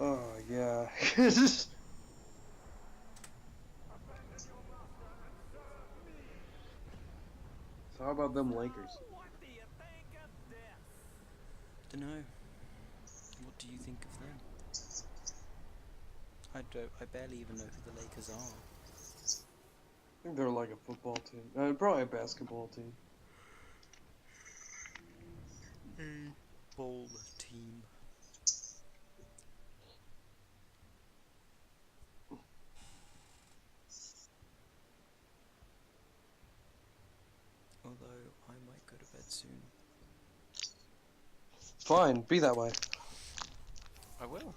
Oh, yeah. So how about them Lakers? Dunno. What do you think of them? I barely even know who the Lakers are. I think they're like a football team. Probably a basketball team. A ball team. Although I might go to bed soon. Fine, be that way. I will.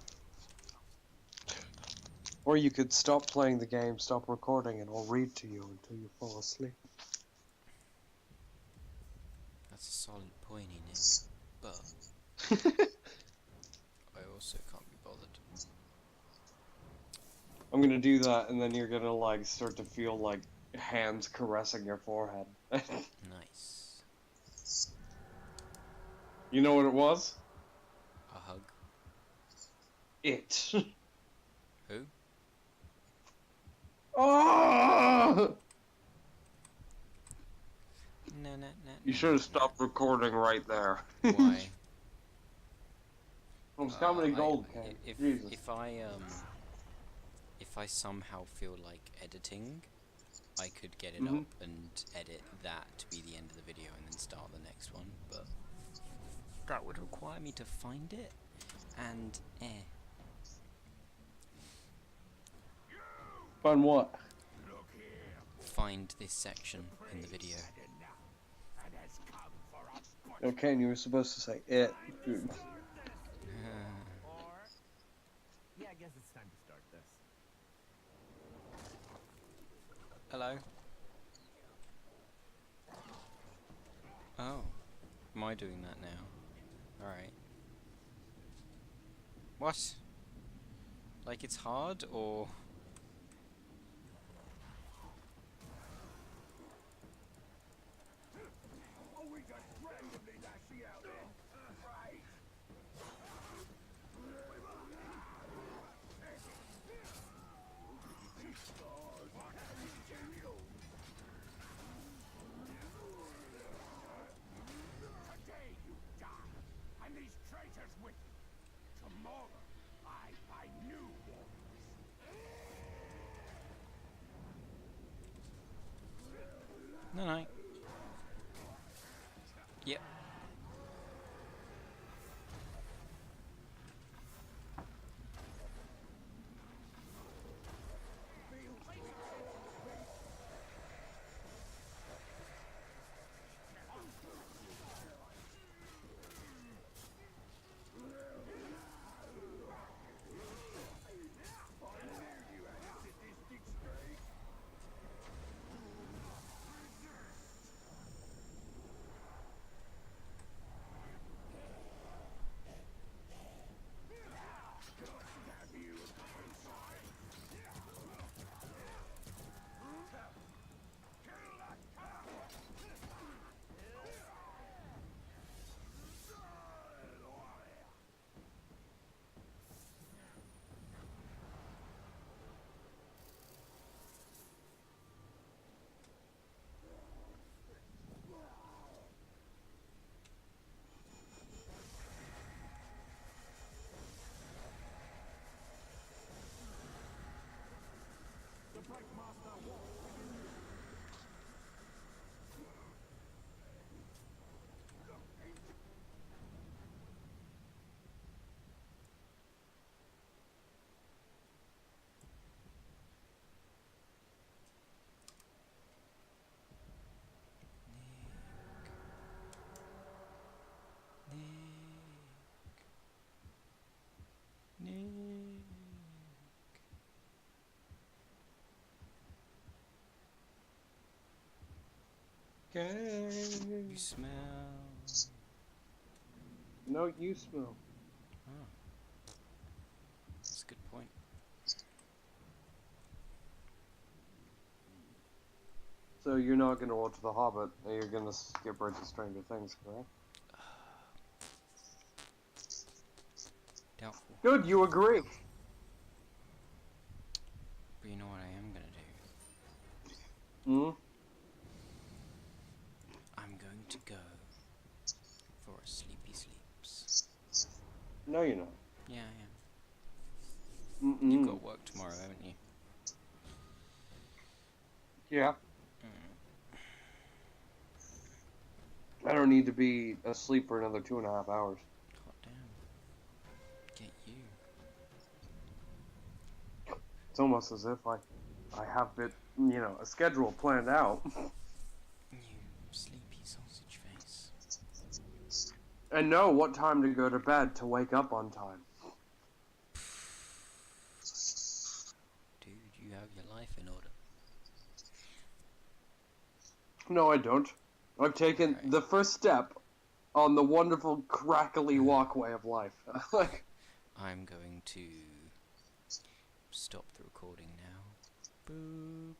Or you could stop playing the game, stop recording, and I'll read to you until you fall asleep. That's a solid point in it, but I also can't be bothered. I'm gonna do that, and then you're gonna, like, start to feel, like, hands caressing your forehead. Nice. You know what it was? A hug. It. Who? Oh! No. You should have stopped recording right there. Why? Almost comedy gold, Ken. Jesus. If I somehow feel like editing, I could get it Mhm. up and edit that to be the end of the video and then start the next one, but that would require me to find it, and Fun what? find this section in the video. Okay, you were supposed to say it. Yeah, I guess it's time to start this. Hello? Oh. Am I doing that now? Alright. What? Like it's hard, or...? Today you die, and these traitors with you. Tomorrow, I find new warriors. No. Yep. Nick. You smell. No, you smell. Oh, that's a good point. So you're not gonna watch The Hobbit, and you're gonna skip right to Stranger Things, correct? Doubtful. Good, you agree. But you know what I am gonna do? Hmm? I'm going to go for a sleepy sleeps. No, you're not. Yeah, I am. Mm-mm. You've got work tomorrow, haven't you? Yeah. Mm. I don't need to be asleep for another 2.5 hours. Hot damn. Get you. It's almost as if I have it, a schedule planned out. You sleepy sausage face. And know what time to go to bed to wake up on time. Dude, you have your life in order. No, I don't. I've taken Right. the first step on the wonderful, crackly walkway of life. Like, I'm going to stop the recording now. Boop.